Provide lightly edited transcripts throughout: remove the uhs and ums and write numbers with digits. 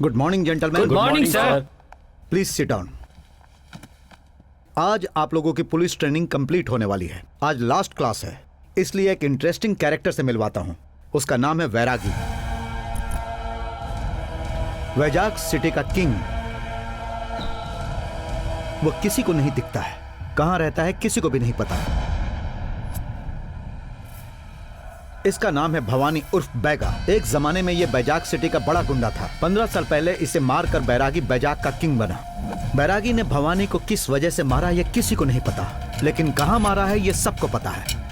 Good morning gentleman. Good morning sir. Please sit down. आज आप लोगों की पुलिस ट्रेनिंग कंप्लीट होने वाली है। आज लास्ट क्लास है, इसलिए एक इंटरेस्टिंग कैरेक्टर से मिलवाता हूं। उसका नाम है बैरागी, वैजाग सिटी का किंग। वो किसी को नहीं दिखता है, कहां रहता है किसी को भी नहीं पता। इसका नाम है भवानी उर्फ बैगा। एक जमाने में यह बैजाग सिटी का बड़ा गुंडा था। 15 साल पहले इसे मारकर बैरागी बैजाग का किंग बना। बैरागी ने भवानी को किस वजह से मारा यह किसी को नहीं पता, लेकिन कहां मारा है यह सबको पता है।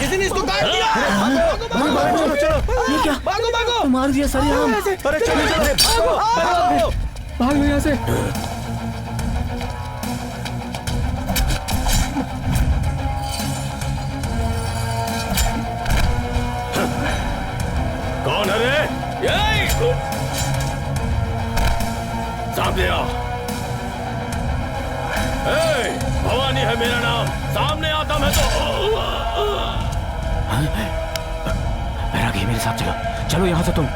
किसी ने इसको काट दिया। चलो चलो, ये क्या? भागो भागो, मार दिया सर यहाँ। अरे चलो चलो, भागो। भाग लो यहाँ से। कौन है रे? यही सामने आ। भवानी है मेरा नाम, सामने आता मैं तो। बैरागी मेरे साथ चलो, चलो यहाँ से तुम।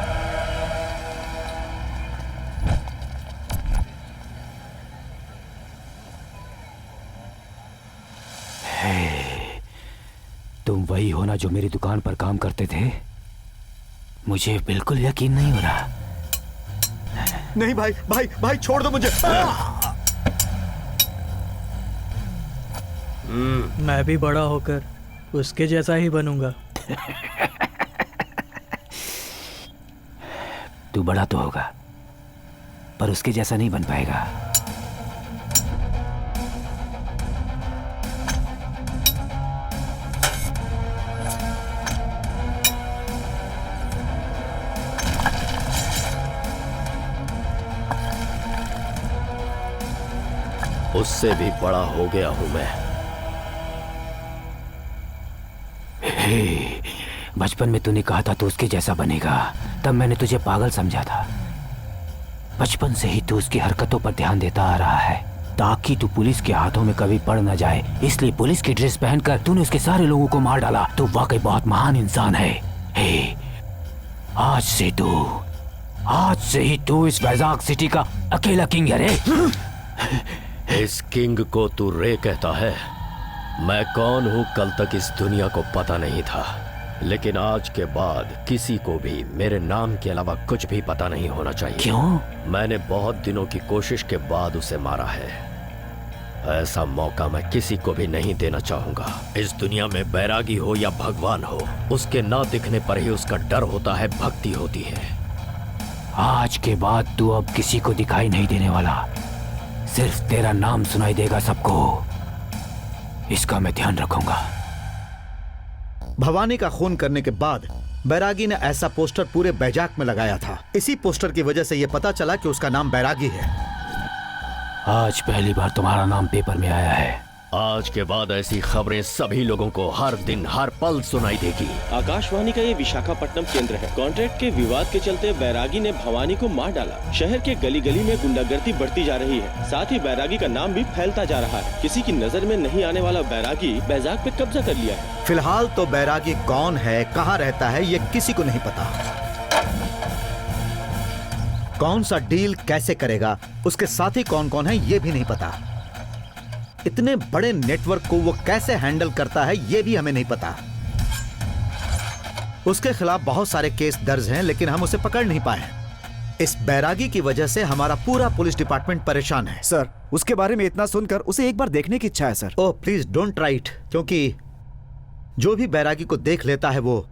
तुम वही हो ना जो मेरी दुकान पर काम करते थे? मुझे बिल्कुल यकीन नहीं हो रहा। नहीं भाई भाई भाई, छोड़ दो मुझे। मैं भी बड़ा होकर उसके जैसा ही बनूंगा। तू बड़ा तो होगा, पर उसके जैसा नहीं बन पाएगा। उससे भी बड़ा हो गया हूं मैं। बचपन में तूने कहा था तू उसके जैसा बनेगा, तब मैंने तुझे पागल समझा था। बचपन से ही तू उसकी हरकतों पर ध्यान देता आ रहा है ताकि तू पुलिस के हाथों में कभी पड़ न जाए। इसलिए पुलिस की ड्रेस पहनकर तूने उसके सारे लोगों को मार डाला। तू वाकई बहुत महान इंसान है। आज से ही तू इस वैजाग सिटी का अकेला किंग है रे। इस किंग को तू रे कहता है? मैं कौन हूं कल तक इस दुनिया को पता नहीं था, लेकिन आज के बाद किसी को भी मेरे नाम के अलावा कुछ भी पता नहीं होना चाहिए। क्यों? मैंने बहुत दिनों की कोशिश के बाद उसे मारा है। ऐसा मौका मैं किसी को भी नहीं देना चाहूंगा। इस दुनिया में बैरागी हो या भगवान हो, उसके ना दिखने पर ही उसका डर होता है, भक्ति होती है। आज के बाद तू अब किसी को दिखाई नहीं देने वाला, सिर्फ तेरा नाम सुनाई देगा सबको। इसका मैं ध्यान रखूंगा। भवानी का खून करने के बाद बैरागी ने ऐसा पोस्टर पूरे बैजाग में लगाया था। इसी पोस्टर की वजह से यह पता चला कि उसका नाम बैरागी है। आज पहली बार तुम्हारा नाम पेपर में आया है। आज के बाद ऐसी खबरें सभी लोगों को हर दिन हर पल सुनाई देगी। आकाशवाणी का ये विशाखापट्टनम केंद्र है। कॉन्ट्रैक्ट के विवाद के चलते बैरागी ने भवानी को मार डाला। शहर के गली गली में गुंडागर्दी बढ़ती जा रही है, साथ ही बैरागी का नाम भी फैलता जा रहा है। किसी की नजर में नहीं आने वाला बैरागी बैजाग पे कब्जा कर लिया है। फिलहाल तो बैरागी कौन है, कहाँ रहता है, ये किसी को नहीं पता। कौन सा डील कैसे करेगा, उसके साथी कौन कौन है ये भी नहीं पता। इतने बड़े नेटवर्क को वो कैसे हैंडल करता है ये भी हमें नहीं पता। उसके खिलाफ बहुत सारे केस दर्ज हैं, लेकिन हम उसे पकड़ नहीं पाए। इस बैरागी की वजह से हमारा पूरा पुलिस डिपार्टमेंट परेशान है। सर, उसके बारे में इतना सुनकर उसे एक बार देखने की इच्छा है sir. Oh please don't try it, क्योंकि जो भी बैरागी को देख लेता है वो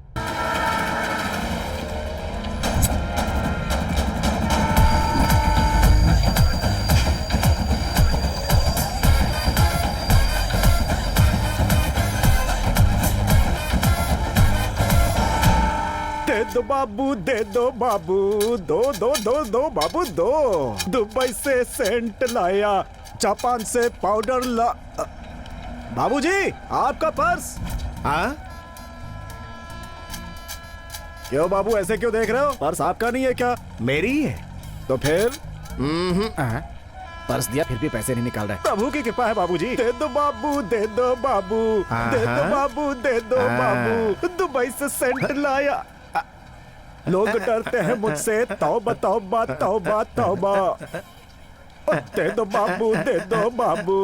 दो बाबू, दे दो बाबू, दो दो दो दो बाबू दो। दुबई से सेंट लाया, जापान से पाउडर ला। बाबूजी, आपका पर्स। हाँ? क्यों बाबू, ऐसे क्यों देख रहे हो? पर्स आपका नहीं है क्या? मेरी ही है। तो फिर पर्स दिया फिर भी पैसे नहीं निकाल रहे। प्रभु की कृपा है बाबूजी। दे दो बाबू, दे दो बाबू, दे दो बाबू, दे दो बाबू। दुबई से सेंट लाया। लोग डरते हैं मुझसे, तौबा तौबा तौबा तौबा। दे दो बाबू, दे दो बाबू।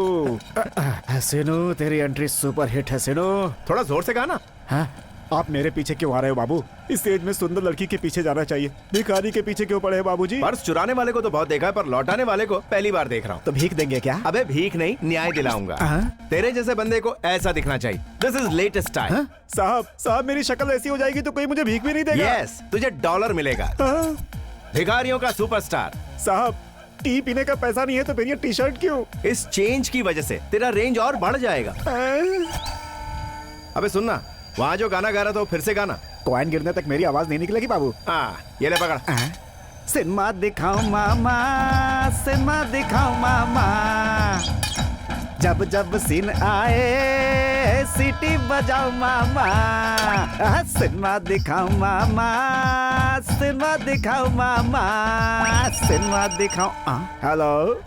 हसीनो, तेरी एंट्री सुपर हिट है सीनो। थोड़ा जोर से गाना। हाँ? आप मेरे पीछे क्यों आ रहे हो बाबू? इस एज में सुंदर लड़की के पीछे जाना चाहिए। भिखारी के पीछे क्यों पड़े हैं बाबूजी? पर्स चुराने वाले को तो बहुत देखा है, पर लौटाने वाले को पहली बार देख रहा हूँ। तो भीख देंगे क्या? अबे भीख नहीं, न्याय दिलाऊंगा। तेरे जैसे बंदे को ऐसा दिखना चाहिए। This is latest style. साहब मेरी शक्ल ऐसी हो जाएगी तो कोई मुझे भीख भी नहीं देगा। यस, तुझे डॉलर मिलेगा। भिखारियों का सुपरस्टार। साहब, टी पीने का पैसा नहीं है तो फिर ये टी शर्ट क्यों? इस चेंज की वजह से तेरा रेंज और बढ़ जाएगा। अबे सुनना, वहाँ जो गाना गा रहा था वो फिर से गाना। कॉइन गिरने तक मेरी आवाज नहीं निकलेगी बाबू। हाँ, ये ले पकड़। सिनेमा दिखाओ मामा, सिनेमा दिखाओ मामा। जब जब सीन आए सीटी बजाओ मामा। सिनेमा दिखाओ मामा, सिनेमा दिखाओ मामा, सिनेमा दिखाओ। हेलो,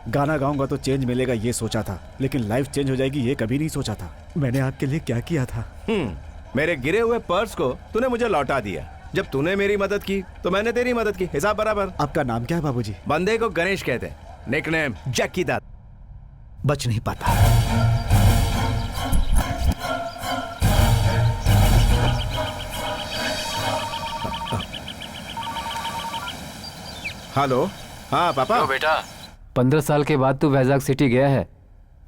गाना गाऊंगा तो चेंज मिलेगा ये सोचा था, लेकिन लाइफ चेंज हो जाएगी ये कभी नहीं सोचा था। मैंने आपके लिए क्या किया था? मेरे गिरे हुए पर्स को तूने मुझे लौटा दिया। जब तूने मेरी मदद की तो मैंने तेरी मदद की, हिसाब बराबर। आपका नाम क्या है बाबूजी? बंदे को गणेश कहते हैं, निकनेम जैकी दाद। बच नहीं पाता। हेलो। हाँ पापा। बेटा, 15 साल के बाद तू वैजाग सिटी गया है।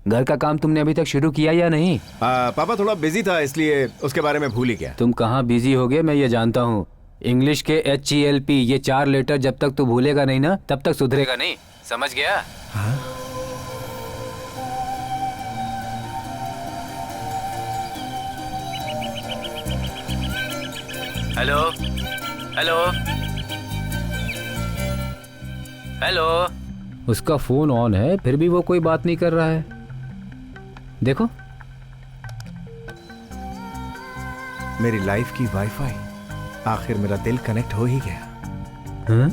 घर का काम तुमने अभी तक शुरू किया या नहीं? पापा थोड़ा बिजी था इसलिए उसके बारे में भूल ही गया। तुम कहाँ बिजी होगे मैं ये जानता हूँ। इंग्लिश के HELP ये 4 लेटर जब तक तू भूलेगा नहीं ना तब तक सुधरेगा नहीं, समझ गया? Hello hello hello. उसका फोन ऑन है फिर भी वो कोई बात नहीं कर रहा है। देखो, मेरी लाइफ की वाईफाई, आखिर मेरा दिल कनेक्ट हो ही गया।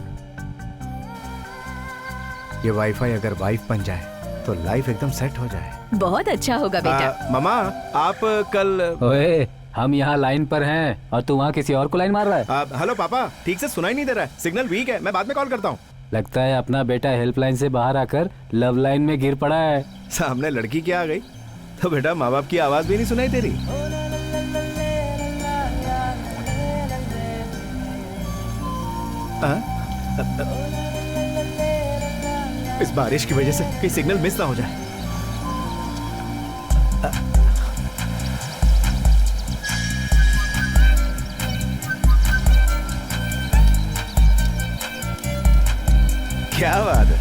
ये वाईफाई अगर वाइफ बन जाए तो लाइफ एकदम सेट हो जाए। बहुत अच्छा होगा बेटा। मामा, आप कल। ओए, हम यहाँ लाइन पर हैं और तू वहाँ किसी और को लाइन मार रहा है। हेलो पापा, ठीक से सुनाई नहीं दे रहा है, सिग्नल वीक है, मैं बाद में कॉल करता हूँ। लगता है अपना बेटा हेल्पलाइन से बाहर आकर लव लाइन में गिर पड़ा है। सामने लड़की क्या आ गई तो बेटा माँ बाप की आवाज भी नहीं सुनाई तेरी। इस बारिश की वजह से कहीं सिग्नल मिस ना हो जाए। क्या बात है,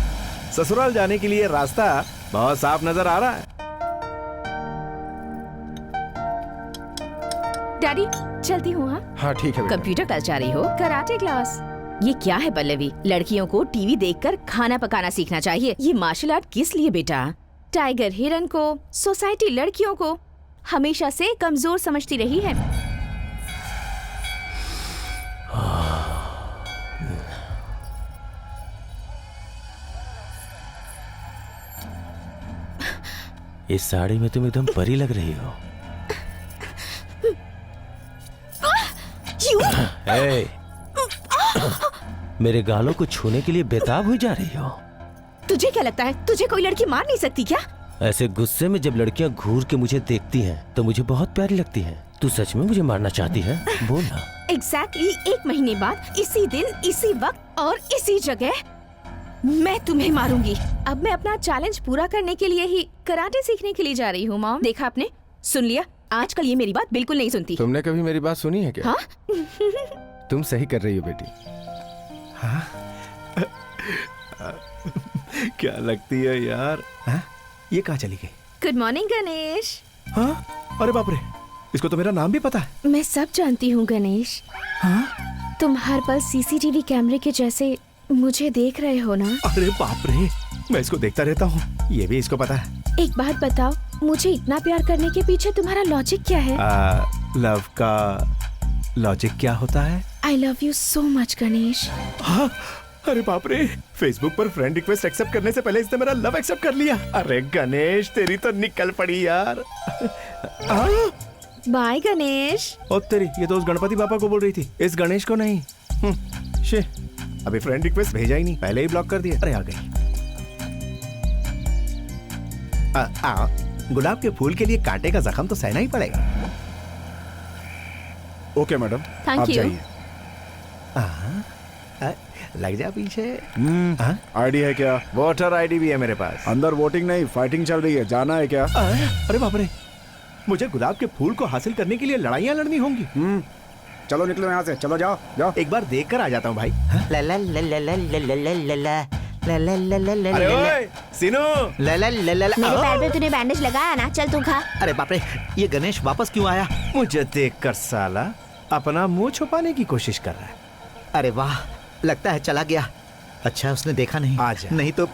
ससुराल जाने के लिए रास्ता बहुत साफ नजर आ रहा है। डैडी चलती हूँ। हाँ ठीक है। कंप्यूटर क्लास जा रही हो? Karate class? ये क्या है पल्लवी? लड़कियों को टीवी देखकर खाना पकाना सीखना चाहिए। ये मार्शल आर्ट किस लिए बेटा? टाइगर हिरन को सोसाइटी लड़कियों को हमेशा से कमजोर समझती रही है। इस साड़ी में तुम एकदम परी लग रही हो। ए, मेरे गालों को छूने के लिए बेताब हुई जा रही हो। तुझे क्या लगता है तुझे कोई लड़की मार नहीं सकती क्या? ऐसे गुस्से में जब लड़कियां घूर के मुझे देखती हैं तो मुझे बहुत प्यारी लगती हैं। तू सच में मुझे मारना चाहती है? बोल ना। एग्जैक्टली 1 महीने बाद इसी दिन इसी वक्त और इसी जगह मैं तुम्हें मारूंगी। अब मैं अपना चैलेंज पूरा करने के लिए ही कराटे सीखने के लिए जा रही हूँ। मॉम, देखा आपने? सुन लिया? आजकल ये मेरी बात बिल्कुल नहीं सुनती। तुमने कभी मेरी बात सुनी है क्या? हाँ? तुम सही कर रही हो बेटी। हाँ? क्या लगती है यार। हाँ? ये कहाँ चली गई? Good morning Ganesh. हाँ? अरे बाप रे, इसको तो मेरा नाम भी पता है। मैं सब जानती हूँ गणेश। हाँ? तुम हर पल CCTV कैमरे के जैसे मुझे देख रहे हो ना? अरे बाप रे, मैं इसको देखता रहता हूँ, ये भी इसको पता है। एक बात बताओ, मुझे इतना प्यार करने के पीछे तुम्हारा लॉजिक क्या है? लव का लॉजिक क्या होता है? I love you so much Ganesh. हाँ, अरे बाप रे, फेसबुक पर फ्रेंड रिक्वेस्ट एक्सेप्ट करने से पहले इसने मेरा लव एक्सेप्ट कर लिया। अरे गणेश, तेरी तो निकल पड़ी यार। बाय गणेश। ओ तेरी, ये तो उस गणपति बाबा को बोल रही थी, इस गणेश को नहीं। शे, अभी फ्रेंड रिक्वेस्ट भेजा ही नहीं, पहले ही ब्लॉक कर दिया। अरे आ गई। गुलाब के फूल के लिए कांटे का जख्म तो सहना ही पड़ेगा। ओके मैडम, Thank आप you. जाइए। लग जा पीछे। आईडी है क्या? वोटर आईडी भी है मेरे पास। अंदर वोटिंग नहीं, फाइटिंग चल रही है, जाना है क्या? अरे बाप रे, मुझे गुलाब के फूल को हासिल करने के लिए लड़ाइयाँ लड़नी होंगी। चलो निकलो यहाँ से, चलो जाओ जाओ। एक बार देख कर आ जाता हूँ भाई। अरे ओए, सीनू। मेरे पैर पे तूने बैंडेज लगाया ना, चल तू खा। अरे बाप रे, ये गणेश वापस क्यों आया? मुझे देखकर साला अपना मुंह छुपाने की कोशिश कर रहा है। अरे वाह, लगता है चला गया। अच्छा उसने देखा नहीं। आजा। नहीं तो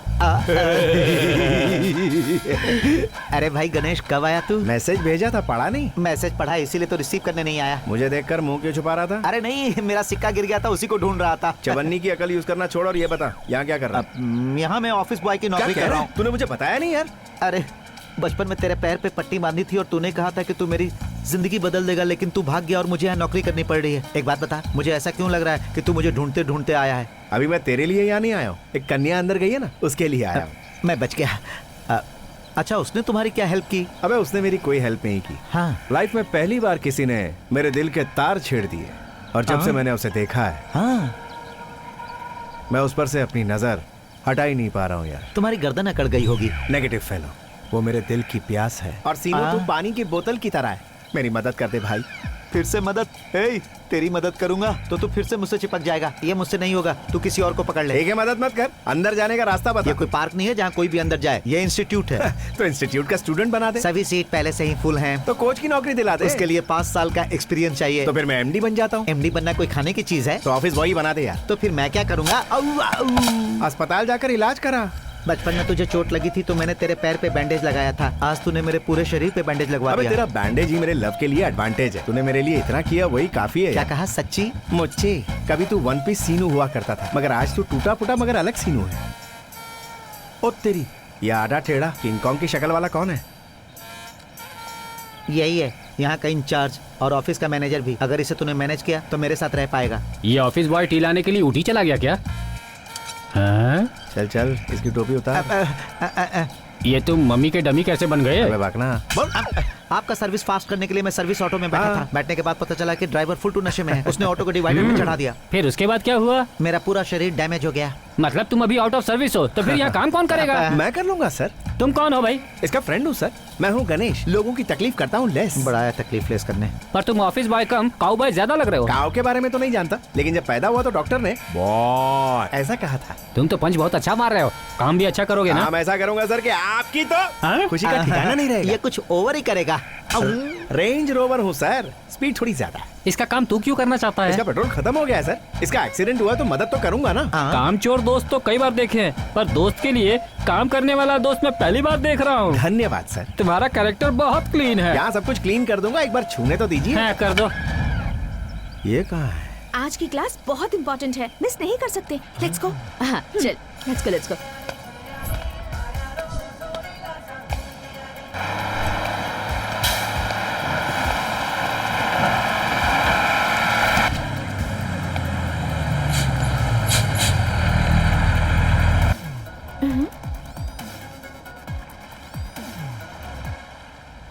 अरे भाई गणेश, कब आया तू? मैसेज भेजा था, पढ़ा नहीं? मैसेज पढ़ा, इसीलिए तो रिसीव करने नहीं आया। मुझे देखकर मुंह क्यों छुपा रहा था? अरे नहीं, मेरा सिक्का गिर गया था, उसी को ढूंढ रहा था। चवन्नी की अकल यूज करना छोड़ और ये बता, यहाँ क्या कर रहा है? यहाँ मैं ऑफिस बॉय की क्या नौकरी कह कर रहा रहा है? हूँ। तूने मुझे बताया नहीं यार। अरे बचपन में तेरे पैर पे पट्टी बांधी थी और तूने कहा था कि तू मेरी जिंदगी बदल देगा, लेकिन तू भाग गया और मुझे यहाँ नौकरी करनी पड़ रही है। एक बात बता, मुझे ऐसा क्यों लग रहा है कि तू मुझे ढूंढते ढूंढते आया है? अभी मैं तेरे लिए यहाँ नहीं आया हूँ, एक कन्या अंदर गई है ना, उसके लिए आया हूँ। मैं बच गया। अच्छा, उसने तुम्हारी क्या हेल्प की? अबे उसने मेरी कोई हेल्प नहीं की। हाँ लाइफ में पहली बार किसी ने मेरे दिल के तार छेड़ दिए, और जब से मैंने उसे देखा है, हाँ, मैं उस पर से अपनी नजर हटा ही नहीं पा रहा हूँ यार। तुम्हारी गर्दन अकड़ गई होगी। नेगेटिव फेलो, वो मेरे दिल की प्यास है। और सीनू, तू पानी की बोतल की तरह है, मेरी मदद कर दे भाई। फिर से मदद? तेरी मदद करूंगा तो तू फिर से मुझसे चिपक जाएगा। ये मुझसे नहीं होगा, तू किसी और को पकड़ ले। ठीक है, मदद मत कर, अंदर जाने का रास्ता बता। ये कोई पार्क नहीं है जहाँ कोई भी अंदर जाए, ये इंस्टीट्यूट है। तो इंस्टीट्यूट का स्टूडेंट बना दे। सभी सीट पहले से ही फुल हैं। तो कोच की नौकरी दिला दे। उसके लिए 5 साल का एक्सपीरियंस चाहिए। तो फिर मैं एमडी बन जाता हूँ। एमडी बनना कोई खाने की चीज है? तो ऑफिस बॉय बना दे यार। तो फिर मैं क्या करूंगा? अस्पताल जाकर इलाज करा। बचपन में तुझे चोट लगी थी तो मैंने तेरे पैर पे बैंडेज लगाया था। आज तूने मेरे पूरे शरीर पे बैंडेज लगवा अबे दिया। तेरा बैंडेज ही मेरे लव के लिए एडवांटेज है। तूने मेरे लिए इतना किया, वही काफी है। क्या कहा? सच्ची? मुझे कभी तू वन पीस सीनू हुआ करता था, मगर आज तू टूटा फूटा मगर अलग सीनू है। ओ तेरी, ये आधा टेढ़ा किंग कॉन्ग की शक्ल वाला कौन है? यही है यहाँ का इंचार्ज और ऑफिस का मैनेजर भी। अगर इसे तूने मैनेज किया तो मेरे साथ रह पाएगा। ये ऑफिस बॉय टी लाने के लिए ऊटी चला गया क्या? हाँ? चल चल, इसकी टोपी उतार। ये तुम मम्मी के डमी कैसे बन गए? अबे भागना। आपका सर्विस फास्ट करने के लिए मैं सर्विस ऑटो में बैठा था। बैठने के बाद पता चला कि ड्राइवर फुल टू नशे में है। उसने ऑटो को डिवाइडर में चढ़ा दिया। फिर उसके बाद क्या हुआ? मेरा पूरा शरीर डैमेज हो गया। मतलब तुम अभी आउट ऑफ सर्विस हो, तो फिर यहाँ काम कौन करेगा? मैं कर लूंगा सर। तुम कौन हो भाई? इसका फ्रेंड हूँ सर। मैं हूँ गणेश, लोगों की तकलीफ करता हूँ लेस। बड़ा है तकलीफ लेस करने। पर तुम ऑफिस बॉय कम काउ बॉय ज्यादा लग रहे हो। काव के बारे में तो नहीं जानता, लेकिन जब पैदा हुआ तो डॉक्टर ने बॉय ऐसा कहा था। तुम तो पंच बहुत अच्छा मार रहे हो, काम भी अच्छा करोगे ना? काम ऐसा करूंगा सर कि आपकी तो खुशी का ठिकाना नहीं रहेगा। ये कुछ ओवर ही करेगा। रेंज रोवर हूँ सर, स्पीड थोड़ी ज्यादा। इसका काम तू क्यों करना चाहता है? इसका पेट्रोल खत्म हो गया है सर। इसका एक्सीडेंट हुआ तो मदद तो करूंगा ना। काम चोर दोस्त तो कई बार देखे हैं, पर दोस्त के लिए काम करने वाला दोस्त मैं पहली बार देख रहा हूँ। धन्यवाद सर। तुम्हारा कैरेक्टर बहुत क्लीन है। यहाँ सब कुछ क्लीन कर दूंगा, एक बार छूने तो दीजिए। हाँ, कर दो। ये कहाँ है? आज की क्लास बहुत इम्पोर्टेंट है, मिस नहीं कर सकते। Let's go. हाँ चल, लेट्स गो।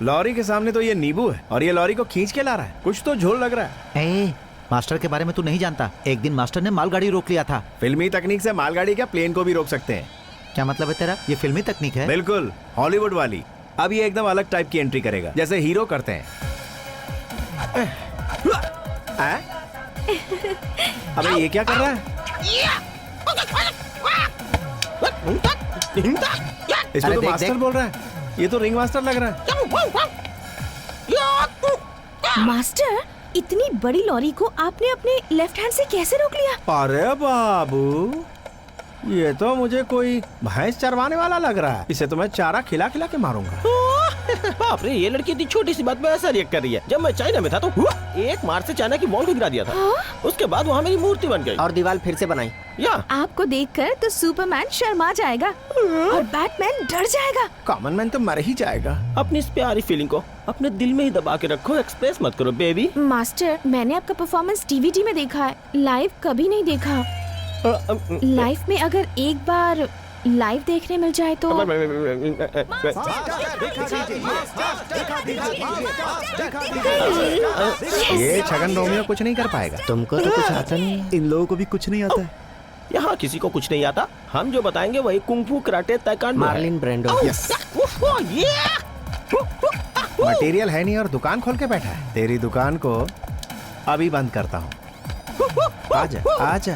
लॉरी के सामने तो ये नींबू है और ये लॉरी को खींच के ला रहा है। कुछ तो झोल लग रहा है। मास्टर के बारे में तू नहीं जानता। एक दिन मास्टर ने मालगाड़ी रोक लिया था। फिल्मी तकनीक से मालगाड़ी क्या प्लेन को भी रोक सकते हैं। क्या मतलब है तेरा? ये फिल्मी तकनीक है? बिल्कुल, हॉलीवुड वाली। अब ये एकदम अलग टाइप की एंट्री करेगा, जैसे हीरो करते हैं। अबे ये क्या कर रहा है? इसको तो मास्टर बोल रहा है। ये तो रिंग मास्टर लग रहा है। मास्टर, इतनी बड़ी लॉरी को आपने अपने लेफ्ट हैंड से कैसे रोक लिया? अरे बाबू, ये तो मुझे कोई भैंस चरवाने वाला लग रहा है। इसे तो मैं चारा खिला खिला के मारूंगा। बाप रे, ये लड़की इतनी छोटी सी बात में ऐसा रिएक्ट कर रही है। जब मैं चाइना में था तो एक मार से चाइना की वॉल को गिरा दिया था। उसके बाद वहाँ मेरी मूर्ति बन गई और दीवार फिर से बनाई। या आपको देखकर तो सुपरमैन शर्मा जाएगा और बैटमैन डर जाएगा। कॉमन मैन तो मर ही जाएगा। अपनी इस प्यारी फीलिंग को अपने दिल में ही दबा के रखो, एक्सप्रेस मत करो बेबी। मास्टर, मैंने आपका परफॉर्मेंस डीवीडी में देखा है, लाइव कभी नहीं देखा। लाइफ में अगर एक बार लाइव देखने मिल जाए तो। ये छगन रोमियो कुछ नहीं कर पाएगा। तुमको तो कुछ आता नहीं। इन लोगों को भी कुछ नहीं आता है। यहाँ किसी को कुछ नहीं आता। हम जो बताएंगे वही kung fu, karate, taekwondo. Marlon Brando. Yes. Material है नहीं और दुकान खोल के बैठा है। तेरी दुकान को अभी बंद करता हूँ। आजा, आजा।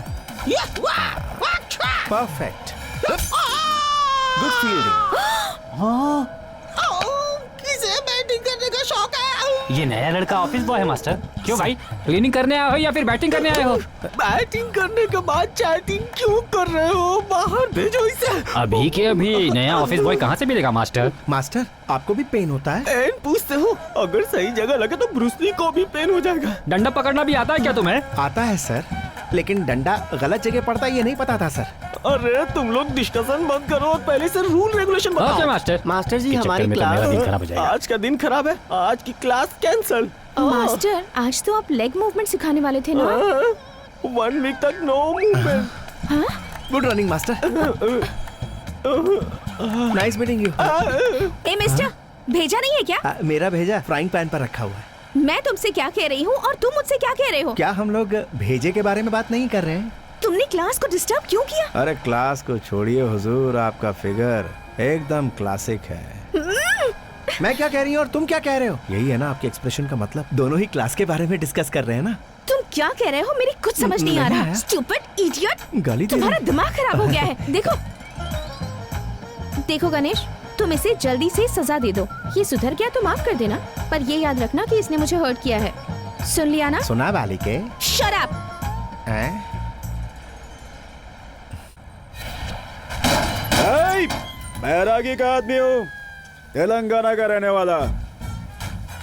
परफेक्ट। Good fielding. किसे बैटिंग करने का शौक है? ये नया लड़का ऑफिस बॉय है मास्टर। क्यों भाई, क्लीनिंग करने आए हो या फिर बैटिंग करने आए हो? बैटिंग करने के बाद चैटिंग क्यों कर रहे हो? बाहर भेजो इसे। अभी के अभी नया ऑफिस बॉय कहाँ से मिलेगा मास्टर? मास्टर, आपको भी पेन होता है? पेन पूछते हो? अगर सही जगह लगे तो ब्रूस ली को भी पेन हो जाएगा। डंडा पकड़ना भी आता है क्या तुम्हें? आता है सर, लेकिन डंडा गलत जगह पड़ता है ये नहीं पता था सर। अरे तुम लोग डिस्कशन बंद करो और पहले से रूल रेगुलेशन बताओ। Okay master. मास्टर जी, के हमारी चक्कर में तो मेरा दिन क्लास खराब हो जाएगा। आज का दिन खराब है, आज की क्लास कैंसल। मास्टर, आज तो आप लेग मूवमेंट सिखाने वाले थे ना? 1 वीक तक no movement. Good running master. Nice meeting you. ए मिस्टर, भेजा नहीं है क्या? मेरा भेजा फ्राइंग पैन पर रखा हुआ है। मैं तुमसे क्या कह रही हूँ और तुम मुझसे क्या कह रहे हो? क्या हम लोग भेजे के बारे में बात नहीं कर रहे हैं? तुमने क्लास को डिस्टर्ब क्यों किया? अरे क्लास को छोड़िए हुजूर, आपका फिगर एकदम क्लासिक है। मैं क्या कह रही हूँ और तुम क्या कह रहे हो? यही है ना आपके एक्सप्रेशन का मतलब। दोनों ही क्लास के बारे में डिस्कस कर रहे हैं ना। तुम क्या कह रहे हो? मेरी कुछ समझ नहीं आ रहा। है। स्टूपिड इडियट, गाली दे तुम्हारा रही। दिमाग खराब हो गया है। देखो देखो गणेश, तुम इसे जल्दी से सजा दे दो। ये सुधर गया तो माफ कर देना, पर ये याद रखना कि इसने मुझे हर्ट किया है। सुन लिया ना? सुना बालिके? Shut up. बैरागी का आदमी हूँ, तेलंगाना का रहने वाला।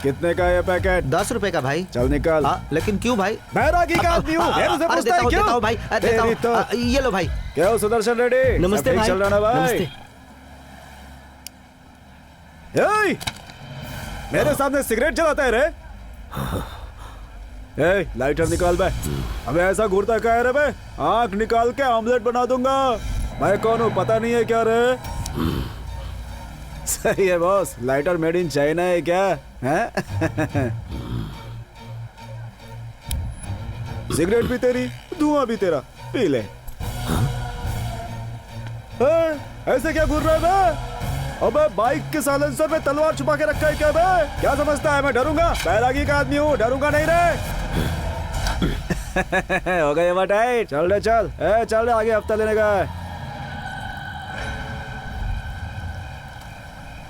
कितने का ये पैकेट? 10 रुपए का भाई। चल निकाल। लेकिन क्यों भाई? बैरागी का आदमी हूँ, देर से पूछता है क्यों? देता हूँ भाई, देता हूँ। तेरी तो- ये लो भाई। क्या हो सुदर्शन रेड्डी? नमस्ते सब ठीक भाई। चल रहा ना भाई? नमस्ते। ए, मेरे सामने सिगरेट जलाता है रे? ए, लाइटर निकाल बे। अबे ऐसा घूरता क्या है रे बे? आंख निकाल के ऑमलेट बना दूंगा। मैं कौन हूँ पता नहीं है क्या रे? सही है boss, lighter made in China है क्या? हैं? सिगरेट भी तेरी, धुआं भी तेरा, पी ले। ऐसे क्या घूर रहा है बे? अबे बाइक के साइलेंसर में तलवार छुपा के रखा है क्या बे? क्या समझता है मैं डरूंगा? बैरागी का आदमी हूँ, डरूंगा नहीं रे। हो गए टाइट। चल रे चल, चल रे आगे हफ्ता लेने का है।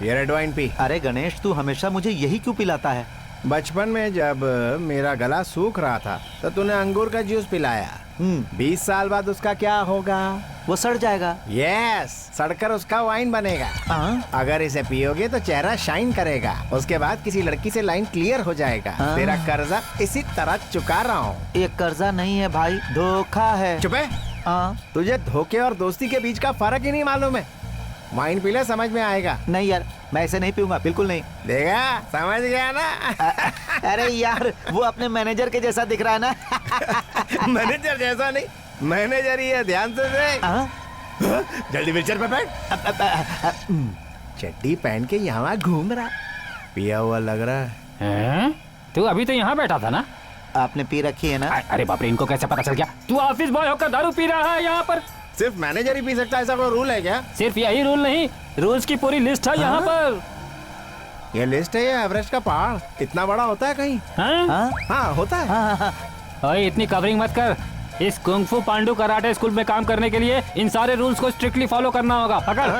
ये रेड वाइन पी। अरे गणेश, तू हमेशा मुझे यही क्यों पिलाता है? बचपन में जब मेरा गला सूख रहा था तो तूने अंगूर का जूस पिलाया। 20 साल बाद उसका क्या होगा? वो सड़ जाएगा। यस, सड़कर उसका वाइन बनेगा। अगर इसे पियोगे तो चेहरा शाइन करेगा। उसके बाद किसी लड़की से लाइन क्लियर हो जाएगा। तेरा कर्जा इसी तरह चुका रहा हूँ। ये कर्जा नहीं है भाई, धोखा है। चुप है? तुझे धोखे और दोस्ती के बीच का फर्क ही नहीं मालूम है। वाइन पी ले, समझ में आएगा। नहीं यार, मैं ऐसे नहीं पीऊंगा, बिल्कुल नहीं। देखा, समझ गया ना? अरे यार, वो अपने मैनेजर के जैसा दिख रहा है ना। मैनेजर जैसा नहीं, मैनेजर ही है, ध्यान से देख। जल्दी व्हीलचेयर पे बैठ। चड्डी पहन के यहाँ घूम रहा, पिया हुआ लग रहा है। तू अभी तो यहाँ बैठा था ना? आपने पी रखी है ना? अरे बाप रे, इनको कैसे पता चल गया? तू ऑफिस बॉय होकर दारू पी रहा है यहाँ पर? सिर्फ मैनेजर ही पी सकता है, ऐसा कोई रूल है क्या? सिर्फ यही रूल नहीं, रूल्स की पूरी लिस्ट है यहाँ पर। ये लिस्ट है या एवरेस्ट का पहाड़? इतना बड़ा होता है कहीं? हाँ होता है। ओए, इतनी कवरिंग मत कर। इस कुंग-फू पांडु कराटे स्कूल में काम करने के लिए इन सारे रूल्स को स्ट्रिक्टली फॉलो करना होगा। पकड़,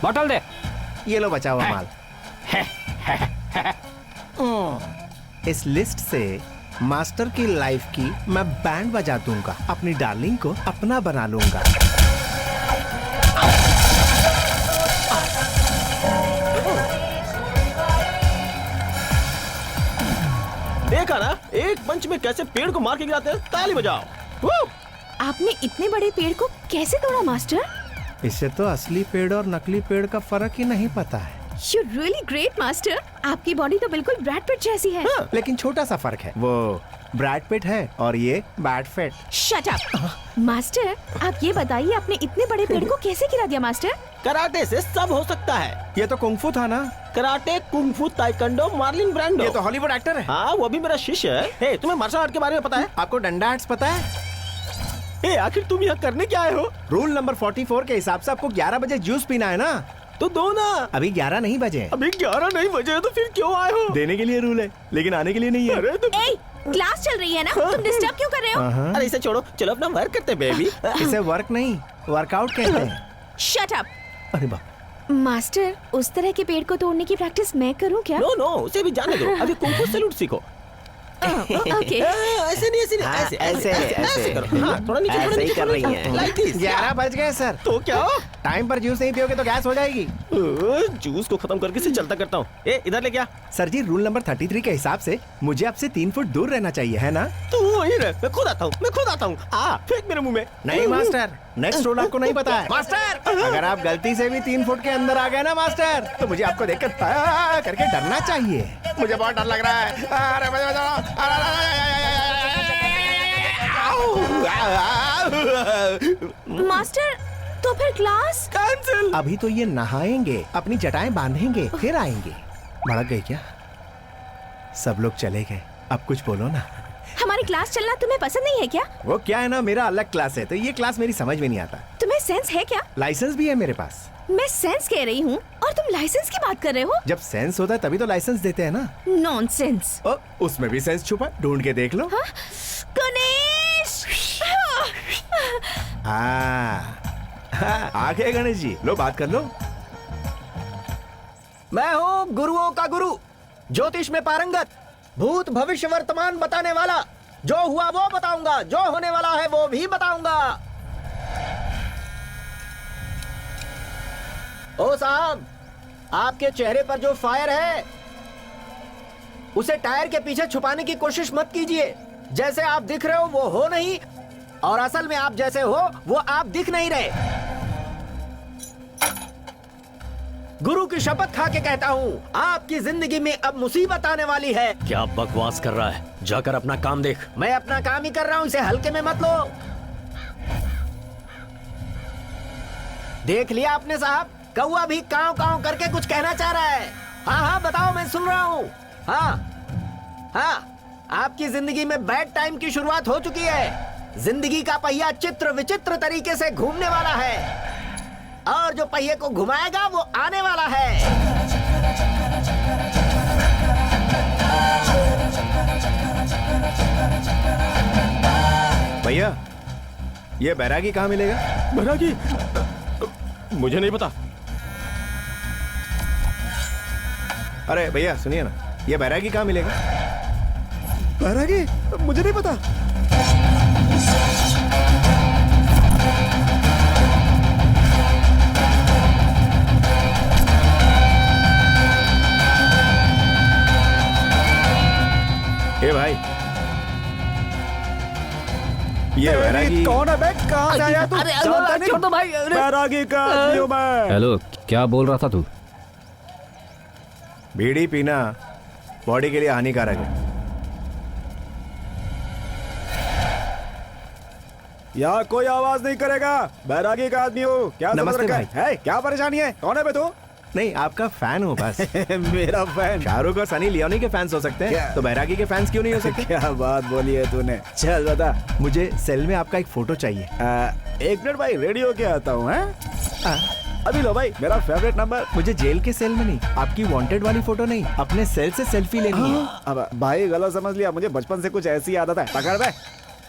बोतल दे। ये लो बचा हुआ माल। इस लिस्ट से मास्टर की लाइफ की मैं बैंड बजा दूंगा, अपनी डार्लिंग को अपना बना लूंगा। देखा ना एक पंच में कैसे पेड़ को मार के गिराते हैं। ताली बजाओ। Woo! आपने इतने बड़े पेड़ को कैसे तोड़ा मास्टर? इससे तो असली पेड़ और नकली पेड़ का फर्क ही नहीं पता है। You really great master. आपकी बॉडी तो बिल्कुल ब्रैड पिट जैसी है। लेकिन छोटा सा फर्क है, वो ब्रैड पिट है और ये bad fit. Shut up master. आप ये बताइए आपने इतने बड़े पेड़ को कैसे गिरा दिया मास्टर? कराटे से सब हो सकता है। ये तो कुंग फू था ना? Karate, kung fu, taekwondo, Marlon Brando. ये तो हॉलीवुड एक्टर है। हाँ, वो भी मेरा शिष्य है। हे, तुम्हें मार्शल आर्ट के बारे में पता है? आपको डंडा आर्ट्स पता है? हे, आखिर तुम यहाँ करने क्या आए हो? रूल नंबर 44 के हिसाब से आपको 11 बजे जूस पीना है ना? तो दो ना। अभी 11 नहीं बजे। अभी 11 नहीं बजे तो फिर क्यों आए हो? देने के लिए रूल है, लेकिन आने के लिए नहीं है। अरे तुम ए, क्लास चल रही है ना, तुम डिस्टर्ब क्यों कर रहे हो? अरे इसे छोड़ो, चलो अपना वर्क करते हैं बेबी। इसे वर्क नहीं, वर्कआउट कहते हैं। शट अप अरे बाप। मास्टर। उस तरह के पेड़ को तोड़ने की प्रैक्टिस मैं करूं क्या? नो नो, उसे भी जाने दो। अभी कुंग-फू सैल्यूट सीखो। ओके। ऐसे नहीं, ऐसे नहीं, ऐसे करो। हाँ, थोड़ा नीचे, थोड़ा नीचे कर रही हैं। Like this. 11 बज गए सर। तो क्या? टाइम पर जूस नहीं पियोगे तो गैस हो जाएगी। जूस को खत्म करके इसे चलता करता हूँ। ए, इधर ले क्या? सर जी, रूल नंबर 33 के हिसाब से मुझे आपसे 3 फुट दूर रहना चाहिए, है ना? तू वहीं रह, मैं खुद आता हूँ। आ, फेंक मेरे मुंह में। नहीं मास्टर, नेक्स्ट रूल आपको नहीं पता है। मास्टर, अगर आप गलती से भी 3 फुट के अंदर आ गए ना मास्टर, तो मुझे आपको देखकर ता करके डरना चाहिए। मुझे बहुत डर लग रहा है। अरे मास्टर तो फिर क्लास कैंसिल। अभी तो ये नहाएंगे, अपनी जटाएं बांधेंगे, फिर आएंगे। भड़क गए क्या? सब लोग चले गए, अब कुछ बोलो ना। हमारी क्लास चलना तुम्हें पसंद नहीं है क्या? वो क्या है ना, मेरा अलग क्लास है, तो ये क्लास मेरी समझ में नहीं आता। तुम्हें सेंस है क्या? लाइसेंस भी है मेरे पास। मैं सेंस कह रही हूँ और तुम लाइसेंस की बात कर रहे हो? जब सेंस होता है तभी तो लाइसेंस देते हैं ना। नॉनसेंस। उसमें भी सेंस छुपा, ढूंढ के देख लो। गणेश। आ गए गणेश जी, लो बात कर लो। मैं हूँ गुरुओं का गुरु, ज्योतिष में पारंगत, भूत भविष्य वर्तमान बताने वाला। जो हुआ वो बताऊंगा, जो होने वाला है वो भी बताऊंगा। ओ साहब, आपके चेहरे पर जो फायर है उसे टायर के पीछे छुपाने की कोशिश मत कीजिए। जैसे आप दिख रहे हो वो हो नहीं, और असल में आप जैसे हो वो आप दिख नहीं रहे। गुरु की शपथ खा के कहता हूँ, आपकी जिंदगी में अब मुसीबत आने वाली है। क्या बकवास कर रहा है? जाकर अपना काम देख। मैं अपना काम ही कर रहा हूँ, इसे हल्के में मत लो। देख लिया आपने साहब, कौवा भी काव काव करके कुछ कहना चाह रहा है। हाँ हाँ बताओ, मैं सुन रहा हूँ। हाँ, आपकी जिंदगी में बैड टाइम की शुरुआत हो चुकी है। जिंदगी का पहिया चित्र विचित्र तरीके से घूमने वाला है, और जो पहिए को घुमाएगा वो आने वाला है। भैया, ये बैरागी कहाँ मिलेगा? बैरागी? मुझे नहीं पता। अरे भैया सुनिए ना, ये बैरागी कहाँ मिलेगा? बैरागी? मुझे नहीं पता। ए भाई, ये बैरागी कौन है बे? कहाँ से आया तू? जानता नहीं? छोड़ दो भाई। बैरागी का आदमी हूँ मैं। हेलो, क्या बोल रहा था तू? बीड़ी पीना बॉडी के लिए हानिकारक है। यहाँ कोई आवाज नहीं करेगा। बैरागी का आदमी हो। क्या समझ नमस्ते रखा है? भाई। है? क्या परेशानी है? कौन है बे तू? नहीं, आपका फैन हूँ बस। मेरा फैन? शाहरुख और सनी लियोनी के फैंस हो सकते हैं, तो बैरागी के फैंस क्यों नहीं हो सकते? क्या बात बोली है तूने। चल बता। मुझे सेल में आपका एक फोटो चाहिए। 1 मिनट भाई, रेडियो के आता हूँ। अभी लो भाई, मेरा फेवरेट नंबर। मुझे जेल के सेल में नहीं, आपकी वांटेड वाली फोटो नहीं, अपने सेल से सेल्फी लेनी है। अब भाई गलत समझ लिया, मुझे बचपन से कुछ ऐसी आदत है। पकड़ बे।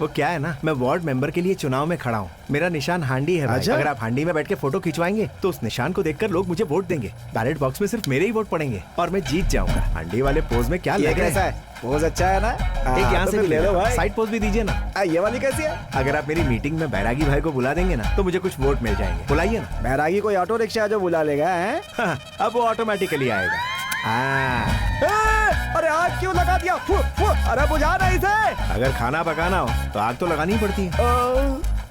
वो क्या है ना, मैं वार्ड मेंबर के लिए चुनाव में खड़ा हूँ। मेरा निशान हांडी है भाई। अच्छा? अगर आप हांडी में बैठ के फोटो खिंचवाएंगे तो उस निशान को देखकर लोग मुझे वोट देंगे। बैलेट बॉक्स में सिर्फ मेरे ही वोट पड़ेंगे और मैं जीत जाऊंगा। हांडी वाले पोज में क्या ये लग रहा कैसा है? है? पोज अच्छा है ना? एक यहाँ तो से फिर ले लो भाई। साइड पोज भी दीजिए ना। ये वाली कैसी है? अगर आप मेरी मीटिंग में बैरागी भाई को बुला देंगे ना तो मुझे कुछ वोट मिल जाएंगे। बुलाइए ना। बैरागी कोई ऑटो रिक्शा है जो बुला लेगा? है अब वो ऑटोमेटिकली आएगा। अरे आ आग क्यों लगा दिया? फु, फु, अरे बुझा नहीं से। अगर खाना पकाना हो तो आग तो लगानी पड़ती है।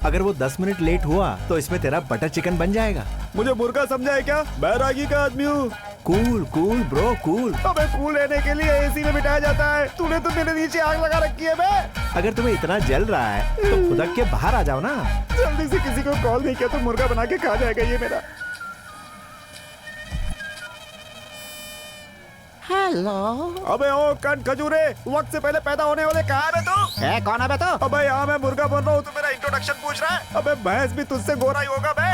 अगर वो 10 मिनट लेट हुआ तो इसमें तेरा बटर चिकन बन जाएगा। मुझे मुर्गा समझा है क्या? बैरागी का आदमी हूँ। Cool cool bro cool. अबे कूल रहने के लिए एसी में बिठाया जाता है। तूने तो मेरे नीचे आग लगा रखी है बे। अगर तुम्हें इतना जल रहा है तो खुदक के बाहर आ जाओ ना। जल्दी से किसी को कॉल नहीं किया तो मुर्गा बना के खा जाएगा ये मेरा। हेलो। अबे ओ कन खजूरे, वक्त से पहले पैदा होने वाले कहाँ है तू? कौन है बे तू? अबे यहाँ मैं मुर्गा बन रहा हूँ, तू मेरा इंट्रोडक्शन पूछ रहा है? अबे भैंस भी तुझसे गोरा ही होगा बे।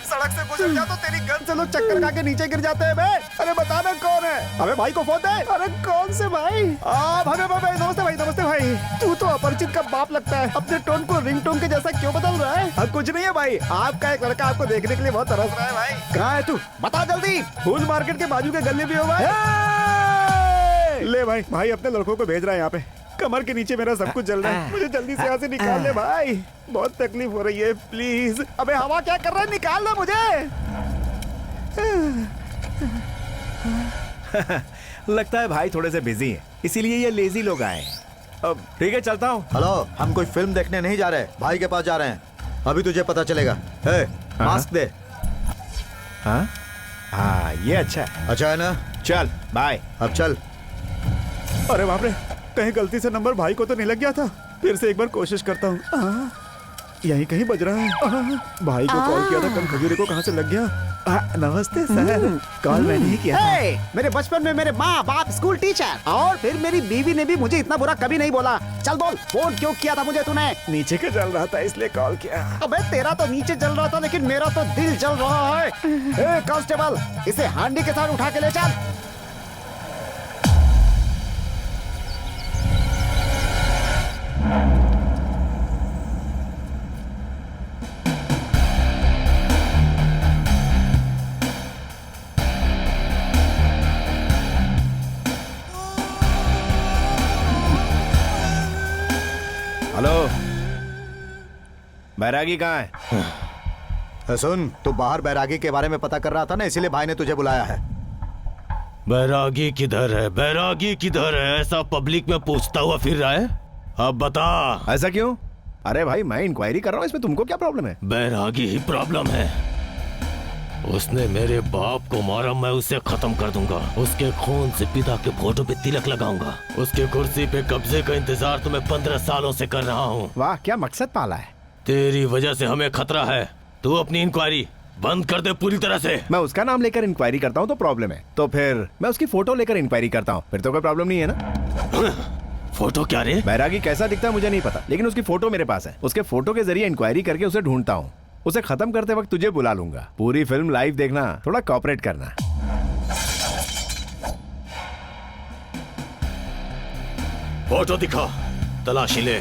सड़क से गुजर जा तो तेरी गन से लोग चक्कर खा के नीचे गिर जाते हैं बे। अरे बता बे कौन है? अबे भाई को फोन दे। अरे कौन से भाई? भाई नमस्ते भाई, नमस्ते भाई। तू तो अपरिचित का बाप लगता है। अपने टोन को रिंगटोन के जैसा क्यों बदल रहा है? कुछ नहीं है भाई, आपका एक लड़का आपको देखने के लिए बहुत तरस रहा है भाई। कहाँ है तू? बता जल्दी। फूल मार्केट के बाजू के गले भी हो भाई। ले भाई, भाई अपने लड़कों को भेज रहा है यहाँ पे। कमर के नीचे मेरा सब कुछ जल रहा है, मुझे जल्दी से यहाँ से निकाल ले भाई, बहुत तकलीफ हो रही है प्लीज। अबे हवा क्या कर रहा है, निकाल ले मुझे। लगता है भाई थोड़े से बिजी हैं, इसीलिए ये लेजी लोग आए। अब ठीक है चलता हूँ। हेलो, हम कोई फिल्म देखने नहीं जा रहे, भाई के पास जा रहे हैं। अभी तुझे पता चलेगा। मास्क दे। हाँ ये अच्छा है। अच्छा है ना? चल बाय। अब चल। अरे बाप रे, कहीं गलती से नंबर भाई को तो नहीं लग गया था? फिर से एक बार कोशिश करता हूँ। यहीं कहीं बज रहा है। भाई को कॉल किया था, कल खजूरे को कहाँ से लग गया? नमस्ते सर, कॉल मैंने ही किया था। मेरे बचपन में मेरे माँ बाप स्कूल टीचर और फिर मेरी बीवी ने भी मुझे इतना बुरा कभी नहीं बोला। चल बोल, फोन क्यों किया था मुझे तूने? नीचे का जल रहा था इसलिए कॉल किया। अबे तेरा तो नीचे जल रहा था, लेकिन मेरा तो दिल जल रहा है। ए कांस्टेबल, इसे हांडी के साथ उठा के ले चल। हेलो, बैरागी कहाँ है? सुन, तू बाहर बैरागी के बारे में पता कर रहा था ना, इसीलिए भाई ने तुझे बुलाया है। बैरागी किधर है? बैरागी किधर है? ऐसा पब्लिक में पूछता हुआ फिर रहा है। अब बता। ऐसा क्यों? अरे भाई मैं इंक्वायरी कर रहा हूँ, इसमें तुमको क्या प्रॉब्लम है? बैरागी ही प्रॉब्लम है। उसने मेरे बाप को मारा, मैं उसे खत्म कर दूंगा। उसके खून से पिता के फोटो पे तिलक लगाऊंगा। उसके कुर्सी पे कब्जे का इंतजार तो मैं 15 सालों से कर रहा हूँ। वाह, क्या मकसद पाला है। तेरी वजह से हमें खतरा है। तू अपनी इंक्वायरी बंद कर दे पूरी तरह से। मैं उसका नाम लेकर इंक्वायरी करता हूँ तो प्रॉब्लम है, तो फिर मैं उसकी फोटो लेकर इंक्वायरी करता हूँ, फिर तो कोई प्रॉब्लम नहीं है ना? फोटो क्या रे? बैरागी कैसा दिखता है मुझे नहीं पता, लेकिन उसकी फोटो मेरे पास है। उसके फोटो के जरिए इंक्वायरी करके उसे ढूंढता हूँ। उसे खत्म करते वक्त तुझे बुला लूंगा। पूरी फिल्म लाइव देखना, थोड़ा कोऑपरेट करना। फोटो दिखा, तलाशी ले।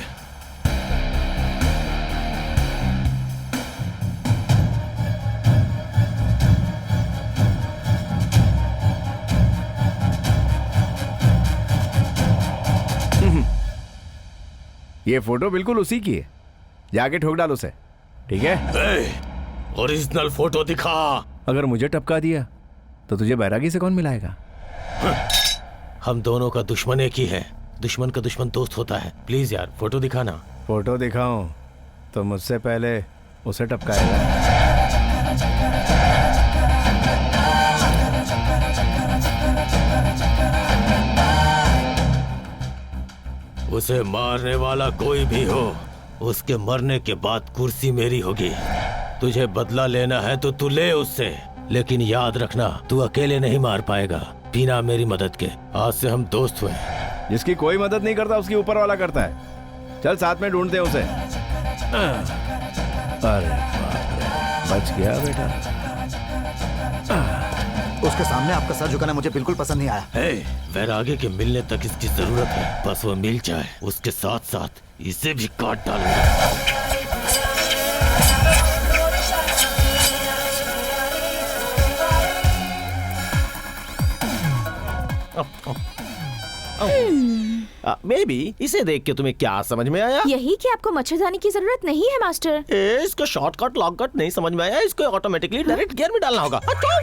ये फोटो बिल्कुल उसी की है, जाके ठोक डाल उसे, ठीक है? ओरिजिनल फोटो दिखा। अगर मुझे टपका दिया तो तुझे बैरागी से कौन मिलाएगा? हम दोनों का दुश्मन एक ही है। दुश्मन का दुश्मन दोस्त होता है। प्लीज यार फोटो दिखाना। फोटो दिखाऊं तो मुझसे पहले उसे टपकाएगा। उसे मारने वाला कोई भी हो, उसके मरने के बाद कुर्सी मेरी होगी। तुझे बदला लेना है तो तू ले उससे, लेकिन याद रखना तू अकेले नहीं मार पाएगा बिना मेरी मदद के। आज से हम दोस्त हुए। जिसकी कोई मदद नहीं करता उसकी ऊपर वाला करता है। चल साथ में ढूंढते हैं उसे। अरे बच गया बेटा। उसके सामने आपका सर झुकाना मुझे बिल्कुल पसंद नहीं आया। बैरागी के मिलने तक इसकी जरूरत है, बस वो मिल जाए। उसके साथ साथ इसे भी काट डालूंगा। बेबी, इसे देख के तुम्हें क्या समझ में आया? यही कि आपको मच्छरदानी की जरूरत नहीं है मास्टर। इसको शॉर्टकट लॉन्गकट नहीं समझ में आया। इसको ऑटोमेटिकली डायरेक्ट गियर में डालना होगा। अच्छा,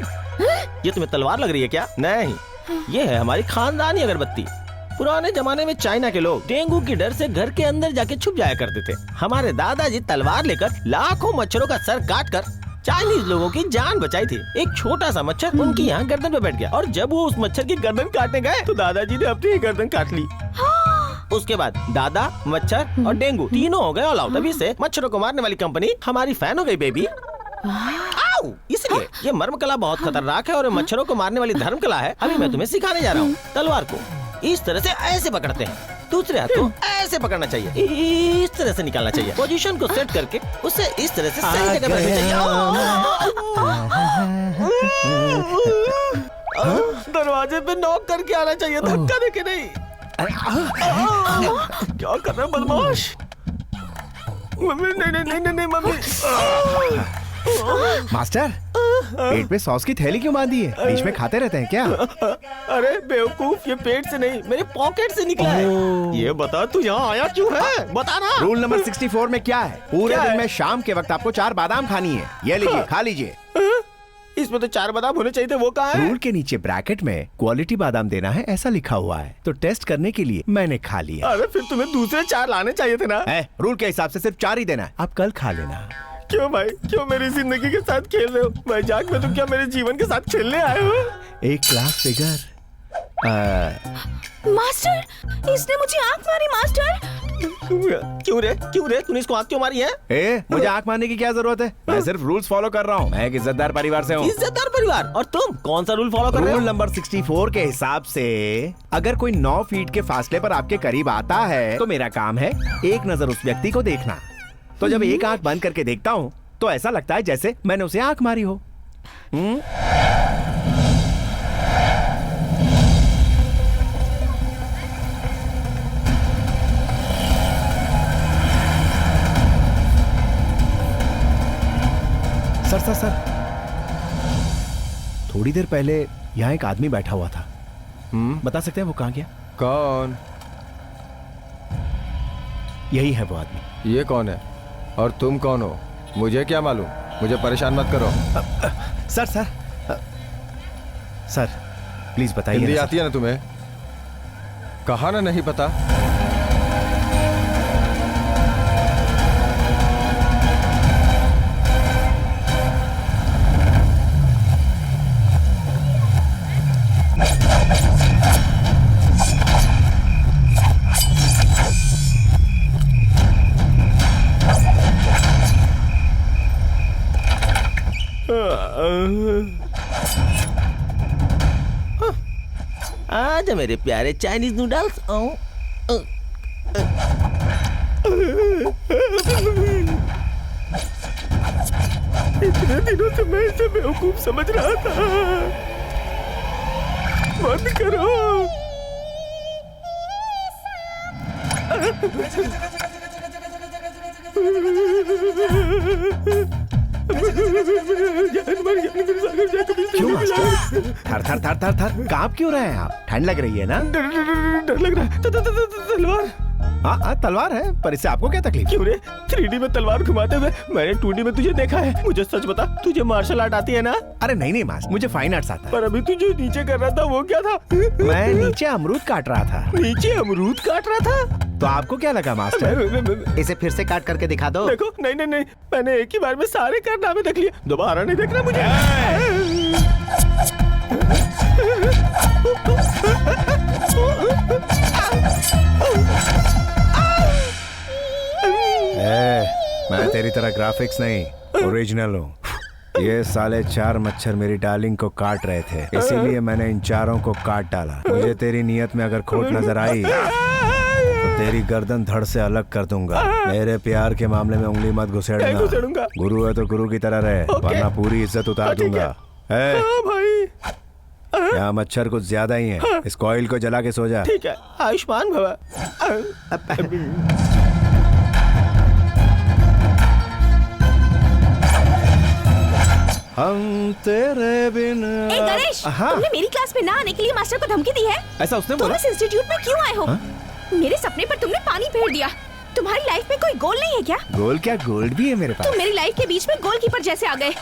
ये तुम्हें तलवार लग रही है क्या? नहीं, ये है हमारी खानदानी अगरबत्ती। पुराने जमाने में चाइना के लोग डेंगू की डर से घर के अंदर जाके छुप जाया करते थे। हमारे दादाजी तलवार लेकर लाखों मच्छरों का सर काट कर चाइनीज लोगों की जान बचाई थी। एक छोटा सा मच्छर उनकी यहाँ गर्दन पे बैठ गया और जब वो उस मच्छर की गर्दन काटने गए तो दादाजी ने अपनी ही गर्दन काट ली। उसके बाद दादा, मच्छर और डेंगू तीनों हो गए ऑल आउट। तभी से मच्छरों को मारने वाली कंपनी हमारी फैन हो गई बेबी। आओ, इसलिए ये मर्म कला बहुत खतरनाक है और मच्छरों को मारने वाली धर्म कला है। अभी मैं तुम्हें सिखाने जा रहा हूँ। तलवार को इस तरह से ऐसे पकड़ते हैं, दूसरे हाथ को ऐसे पकड़ना चाहिए, इस तरह से निकालना चाहिए। पोजीशन को सेट करके उसे इस तरह से सही जगह रखना चाहिए। दरवाजे पे नॉक करके आना चाहिए, धक्का देके नहीं। क्या कर रहा है बदमाश? मम्मी नहीं मम्मी। मास्टर, पेट पे सॉस की थैली क्यों बांधी है? बीच में खाते रहते हैं क्या? अरे बेवकूफ, ये पेट से नहीं मेरे पॉकेट से निकला है। ये बता तू यहाँ आया क्यों है, बता ना। रूल नंबर 64 में क्या है? पूरे दिन में शाम के वक्त आपको 4 बादाम खानी है। ये लीजिए, खा लीजिए। इसमें तो 4 बादाम होने चाहिए थे, वो कहाँ है? रूल के नीचे ब्रैकेट में क्वालिटी बादाम देना है ऐसा लिखा हुआ है, तो टेस्ट करने के लिए मैंने खा लिया। अरे फिर तुम्हें दूसरे 4 लाने चाहिए थे ना। रूल के हिसाब से सिर्फ 4 ही देना है, आप कल खा लेना। क्यों भाई, क्यों मेरी जिंदगी के साथ खेल रहे हो? मजाक में तुम क्या मेरे जीवन के साथ खेलने आए हो? एक क्लास फिगर। मास्टर, इसने मुझे आंख मारी मास्टर। क्यों रे तूने इसको आंख क्यों मारी है? मुझे आंख मारने की क्या जरूरत है? मैं सिर्फ रूल्स फॉलो कर रहा हूँ। मैं एक इज्जतदार परिवार से हूँ। इज्जतदार परिवार? और तुम कौन सा रूल फॉलो कर रहे हो? रूल नंबर 64 के हिसाब से अगर कोई 9 फीट के फासले पर आपके करीब आता है तो मेरा काम है एक नजर उस व्यक्ति को देखना। तो जब एक आंख बंद करके देखता हूँ तो ऐसा लगता है जैसे मैंने उसे आंख मारी हो। सर, थोड़ी देर पहले यहाँ एक आदमी बैठा हुआ था। बता सकते हैं वो कहाँ गया? कौन? यही है वो आदमी। ये कौन है और तुम कौन हो? मुझे क्या मालूम, मुझे परेशान मत करो। सर प्लीज बताइए। हिंदी आती है ना तुम्हें? कहा ना नहीं पता। आजा मेरे प्यारे चाइनीज नूडल्स। इतने दिनों से मैं इसे बेवकूफ समझ रहा था। बंद करो। क्यों मास्टर? थर कांप क्यों रहे हैं आप? ठंड लग रही है ना? डर लग रहा है। तलवार। हाँ तलवार है, पर इससे आपको क्या तकलीफ? क्यों रे? 3D में तलवार घुमाते हुए मैंने 2D में तुझे देखा है। मुझे सच बता, तुझे मार्शल आर्ट आती है ना? अरे नहीं मास्टर, मुझे फाइन आर्ट्स आता है। पर अभी तुझे नीचे कर रहा था, वो क्या था? मैं नीचे अमरूद काट रहा था। नीचे अमरूद काट रहा था? तो आपको क्या लगा मास्टर? इसे फिर से काट करके दिखा दो। देखो, नहीं, मैंने एक ही बार में सारे कारनामे देख लिए, दोबारा नहीं देखना मुझे। मैं तेरी तरह ग्राफिक्स नहीं, ओरिजिनल हूँ। ये साले 4 मच्छर मेरी डार्लिंग को काट रहे थे, इसीलिए मैंने इन 4 को काट डाला। मुझे तेरी नियत में अगर खोट नजर आई तो तेरी गर्दन धड़ से अलग कर दूंगा। मेरे प्यार के मामले में उंगली मत घुसेड़ना। गुरु है तो गुरु की तरह रहे, वरना पूरी इज्जत उतार दूंगा। यहाँ मच्छर कुछ ज्यादा ही है। इस कॉइल को जला के सो जा। ठीक है, आयुष्मान भवा। हम तेरे बिन। गणेश, तुमने मेरी क्लास में ना आने के लिए मास्टर को धमकी दी है? ऐसा उसने बोला? तुम इस इंस्टीट्यूट में क्यों आए हो? मेरे सपने पर तुमने पानी फेर दिया। तुम्हारी लाइफ में कोई गोल नहीं है क्या? गोल क्या, गोल्ड भी है मेरे पास। तुम मेरी लाइफ के बीच में गोलकीपर जैसे आ गए।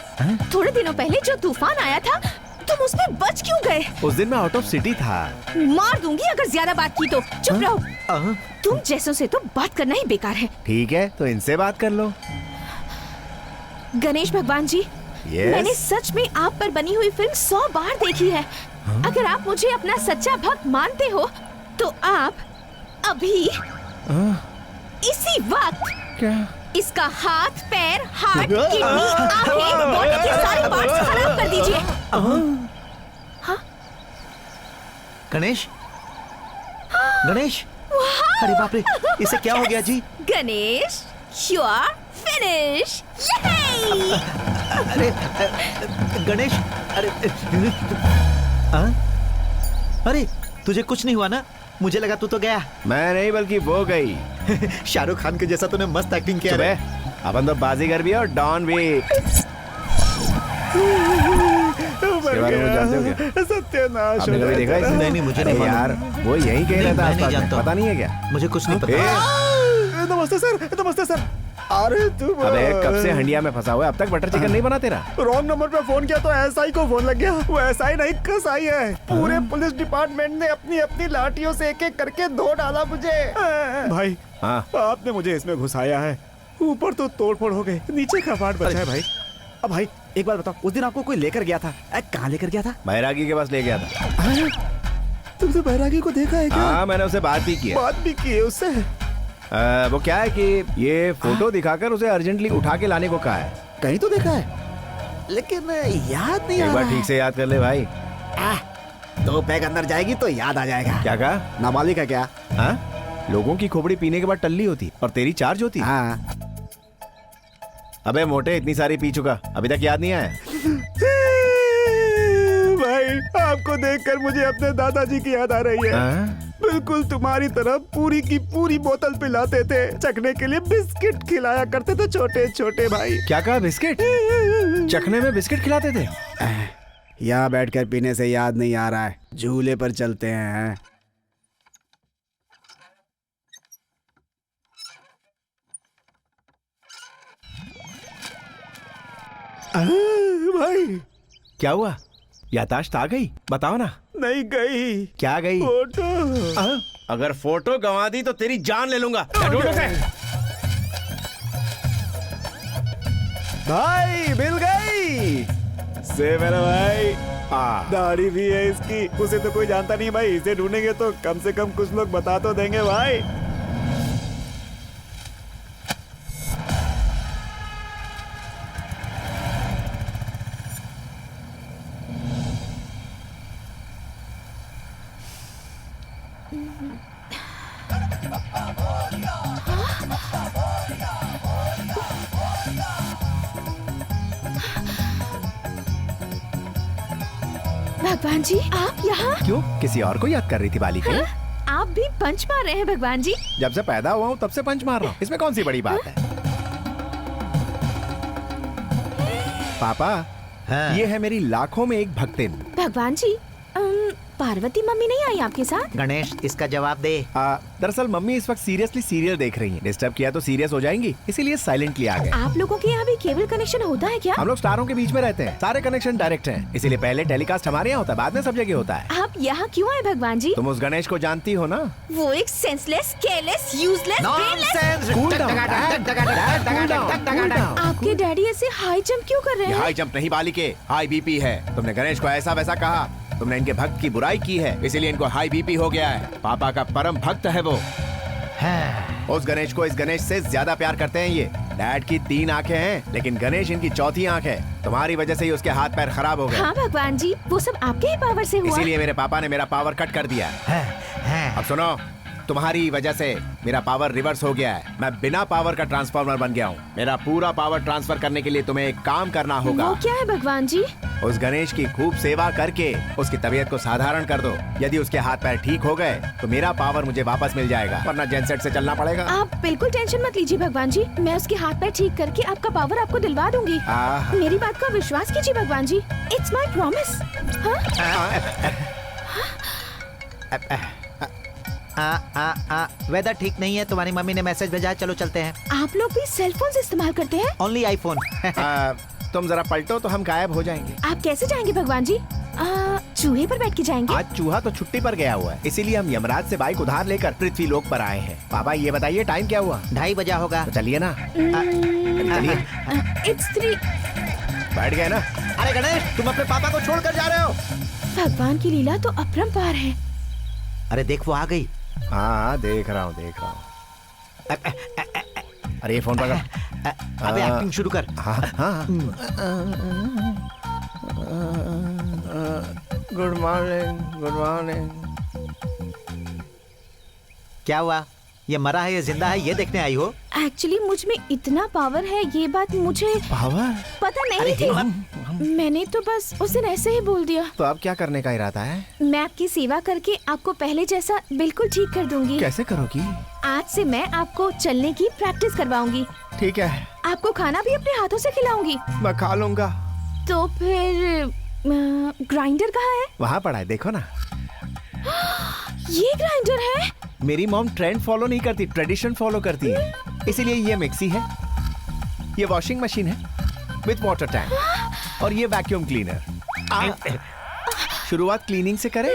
थोड़े दिनों पहले जो तूफान आया था तुम उसमें बच क्यों गए? उस दिन मैं आउट ऑफ सिटी था। मार दूंगी अगर ज्यादा बात की तो। चुप रहो। तुम जैसों से तो बात करना ही बेकार है। ठीक है, तो इनसे बात कर लो। गणेश भगवान जी, Yes? मैंने सच में आप पर बनी हुई फिल्म 100 बार देखी है। अगर आप मुझे अपना सच्चा भक्त मानते हो तो आप अभी इसी वक्त क्या? इसका हाथ, पैर, हार्ट, किडनी, आंखें, बॉडी के सारे पार्ट्स खराब कर दीजिए। गणेश, गणेश, अरे बाप रे, इसे क्या हो गया जी? Ganesh, you are finish. अरे गणेश, अरे अरे तुझे कुछ नहीं हुआ ना? मुझे लगा तू तो गया। मैं नहीं बल्कि वो गई। शाहरुख खान के जैसा तूने मस्त एक्टिंग किया रे। अपन तो बाजीगर भी है और डॉन भी। इसके बारे में जानते हो क्या? सत्यानाश। आपने कभी देखा इसे? नहीं, मुझे नहीं मालूम। यार, वो यहीं कहीं रहता है मैं नहीं आसपास में। जानता। पता नहीं है क्या? मुझे कुछ नहीं पता। नमस्ते सर, नमस्ते सर। अरे तुम अबे कब से हंडिया में फंसा हुआ है? अब तक बटर चिकन नहीं बना तेरा? रॉन्ग नंबर पे फोन किया तो एसआई को फोन लग गया। वो एसआई नहीं, कसाई है। पूरे पुलिस डिपार्टमेंट ने अपनी अपनी लाठियों से एक एक करके धो डाला मुझे। भाई, हाँ। आपने मुझे इसमें घुसाया है। ऊपर तो तोड़फोड़ हो गई, नीचे का पार्ट बचा है भाई। अब भाई एक बात बताओ, उस दिन आपको कोई लेकर गया था? कहाँ लेकर गया था? बैरागी के पास ले गया था। तुमने बैरागी को देखा है क्या? हाँ, मैंने उसे बात भी की है। बात भी की है उससे? वो क्या है कि ये फोटो दिखाकर उसे अर्जेंटली उठा के लाने को कहा है। कहीं तो देखा है, लेकिन याद नहीं आ एक रहा बार है। ठीक से याद कर ले भाई। 2 पैग अंदर जाएगी तो याद आ जाएगा। क्या कहा? नाबालिग है क्या? हाँ? लोगों की खोपड़ी पीने के बाद टल्ली होती और तेरी चार्ज होती। हाँ। अबे मोटे, इतनी सारी पी चुका, अभी तक याद नहीं आया? भाई, आपको देखकर मुझे अपने दादाजी की याद आ रही है। हाँ? बिल्कुल तुम्हारी तरह पूरी की पूरी बोतल पिलाते थे, चखने के लिए बिस्किट खिलाया करते थे, छोटे छोटे भाई। क्या कहा? बिस्किट? चखने में बिस्किट खिलाते थे? यहाँ बैठकर पीने से याद नहीं आ रहा है, झूले पर चलते हैं। भाई, क्या हुआ? यादाश्त आ गई? बताओ ना। नहीं गई। क्या गई? फोटो। अगर फोटो गंवा दी तो तेरी जान ले लूंगा। ढूंढो उसे। भाई मिल गई। से मेरा भाई, दाढ़ी भी है इसकी। उसे तो कोई जानता नहीं भाई, इसे ढूंढेंगे तो कम से कम कुछ लोग बता तो देंगे भाई। भगवान जी, आप यहाँ? क्यों? किसी और को याद कर रही थी बालिका? आप भी पंच मार रहे हैं भगवान जी? जब से पैदा हुआ हूँ तब से पंच मार रहा हूँ, इसमें कौन सी बड़ी बात है? पापा, ये है मेरी लाखों में एक भक्तिन। भगवान जी, पार्वती मम्मी नहीं आई आपके साथ? गणेश, इसका जवाब दे। दरअसल मम्मी इस वक्त सीरियसली सीरियल देख रही हैं। डिस्टर्ब किया तो सीरियस हो जाएंगी, इसीलिए साइलेंटली आ गए। आप लोगों के यहाँ भी केबल कनेक्शन होता है क्या? हम लोग स्टारों के बीच में रहते हैं, सारे कनेक्शन डायरेक्ट हैं, इसीलिए पहले टेलीकास्ट हमारे यहाँ होता है, बाद में सब जगह होता है। आप यहाँ क्यों आए भगवान जी? तुम उस गणेश को जानती हो ना? वो एक senseless, careless, useless, brainless. Cool down, Dad. Dad, cool down, cool down. आपके डैडी ऐसे हाई जंप क्यों कर रहे ये हैं? हाई जंप नहीं बालिके, हाई बीपी है। तुमने गणेश को ऐसा वैसा कहा, तुमने इनके भक्त की बुराई की है, इसीलिए इनको हाई बीपी हो गया है। पापा का परम भक्त है वो। उस गणेश को इस गणेश से ज्यादा प्यार करते हैं ये। डैड की 3 आंखें हैं, लेकिन गणेश इनकी 4थी आंख है। तुम्हारी वजह से ही उसके हाथ पैर खराब हो गए। हाँ भगवान जी, वो सब आपके ही पावर से हुआ। इसीलिए मेरे पापा ने मेरा पावर कट कर दिया। अब सुनो, तुम्हारी वजह से मेरा पावर रिवर्स हो गया है। मैं बिना पावर का ट्रांसफार्मर बन गया हूँ। मेरा पूरा पावर ट्रांसफर करने के लिए तुम्हें एक काम करना होगा। वो क्या है भगवान जी? उस गणेश की खूब सेवा करके उसकी तबीयत को साधारण कर दो। यदि उसके हाथ पैर ठीक हो गए तो मेरा पावर मुझे वापस मिल जाएगा, वरना जेनसेट से चलना पड़ेगा। आप बिल्कुल टेंशन मत लीजिए भगवान जी, मैं उसके हाथ पैर ठीक करके आपका पावर आपको दिलवा दूंगी। मेरी बात का विश्वास कीजिए भगवान जी, इट्स माई प्रॉमिस। वेदर ठीक नहीं है, तुम्हारी मम्मी ने मैसेज भेजा है, चलो चलते हैं। आप लोग भी सेल फोन इस्तेमाल करते हैं? Only iPhone. तुम जरा पलटो तो हम गायब हो जाएंगे। आप कैसे जाएंगे भगवान जी? चूहे पर बैठ के जाएंगे? आज चूहा तो छुट्टी पर गया हुआ है, इसीलिए हम यमराज से बाइक उधार लेकर पृथ्वी लोक पर आए हैं। पापा ये बताइए टाइम क्या हुआ? 2:30 बजा होगा। तो चलिए ना। चलिए। It's 3। बैठ गए ना? अरे गणेश, तुम अपने पापा को छोड़कर जा रहे हो? भगवान की लीला तो अपरंपार है। अरे देख, वो आ गई। हाँ देख रहा हूँ। अरे ये फोन पकड़। अबे एक्टिंग शुरू कर। हाँ। Good morning. क्या हुआ? ये मरा है, ये जिंदा है, ये देखने आई हो? एक्चुअली मुझ में इतना पावर है, ये बात मुझे पावर पता नहीं थी। मैंने तो बस उस दिन ऐसे ही बोल दिया। तो अब क्या करने का इरादा है? मैं आपकी सेवा करके आपको पहले जैसा बिल्कुल ठीक कर दूंगी। कैसे करोगी? आज से मैं आपको चलने की प्रैक्टिस करवाऊंगी। ठीक है। आपको खाना भी अपने हाथों से खिलाऊंगी। मैं खा लूंगा। तो फिर ग्राइंडर कहाँ है? वहाँ पड़ा है, देखो ना। ये ग्राइंडर है? मेरी मॉम ट्रेंड फॉलो नहीं करती, ट्रेडिशन फॉलो करती है, इसीलिए ये मिक्सी है, ये वॉशिंग मशीन है विथ वाटर टैंक और ये वैक्यूम क्लीनर। शुरुआत क्लीनिंग से करें।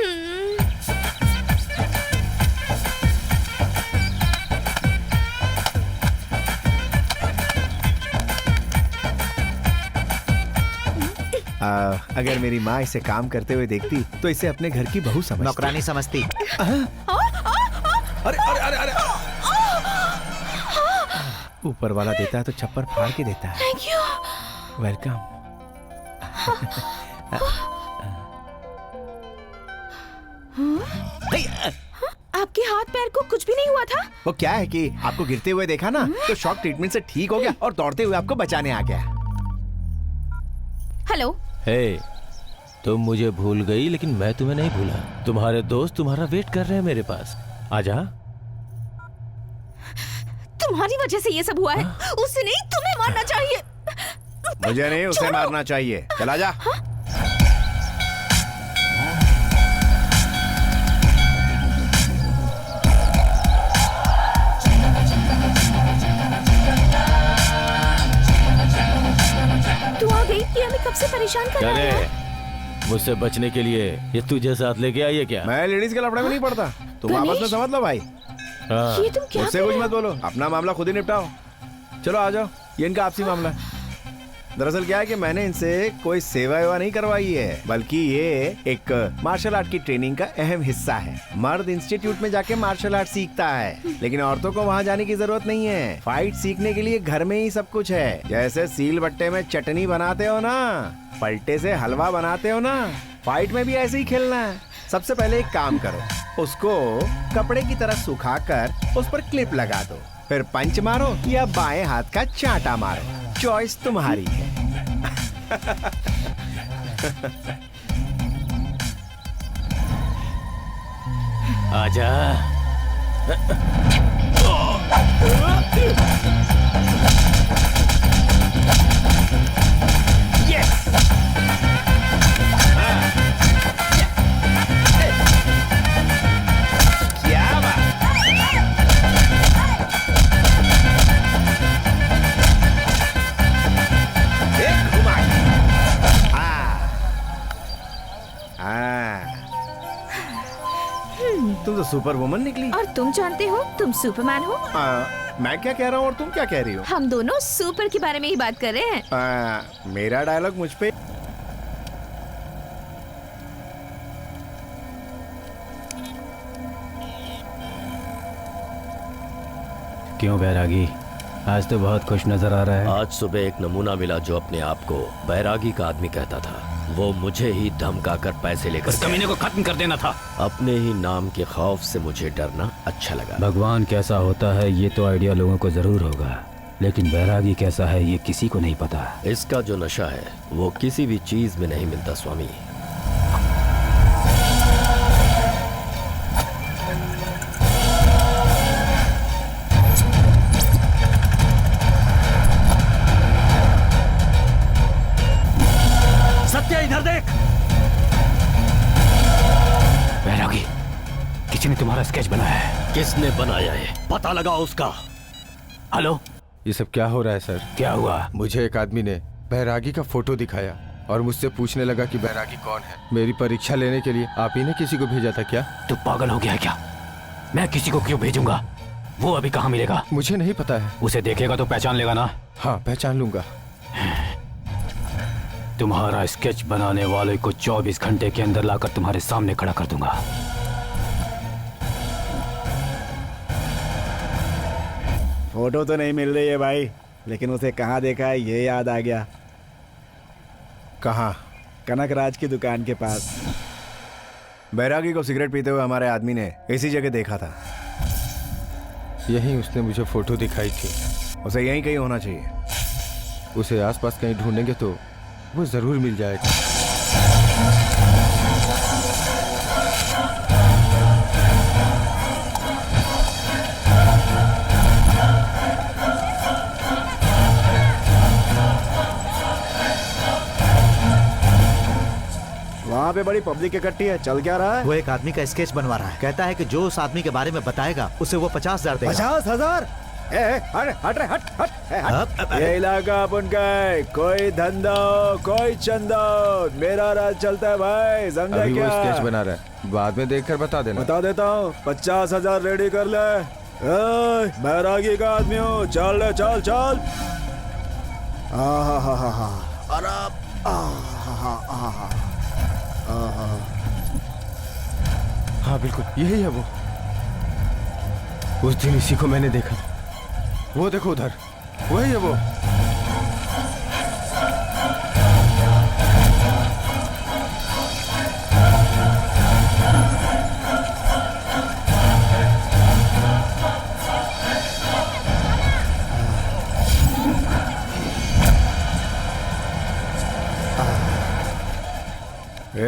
अगर मेरी माँ इसे काम करते हुए देखती तो इसे अपने घर की बहू समझती। नौकरानी समझती। अरे ऊपर वाला देता है तो छप्पर फाड़ के देता है। Thank you. वेलकम। आपके हाथ पैर को कुछ भी नहीं हुआ था? वो क्या है कि आपको गिरते हुए देखा ना, तो शॉक ट्रीटमेंट से ठीक हो गया और दौड़ते हुए आपको बचाने आ गया। हेलो। हे, तुम मुझे भूल गई लेकिन मैं तुम्हें नहीं भूला। तुम्हारे दोस्त तुम्हारा वेट कर रहे हैं मेरे पास। आजा। तुम्हारी वजह से ये सब हुआ है। उसे नहीं, तुम्हें मारना चाहिए। मुझे नहीं, उसे मारना चाहिए। चला जा। तू आ गई? ये हमें कब से परेशान कर रहा है? मुझसे बचने के लिए ये तुझे साथ लेके आई है क्या? मैं लेडीज के लफड़े में नहीं पड़ता, तुम आपस में समझ लो भाई। हाँ। ये तुम क्या मुझसे कर कुछ रहे मत बोलो, अपना मामला खुद ही निपटाओ। चलो आ जाओ, ये इनका आपसी मामला है। दरअसल क्या है कि मैंने इनसे कोई सेवा वेवा नहीं करवाई है, बल्कि ये एक मार्शल आर्ट की ट्रेनिंग का अहम हिस्सा है। मर्द इंस्टीट्यूट में जाके मार्शल आर्ट सीखता है, लेकिन औरतों को वहाँ जाने की जरूरत नहीं है। फाइट सीखने के लिए घर में ही सब कुछ है। जैसे सील बट्टे में चटनी बनाते हो ना, पलटे से हलवा बनाते हो ना, फाइट में भी ऐसे ही खेलना है। सबसे पहले एक काम करो, उसको कपड़े की तरह सुखाकर उस पर क्लिप लगा दो, फिर पंच मारो या बाएं हाथ का चांटा मारो, चॉइस तुम्हारी है। आजा। तुम तो सुपर वुमन निकली। और तुम जानते हो तुम सुपरमैन हो। मैं क्या कह रहा हूँ और तुम क्या कह रही हो? हम दोनों सुपर के बारे में ही बात कर रहे हैं। मेरा डायलॉग मुझ पे। क्यों बैरागी, आज तो बहुत खुश नजर आ रहा है। आज सुबह एक नमूना मिला जो अपने आप को बैरागी का आदमी कहता था। वो मुझे ही धमकाकर पैसे लेकर उस कमीने को खत्म कर देना था। अपने ही नाम के खौफ से मुझे डरना अच्छा लगा। भगवान कैसा होता है ये तो आइडिया लोगों को जरूर होगा, लेकिन बैरागी कैसा है ये किसी को नहीं पता। इसका जो नशा है वो किसी भी चीज में नहीं मिलता स्वामी। सत्या इधर देख। बैरागी, किसी ने तुम्हारा स्केच बनाया है। किसने बनाया है पता लगाओ उसका। हेलो, ये सब क्या हो रहा है सर? क्या हुआ? मुझे एक आदमी ने बैरागी का फोटो दिखाया, और मुझसे पूछने लगा कि बैरागी कौन है। मेरी परीक्षा लेने के लिए आप ही ने किसी को भेजा था क्या? तू पागल हो गया है क्या? मैं किसी को क्यों भेजूंगा? वो अभी कहाँ मिलेगा? मुझे नहीं पता है। उसे देखेगा तो पहचान लेगा ना? हाँ, पहचान लूंगा। तुम्हारा स्केच बनाने वाले को 24 घंटे के अंदर लाकर तुम्हारे सामने खड़ा कर दूंगा। फोटो तो नहीं मिल रही है भाई, लेकिन उसे कहाँ देखा है ये याद आ गया। कहाँ? कनकराज की दुकान के पास। बैरागी को सिगरेट पीते हुए हमारे आदमी ने इसी जगह देखा था। यहीं उसने मुझे फोटो दिखाई थी। उसे यहीं कहीं होना चाहिए। उसे आसपास कहीं ढूंढेंगे तो वो जरूर मिल जाएगा। वहाँ पे बड़ी पब्लिक इकट्ठी है, चल क्या रहा है? वो एक आदमी का स्केच बनवा रहा है। कहता है कि जो उस आदमी के बारे में बताएगा उसे वो 50,000 देगा। 50,000? हट रे, हट। ये इलाका अपन का है, कोई धंधा कोई चंदा, मेरा राज चलता है भाई, समझा अभी क्या? वो स्केच बना रहा है, बाद में देखकर बता देना। बता देता हूँ, 50,000 रेडी कर ले। बैरागी का आदमी हो, चल ले, चल चल। हाँ बिल्कुल, यही है वो। उस दिन इसी को मैंने देखा था। वो देखो उधर, वही है वो।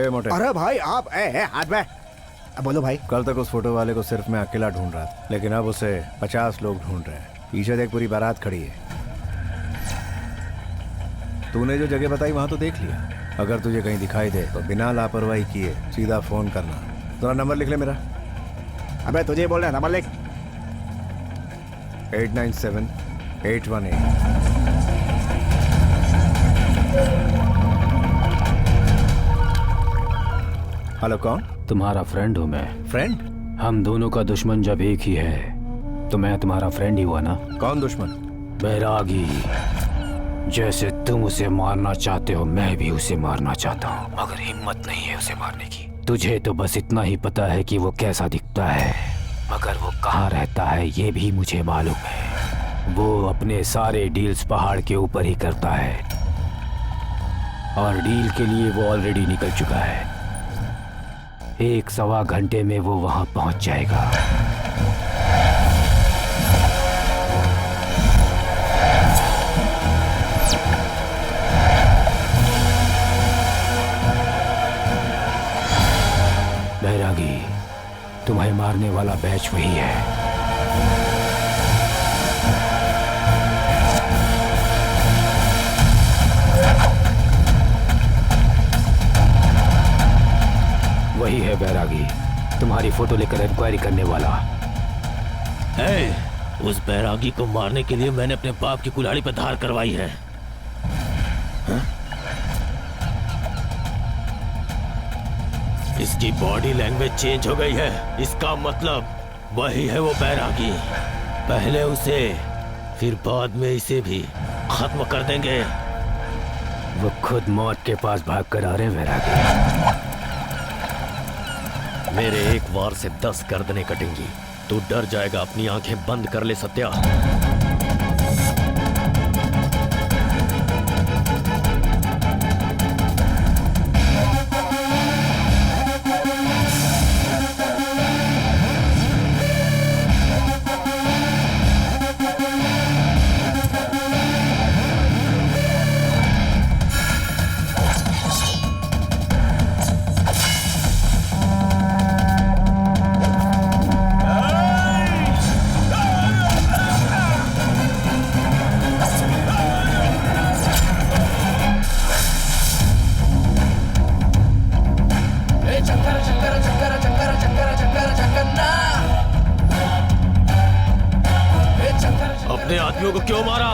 मोटे। अरे भाई आप हाथ में बोलो भाई। कल तक उस फोटो वाले को सिर्फ मैं अकेला ढूंढ रहा था, लेकिन अब उसे 50 लोग ढूंढ रहे हैं। पीछे देख, पूरी बारात खड़ी है। तूने जो जगह बताई वहां तो देख लिया। अगर तुझे कहीं दिखाई दे तो बिना लापरवाही किए सीधा फोन करना। थोड़ा नंबर लिख ले मेरा। अबे तुझे बोल रहा, नंबर लिख। 897-818। हेलो, कौन? तुम्हारा फ्रेंड हूँ मैं। फ्रेंड? हम दोनों का दुश्मन जब एक ही है तो मैं तुम्हारा फ्रेंड ही हुआ ना। कौन दुश्मन? बैरागी। जैसे तुम उसे मारना चाहते हो मैं भी उसे मारना चाहता हूँ, मगर हिम्मत नहीं है उसे मारने की। तुझे तो बस इतना ही पता है कि वो कैसा दिखता है, मगर वो कहाँ रहता है ये भी मुझे मालूम है। वो अपने सारे डील्स पहाड़ के ऊपर ही करता है और डील के लिए वो ऑलरेडी निकल चुका है। 1-1.25 घंटे में वो वहां पहुंच जाएगा। बैरागी, तुम्हें मारने वाला बैच वही है। वही है बैरागी, तुम्हारी फोटो लेकर इंक्वायरी करने वाला। उस बैरागी को मारने के लिए मैंने अपने बाप की कुल्हाड़ी पर धार करवाई है। इसकी बॉडी लैंग्वेज चेंज हो गई है, इसका मतलब वही है वो बैरागी। पहले उसे फिर बाद में इसे भी खत्म कर देंगे। वो खुद मौत के पास भाग कर आ रहे बैरागी। मेरे एक वार से 10 गर्दनें कटेंगी। तू डर जाएगा, अपनी आंखें बंद कर ले सत्या। अपने आदमियों को क्यों मारा?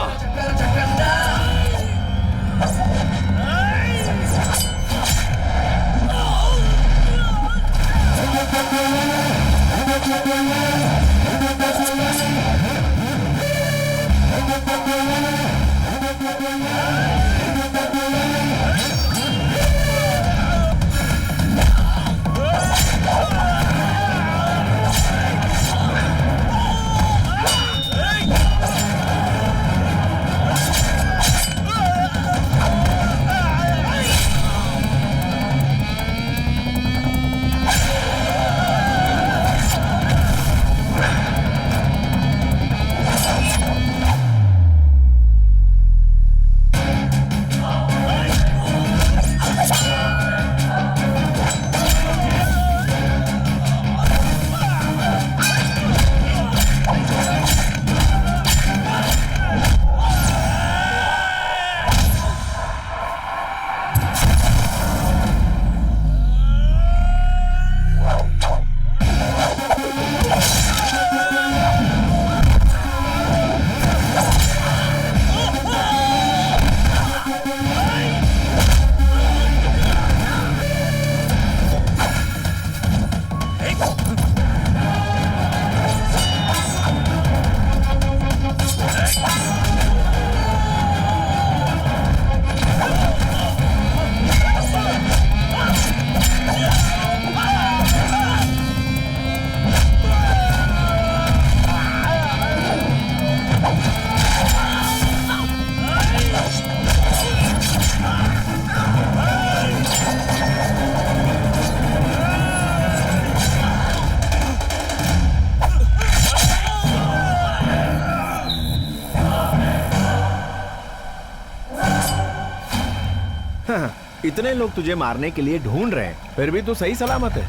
इतने लोग तुझे मारने के लिए ढूंढ रहे हैं, फिर भी तू सही सलामत है।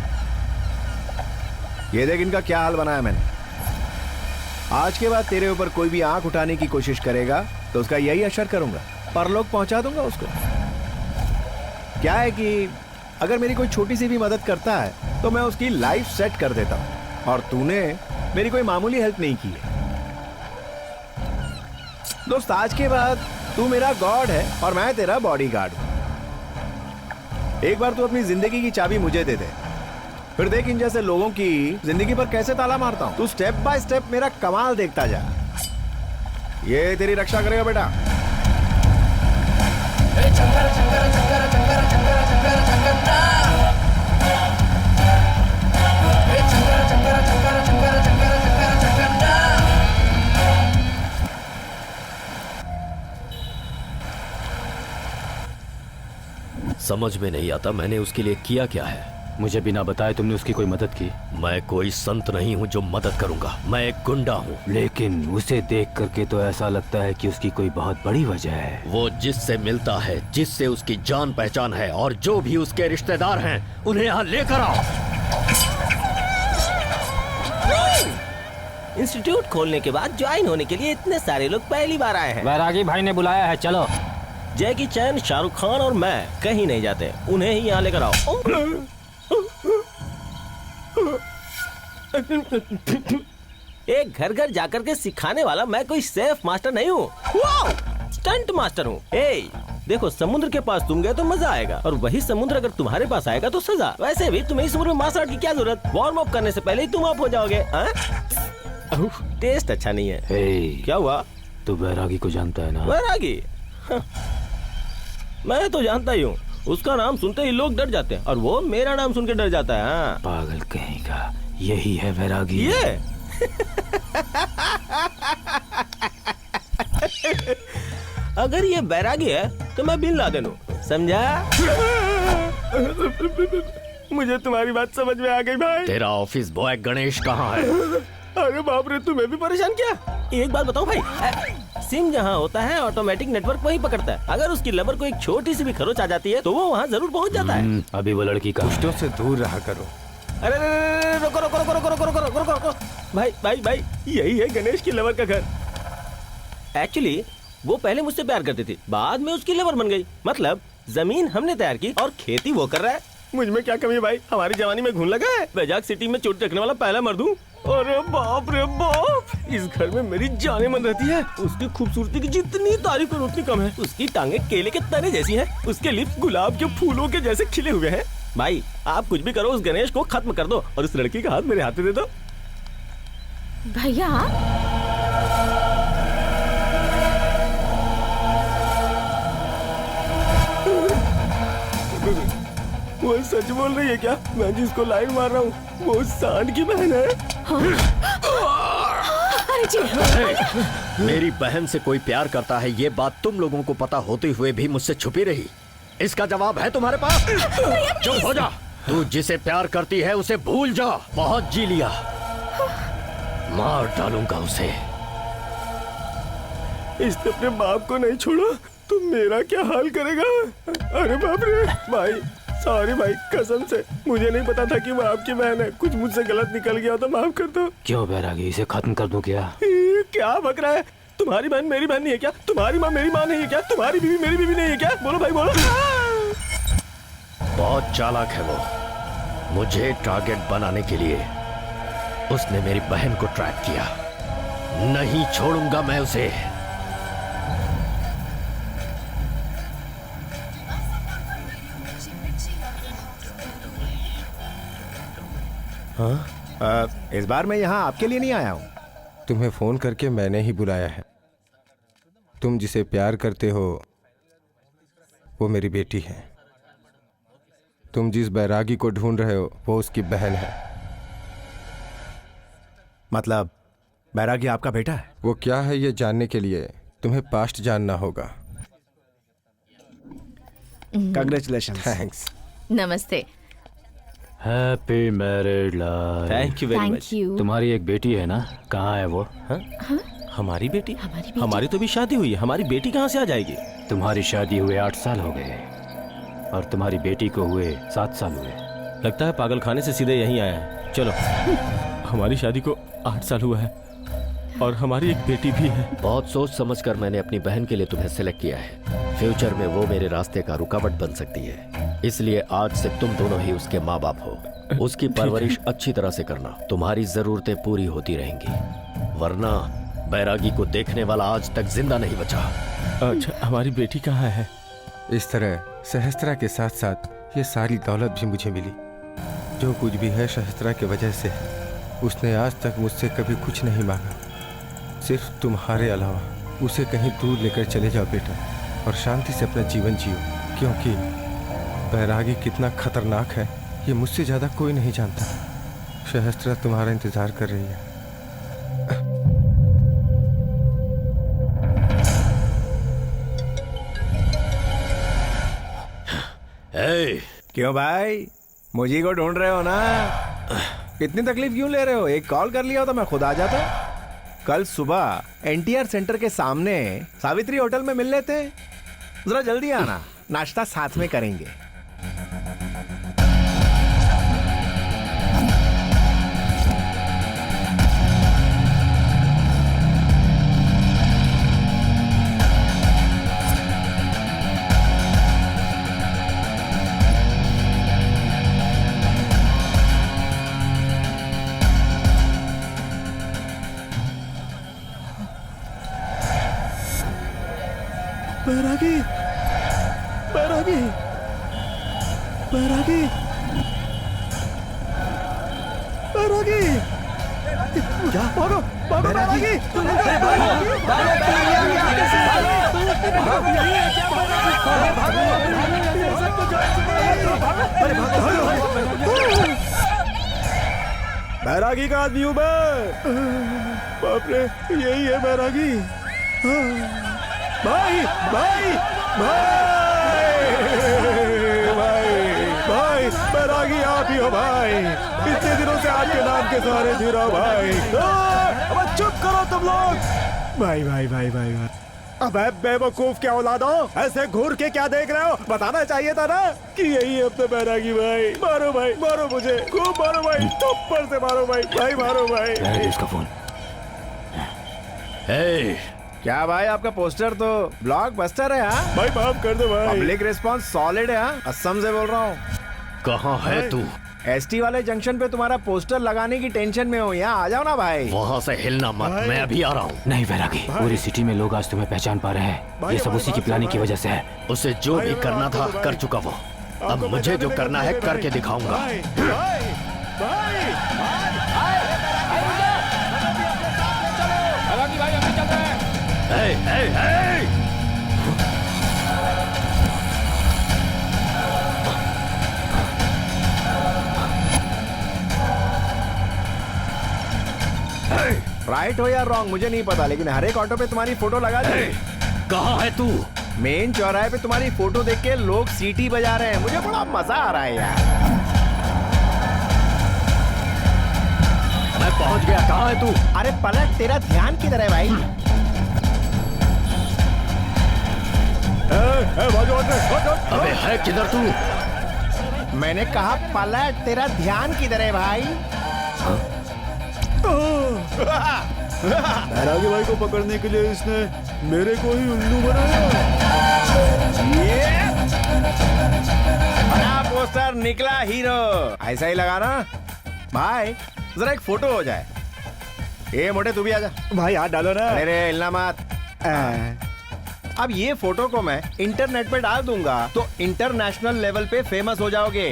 ये देख इनका क्या हाल बनाया मैंने। आज के बाद तेरे ऊपर कोई भी आंख उठाने की कोशिश करेगा तो उसका यही असर करूंगा, परलोक पहुंचा दूंगा उसको। क्या है कि अगर मेरी कोई छोटी सी भी मदद करता है तो मैं उसकी लाइफ सेट कर देता हूं, और तूने मेरी कोई मामूली हेल्प नहीं की है। दोस्त, आज के बाद तू मेरा गॉड है और मैं तेरा बॉडीगार्ड हूं। एक बार तू अपनी जिंदगी की चाबी मुझे दे दे, फिर देख इन जैसे लोगों की जिंदगी पर कैसे ताला मारता हूं। तू स्टेप बाय स्टेप मेरा कमाल देखता जा। ये तेरी रक्षा करेगा बेटा। समझ में नहीं आता मैंने उसके लिए किया क्या है। मुझे बिना बताए तुमने उसकी कोई मदद की? मैं कोई संत नहीं हूँ जो मदद करूंगा, मैं एक गुंडा हूँ। लेकिन उसे देख करके तो ऐसा लगता है कि उसकी कोई बहुत बड़ी वजह है। वो जिससे मिलता है, जिससे उसकी जान पहचान है, और जो भी उसके रिश्तेदार हैं उन्हें यहाँ लेकर आओ। इंस्टीट्यूट खोलने के बाद ज्वाइन होने के लिए इतने सारे लोग पहली बार आए हैं। बैरागी भाई ने बुलाया है, चलो। जैकी चैन, शाहरुख खान और मैं कहीं नहीं जाते, उन्हें ही यहाँ लेकर आओ। एक घर घर जाकर के सिखाने वाला मैं कोई सेफ मास्टर नहीं हूँ, स्टंट मास्टर हूँ। देखो, समुद्र के पास तुम गए तो मजा आएगा, और वही समुद्र अगर तुम्हारे पास आएगा तो सजा। वैसे भी तुम्हें इस उम्र में मार्शल आर्ट की क्या जरूरत, वार्म अप करने से पहले ही तुम अप हो जाओगे। टेस्ट अच्छा नहीं है। क्या हुआ? तू बैरागी को जानता है ना? बैरागी? मैं तो जानता ही हूँ, उसका नाम सुनते ही लोग डर जाते हैं, और वो मेरा नाम सुन के डर जाता है। हाँ। पागल कहेगा, यही है बैरागी। ये अगर ये बैरागी है तो मैं बिन लादेन हूँ, समझा? मुझे तुम्हारी बात समझ में आ गई भाई। तेरा ऑफिस बॉय गणेश कहाँ है? अरे बाप रे, तुम्हें भी परेशान किया। एक बात बताओ भाई, सिम जहाँ होता है ऑटोमेटिक नेटवर्क वही पकड़ता है। अगर उसकी लवर को एक छोटी सी भी खरोच आ जाती है तो वो वहाँ जरूर पहुँच जाता है। अभी वो लड़की का दुष्टों से दूर रहा करो। अरे रुको रुको रुको रुको रुको रुको रुको रुको भाई भाई भाई, यही है गणेश की लवर का घर। एक्चुअली वो पहले मुझसे प्यार करती थी, बाद में उसकी लवर बन गई। मतलब जमीन हमने तैयार की और खेती वो कर रहा है। मुझ में क्या कमी है भाई? हमारी जवानी में घून लगा है। बैजाक सिटी में चोट रखने वाला पहला मर्द हूँ। अरे बाप रे बाप, इस घर में मेरी जाने मन रहती है। उसकी खूबसूरती की जितनी तारीफ करूं उतनी कम है। उसकी टांगे केले के तने जैसी हैं, उसके लिप्स गुलाब के फूलों के जैसे खिले हुए हैं। भाई आप कुछ भी करो, उस गणेश को खत्म कर दो और उस लड़की का हाथ मेरे हाथ में दे दो। भैया वो सच बोल रही है क्या? मैं जिसको लाइन मार रहा हूँ वो सांड की बहन है। अरे जी मेरी बहन से कोई प्यार करता है ये बात तुम लोगों को पता होते हुए भी मुझसे छुपी रही। इसका जवाब है तुम्हारे पास? चुप हो जा। तू जिसे प्यार करती है उसे भूल जा। बहुत जी लिया, मार डालूंगा उसे। इसने अपने बाप को नहीं छोड़ा तो मेरा क्या हाल करेगा? अरे बाप रे। भाई सॉरी भाई, कसम से मुझे नहीं पता था कि वो आपकी बहन है। कुछ मुझसे गलत निकल गया तो माफ कर दो। क्यों बैरागी, इसे खत्म कर दूं क्या? क्या बक रहा है? तुम्हारी बहन मेरी बहन नहीं है क्या? तुम्हारी माँ मेरी माँ नहीं है क्या? तुम्हारी बीवी मेरी बीवी नहीं है क्या? बोलो भाई बोलो। बहुत चालाक है वो। मुझे टारगेट बनाने के लिए उसने मेरी बहन को ट्रैप किया। नहीं छोड़ूंगा मैं उसे। इस बार मैं यहाँ आपके लिए नहीं आया हूँ। तुम्हें फोन करके मैंने ही बुलाया है। तुम जिसे प्यार करते हो वो मेरी बेटी है। तुम जिस बैरागी को ढूंढ रहे हो वो उसकी बहन है। मतलब बैरागी आपका बेटा है? वो क्या है ये जानने के लिए तुम्हें पास्ट जानना होगा। कांग्रेचुलेशन। थैंक्स। नमस्ते। Happy married life. Thank you very thank much. You. तुम्हारी एक बेटी है ना, कहाँ है वो? हमारी बेटी? हमारी बेटी? हमारी तो भी शादी हुई है, हमारी बेटी कहाँ से आ जाएगी? तुम्हारी शादी हुए 8 साल हो गए और तुम्हारी बेटी को हुए 7 साल हुए। लगता है पागल खाने से सीधे यहीं आया है। चलो। हमारी शादी को 8 साल हुआ है और हमारी एक बेटी भी है। बहुत सोच समझकर मैंने अपनी बहन के लिए तुम्हें सिलेक्ट किया है। फ्यूचर में वो मेरे रास्ते का रुकावट बन सकती है, इसलिए आज से तुम दोनों ही उसके माँ बाप हो। उसकी परवरिश अच्छी तरह से करना, तुम्हारी जरूरतें पूरी होती रहेंगी। वरना बैरागी को देखने वाला आज तक जिंदा नहीं बचा। अच्छा, हमारी बेटी कहाँ है? इस तरह सहस्त्रा के साथ साथ ये सारी दौलत भी मुझे मिली। जो कुछ भी है सहस्त्रा की वजह से है। उसने आज तक मुझसे कभी कुछ नहीं मांगा, सिर्फ तुम्हारे अलावा। उसे कहीं दूर लेकर चले जाओ बेटा और शांति से अपना जीवन जियो, क्योंकि बैरागी कितना खतरनाक है ये मुझसे ज्यादा कोई नहीं जानता। सहस्त्रा तुम्हारा इंतजार कर रही है। Hey! क्यों भाई, मुझे को ढूंढ रहे हो ना? इतनी तकलीफ क्यों ले रहे हो? एक कॉल कर लिया हो तो मैं खुद आ जाता। कल सुबह एनटीआर सेंटर के सामने सावित्री होटल में मिल लेते हैं। जरा जल्दी आना, नाश्ता साथ में करेंगे। बैरागी, बैरागी, बैरागी, बैरागी, क्या? भागो, भागो बैरागी! बैरागी का आदमी हूँ मैं। बाप रे, यही है बैरागी। भाई भाई भाई भाई, बैरागी आप ही हो भाई। इतने दिनों से आपके नाम के सहारे जी रहा हूं भाई। अब चुप करो तुम लोग। भाई भाई भाई भाई भाई, अब बेवकूफ क्या औलादो, ऐसे घूर के क्या देख रहे हो? बताना चाहिए था ना कि यही है अपने बैरागी भाई। मारो भाई, मारो मुझे, खूब मारो भाई, थप्पड़ से मारो भाई, भाई मारो भाई। इसका फोन। Hey! क्या भाई, आपका पोस्टर तो ब्लॉकबस्टर है। हाँ भाई माफ कर दो भाई। पब्लिक रिस्पांस सॉलिड है। हाँ, असम से बोल रहा हूँ। कहाँ है तू? एसटी वाले जंक्शन पे तुम्हारा पोस्टर लगाने की टेंशन में हो। यहाँ आ जाओ ना भाई। वहाँ से हिलना मत, मैं अभी आ रहा हूँ। नहीं बैरागी, पूरी सिटी में लोग आज तुम्हें पहचान पा रहे हैं। ये सब उसी की प्लानिंग की वजह से है। उसे जो भी करना था कर चुका वो। अब मुझे जो करना है करके दिखाऊंगा। भाई भाई भाई हे, हे, हे! राइट हो या रॉन्ग मुझे नहीं पता, लेकिन हर एक ऑटो पे तुम्हारी फोटो लगा दी। कहाँ है तू? मेन चौराहे पे तुम्हारी फोटो देख के लोग सीटी बजा रहे हैं। मुझे बड़ा मजा आ रहा है यार। मैं पहुंच गया। कहाँ है तू? अरे पलट, तेरा ध्यान किधर है भाई? अबे है किधर तू? मैंने कहा पलट, तेरा ध्यान किधर है भाई? बैरागी भाई को पकड़ने के लिए इसने मेरे को ही उल्लू बनाया। बना पोस्टर निकला हीरो। ऐसा ही लगा ना भाई? जरा एक फोटो हो जाए। ए मोटे तू भी आजा। भाई हाथ डालो ना। अरे हिलना मत। अब ये फोटो को मैं इंटरनेट पे डाल दूंगा तो इंटरनेशनल लेवल पे फेमस हो जाओगे।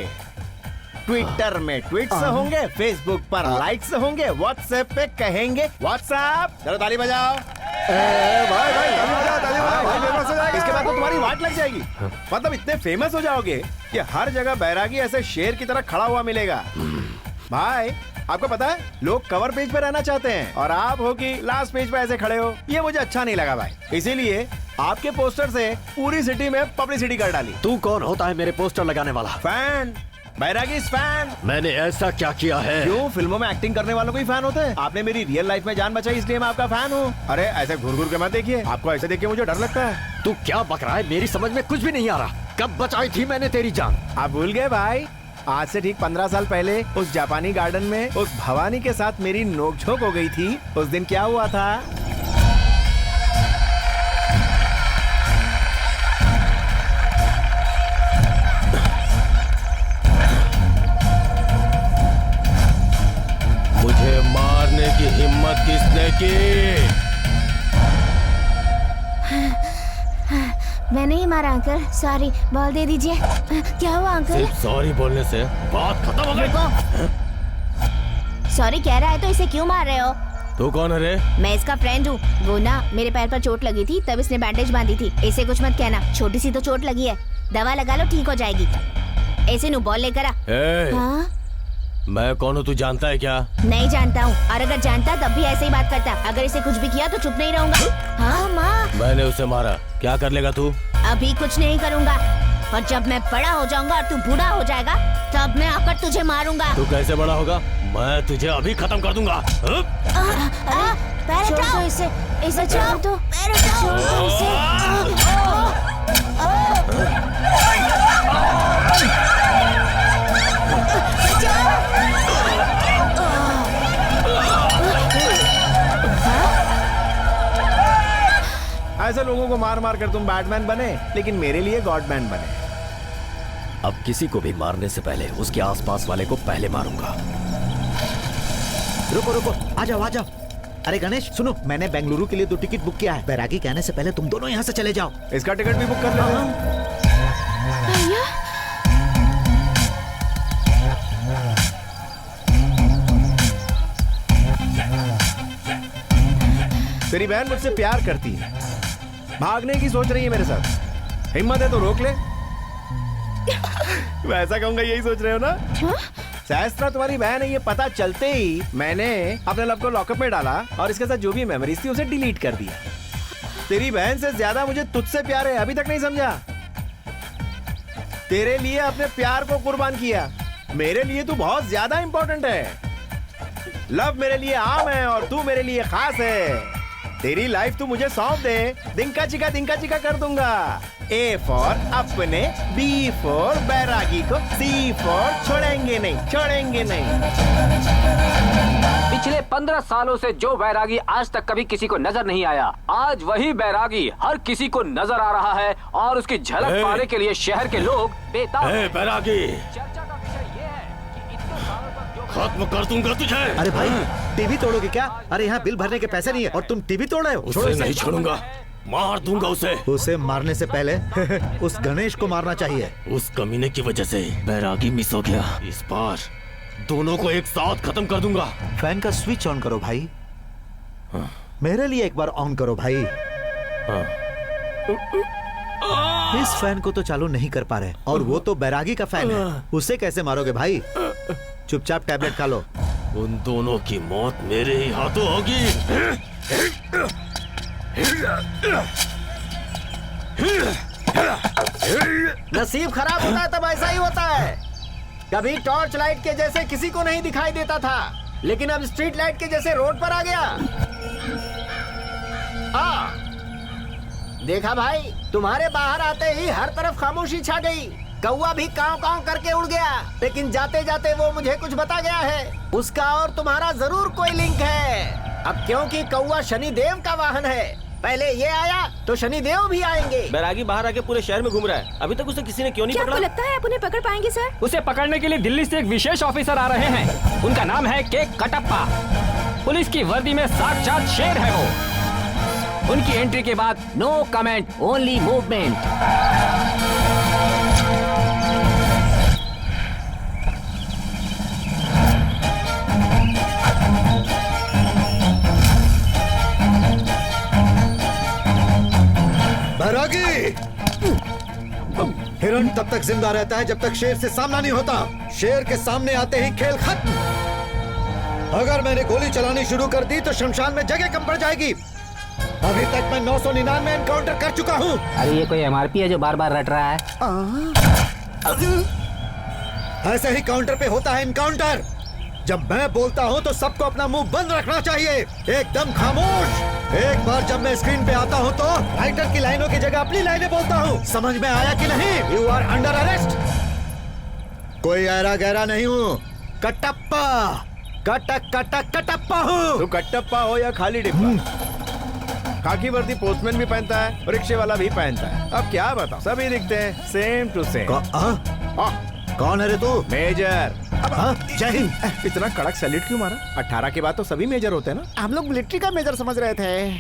ट्विटर में ट्वीट्स होंगे, फेसबुक पर लाइक्स होंगे, व्हाट्सएप पे कहेंगे व्हाट्सएप। चलो ताली बजाओ। भाई ताली बजा, भाई फेमस हो जाएगा। इसके बाद तो तुम्हारी वाट लग जाएगी। मतलब इतने फेमस हो जाओगे कि हर जगह बैरागी ऐसे शेर की तरह खड़ा हुआ मिलेगा। भाई आपको पता है लोग कवर पेज पे रहना चाहते हैं और आप हो कि लास्ट पेज पे ऐसे खड़े हो। ये मुझे अच्छा नहीं लगा भाई, इसीलिए आपके पोस्टर से पूरी सिटी में पब्लिसिटी कर डाली। तू कौन होता है मेरे पोस्टर लगाने वाला? फैन, बैरागी फैन। मैंने ऐसा क्या किया है? क्यों, फिल्मों में एक्टिंग करने वालों को ही फैन होते हैं? आपने मेरी रियल लाइफ में जान बचाई इसलिए मैं आपका फैन हूँ। अरे ऐसे घूर घूर के मत देखिए, आपको ऐसे देख के मुझे डर लगता है। तू क्या बक रहा है? मेरी समझ में कुछ भी नहीं आ रहा। कब बचाई थी मैंने तेरी जान? आप भूल गए भाई? आज से ठीक 15 साल पहले उस जापानी गार्डन में उस भवानी के साथ मेरी नोकझोंक हो गई थी। उस दिन क्या हुआ था? मुझे मारने की हिम्मत किसने की? मैंने ही मारा अंकल, सॉरी, बॉल दे दीजिए। क्या हुआ अंकल? सिर्फ सॉरी बोलने से बात खत्म हो गई। सॉरी कह रहा है तो इसे क्यों मार रहे हो? तू कौन है रे? मैं इसका फ्रेंड हूँ। वो ना मेरे पैर पर चोट लगी थी तब इसने बैंडेज बांधी थी। ऐसे कुछ मत कहना, छोटी सी तो चोट लगी है, दवा लगा लो ठीक हो जाएगी। ऐसे नु बॉल लेकर आ। हाँ? मैं कौन हूँ तू जानता है क्या? नहीं जानता हूँ, और अगर जानता तब भी ऐसे ही बात करता। अगर इसे कुछ भी किया तो चुप नहीं रहूंगा। हाँ माँ, मैंने उसे मारा, क्या कर लेगा तू? अभी कुछ नहीं करूँगा, और जब मैं बड़ा हो जाऊंगा और तू बूढ़ा हो जाएगा तब मैं आकर तुझे मारूंगा। तू कैसे बड़ा होगा? मैं तुझे अभी खत्म कर दूंगा। छोड़ दो इसे, इसे छोड़ दो, छोड़ दो इसे। ऐसे लोगों को मार मार कर तुम बैटमैन बने, लेकिन मेरे लिए गॉडमैन बने। अब किसी को भी मारने से पहले उसके आसपास वाले को पहले मारूंगा। रुको रुको, आ जाओ आ जाओ। अरे गणेश सुनो, मैंने बेंगलुरु के लिए 2 टिकट बुक किया है। बैरागी कहने से पहले तुम दोनों यहाँ से चले जाओ। इसका टिकट भी बुक कर लेते हैं। भैया, तेरी बहन मुझसे प्यार करती है, भागने की सोच रही है मेरे साथ। हिम्मत है तो रोक ले। मैं ऐसा कहूंगा यही सोच रहे हो ना? सहस्त्रा तुम्हारी बहन है, ये पता चलते ही मैंने अपने लव को लॉकअप में डाला और इसके साथ जो भी मेमोरीज थी उसे डिलीट कर दिया। तेरी बहन से ज्यादा मुझे तुझसे प्यार है, अभी तक नहीं समझा? तेरे लिए अपने प्यार को कुर्बान किया। मेरे लिए तू बहुत ज्यादा इंपॉर्टेंट है। लव मेरे लिए आम है और तू मेरे लिए खास है। तेरी लाइफ तू मुझे सौंप दे, दिंका चिका कर दूंगा। A फॉर अपने, B फॉर बैरागी को, C फॉर छोड़ेंगे नहीं। पिछले 15 सालों से जो बैरागी आज तक कभी किसी को नजर नहीं आया, आज वही बैरागी हर किसी को नजर आ रहा है और उसकी झलक पाने के लिए शहर के लोग बेताब हैं। बैरागी, चर्चा का विषय ये है कि इतने सालों तक जो खत्म कर दूंगा तुझे। अरे भाई टीवी तोड़ोगे क्या? अरे यहाँ बिल भरने के पैसे नहीं है और तुम टीवी तोड़ रहे हो। उसे नहीं छोड़ूंगा। मार दूंगा उसे। उसे मारने से पहले उस गणेश को मारना चाहिए। उस कमीने की वजह से बैरागी मिस हो गया। इस बार दोनों को एक साथ खत्म कर दूंगा। फैन का स्विच ऑन करो भाई। मेरे लिए एक बार ऑन करो भाई। इस फैन को तो चालू नहीं कर पा रहे, और वो तो बैरागी का फैन है, उसे कैसे मारोगे भाई? चुपचाप टैबलेट खा लो। उन दोनों की मौत मेरे ही हाथों होगी। नसीब खराब होता है तब ऐसा ही होता है। कभी टॉर्च लाइट के जैसे किसी को नहीं दिखाई देता था, लेकिन अब स्ट्रीट लाइट के जैसे रोड पर आ गया। देखा भाई, तुम्हारे बाहर आते ही हर तरफ खामोशी छा गई। कौवा भी काव काव करके उड़ गया, लेकिन जाते जाते वो मुझे कुछ बता गया है। उसका और तुम्हारा जरूर कोई लिंक है। अब क्योंकि कौवा शनिदेव का वाहन है, पहले ये आया तो शनिदेव भी आएंगे। बैरागी बाहर आके पूरे शहर में घूम रहा है, अभी तक उसे किसी ने क्यों नहीं क्या पकड़ा? आपको लगता है आप उन्हें पकड़ पाएंगे सर? उसे पकड़ने के लिए दिल्ली से एक विशेष ऑफिसर आ रहे हैं। उनका नाम है के कटप्पा। पुलिस की वर्दी में साक्षात शेर है वो। उनकी एंट्री के बाद नो कमेंट, ओनली मूवमेंट। बैरागी! हिरण तब तक जिंदा रहता है जब तक शेर से सामना नहीं होता। शेर के सामने आते ही खेल खत्म। अगर मैंने गोली चलानी शुरू कर दी तो शमशान में जगह कम पड़ जाएगी। अभी तक मैं 999 एनकाउंटर कर चुका हूँ। अरे ये कोई एमआरपी है जो बार बार रट रहा है? ऐसे ही काउंटर पे होता है एनकाउंटर। जब मैं बोलता हूँ तो सबको अपना मुंह बंद रखना चाहिए, एकदम खामोश। एक बार जब मैं स्क्रीन पे आता हूँ तो राइटर की लाइनों की जगह अपनी लाइनें बोलता हूँ। समझ में आया कि नहीं? You are under arrest. कोई ऐरा गहरा नहीं हूँ, कटप्पा, कटक कटक कटप्पा हूँ। तू कट्टप्पा हो या खाली डिब्बा, खाकी वर्दी पोस्टमैन भी पहनता है, रिक्शे वाला भी पहनता है। अब क्या बताओ, सभी दिखते हैं सेम टू सेम। कौन है रे तू? मेजर। जय हिंद। इतना कड़क सैल्यूट क्यों मारा? 18 के बाद तो सभी मेजर होते हैं ना। हम लोग मिलिट्री का मेजर समझ रहे थे।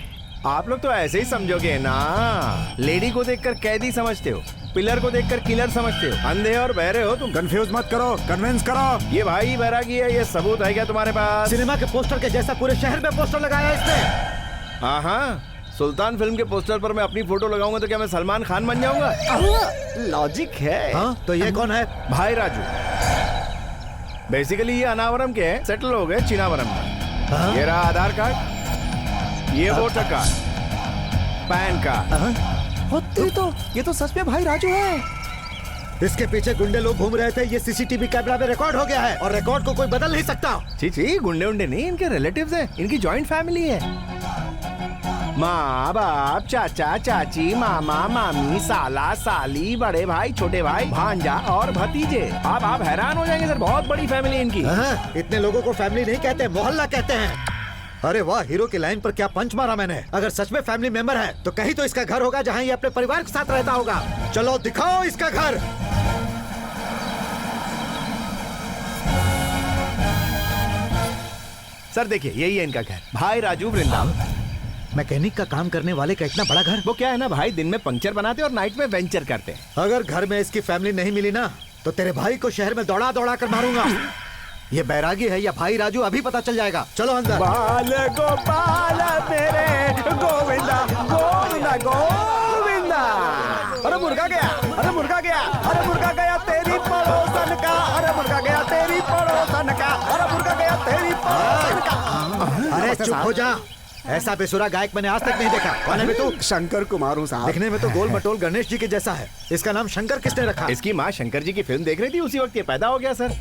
आप लोग तो ऐसे ही समझोगे ना। लेडी को देखकर कैदी समझते हो, पिलर को देखकर किलर समझते हो। अंधे और बहरे हो तुम। कंफ्यूज मत करो, कन्विंस करो। ये भाई बैरागी है, ये सबूत है क्या तुम्हारे पास? सिनेमा के पोस्टर के जैसा पूरे शहर में पोस्टर लगाया इसने। हाँ, सुल्तान फिल्म के पोस्टर पर मैं अपनी फोटो लगाऊंगा तो क्या मैं सलमान खान बन जाऊंगा? लॉजिक है। हाँ, तो ये कौन है? भाई राजू। बेसिकली ये अनावरम के सेटल हो गए चिनावरम में। ये रहा आधार कार्ड, ये वोटर कार्ड, पैन कार्ड। होती तो ये तो सच में भाई राजू है। इसके पीछे गुंडे लोग घूम रहे थे, ये सीसीटीवी कैमरा में रिकॉर्ड हो गया है और रिकॉर्ड को कोई बदल नहीं सकता। छी, गुंडे उंडे नहीं, इनके रिलेटिव्स हैं, इनकी जॉइंट फैमिली है। माँ बाप, चाचा चाची, मामा मामी, साला साली, बड़े भाई, छोटे भाई, भांजा और भतीजे। आप हैरान हो जाएंगे सर, बहुत बड़ी फैमिली इनकी। इतने लोगों को फैमिली नहीं कहते, मोहल्ला कहते हैं। अरे वाह, हीरो की लाइन पर क्या पंच मारा मैंने। अगर सच में फैमिली मेंबर है तो कहीं तो इसका घर होगा जहाँ ये अपने परिवार के साथ रहता होगा। चलो दिखाओ इसका घर। सर देखिए, यही है इनका घर, भाई राजू वृंदावन। मैकेनिक का काम करने वाले का इतना बड़ा घर। वो क्या है ना भाई, दिन में पंक्चर बनाते और नाइट में वेंचर करते हैं। अगर घर में इसकी फैमिली नहीं मिली ना तो तेरे भाई को शहर में दौड़ा दौड़ा कर मारूंगा। ये बैरागी है या भाई राजू अभी पता चल जाएगा। चलो अंदर। बाल गोपाल मेरे गोविंदा गोविंदा गोविंदा। अरे मुर्गा गया, अरे मुर्गा गया, अरे मुर्गा गया तेरी पड़ोसन का, अरे मुर्गा गया तेरी पड़ोसन का, अरे मुर्गा गया तेरी पड़ोसन का। अरे चुप हो जा, ऐसा बेसुरा गायक मैंने आज तक नहीं देखा। कौन है बे तू? शंकर कुमार हूँ साहब। दिखने में तो गोल मटोल गणेश जी के जैसा है। इसका नाम शंकर किसने रखा? इसकी माँ शंकर जी की फिल्म देख रही थी, उसी वक्त ये पैदा हो गया सर।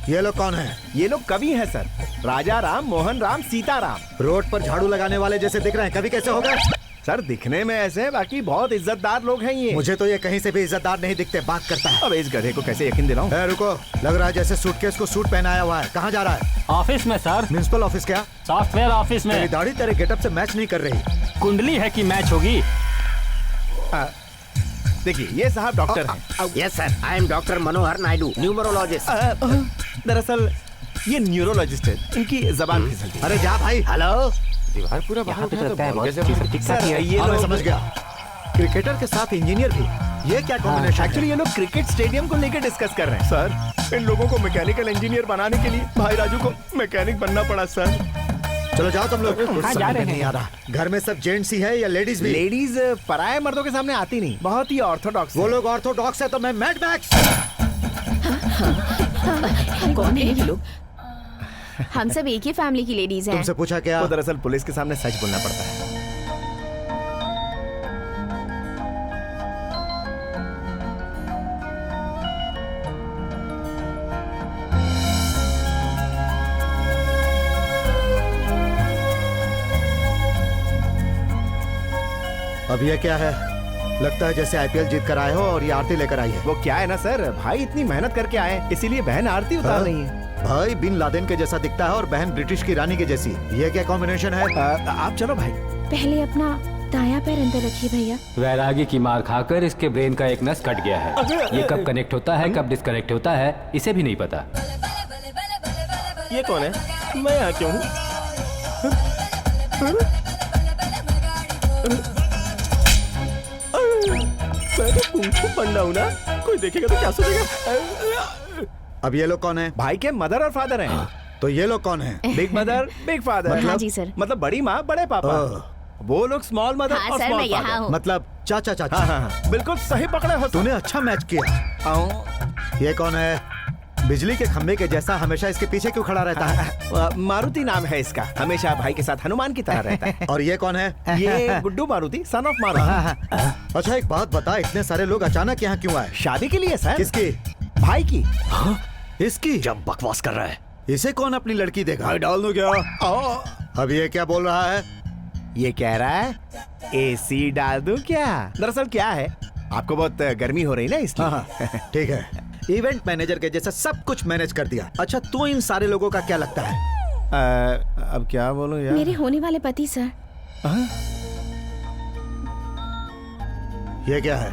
ये लोग कौन है? ये लोग कवि हैं सर, राजा राम, मोहन राम, सीता राम। रोड पर झाड़ू लगाने वाले जैसे दिख रहे हैं, कभी कैसे हो गए? सर दिखने में ऐसे, बाकी बहुत इज्जतदार लोग हैं ये। मुझे तो ये कहीं से भी इज्जतदार नहीं दिखते, बात करता है। अब इस गधे को कैसे यकीन दिलाऊं? रुको, लग रहा है जैसे सूटकेस को सूट पहनाया हुआ है। कहाँ जा रहा है? ऑफिस में सर। Municipal office? क्या सॉफ्टवेयर ऑफिस में। तेरी दाढ़ी तेरे गेटअप से मैच नहीं कर रही। कुंडली है कि मैच होगी। देखिए, ये साहब डॉक्टर हैं। Yes sir, I am doctor Manohar Naidu, numerologist. दरअसल ये न्यूरोलॉजिस्ट है, इनकी जबान फिसलती है। अरे जा भाई। हेलो दीवार पूरा बाहर यहाँ पे उठा तो लगता है बॉल बहुत कैसे चीजें ठीक ठाक ही है। ये हाँ, मैं लोग समझ गया। क्रिकेटर के साथ इंजीनियर भी, ये क्या कॉम्बिनेशन? एक्चुअली ये लोग क्रिकेट स्टेडियम को लेकर डिस्कस कर रहे हैं सर। इन लोगों को मैकेनिकल इंजीनियर बनाने के लिए भाई राजू को मैकेनिक बनना पड़ा सर। चलो जाओ तुम लोग। कुछ जा समझ रहे में नहीं हैं। आ रहा, घर में सब जेंट्स ही है या लेडीज भी? लेडीज पराये मर्दों के सामने आती नहीं, बहुत ही ऑर्थोडॉक्स। वो लोग ऑर्थोडॉक्स है तो मैं मैड मैक्स। कौन है ये लोग? हम सब एक ही फैमिली की लेडीज हैं। तुमसे पूछा क्या? वो दरअसल पुलिस के सामने सच बोलना पड़ता है। अब ये क्या है? लगता है जैसे आईपीएल जीत कर आए हो और ये आरती लेकर आई है। वो क्या है ना सर, भाई इतनी मेहनत करके आए, इसीलिए बहन आरती उतार हाँ? रही है। भाई बिन लादेन के जैसा दिखता है और बहन ब्रिटिश की रानी के जैसी। ये क्या कॉम्बिनेशन है? आप चलो भाई। पहले अपना दायां पैर अंदर रखिए भैया। वैरागी की मार खाकर इसके ब्रेन का एक नस कट गया है। ये कब कनेक्ट होता है कब डिस्कनेक्ट होता है इसे भी नहीं पता। ये कौन है? मैं यहाँ क्यों हूँ? मैं तो कुंफू पंडा हूँ ना, कोई देखेगा तो क्या सोचेगा? अब ये लोग कौन है? भाई के मदर और फादर हैं। तो ये लोग कौन है? Big mother big father. हाँ जी सर। मतलब बड़ी माँ बड़े पापा। वो लोग स्मॉल मदर हाँ और सर, स्मॉल मैं यहाँ फादर। हूँ। मतलब चाचा चाचा। हाँ, बिल्कुल सही पकड़े हो। तूने अच्छा मैच किया। ये कौन है? बिजली के खंभे के जैसा हमेशा इसके पीछे क्यों खड़ा रहता है? मारुति नाम है इसका, हमेशा भाई के साथ हनुमान की तरह रहता है। और ये कौन है? ये गुड्डू मारुति, सन ऑफ मारुति। अच्छा एक बात बता, इतने सारे लोग अचानक यहाँ क्यों आए? शादी के लिए सर। किसकी? भाई की। इसकी? जब बकवास कर रहा है। इसे कौन अपनी लड़की देगा? भाई डाल दो क्या? अब ये क्या बोल रहा है? ये कह रहा है एसी डाल दूं क्या? दरअसल क्या है, आपको बहुत गर्मी हो रही ना इसलिए। हाँ ठीक है, इवेंट मैनेजर के जैसा सब कुछ मैनेज कर दिया। अच्छा तू इन सारे लोगों का क्या लगता है? अब क्या बोलूं यार। मेरे होने वाले पति सर। ये क्या है?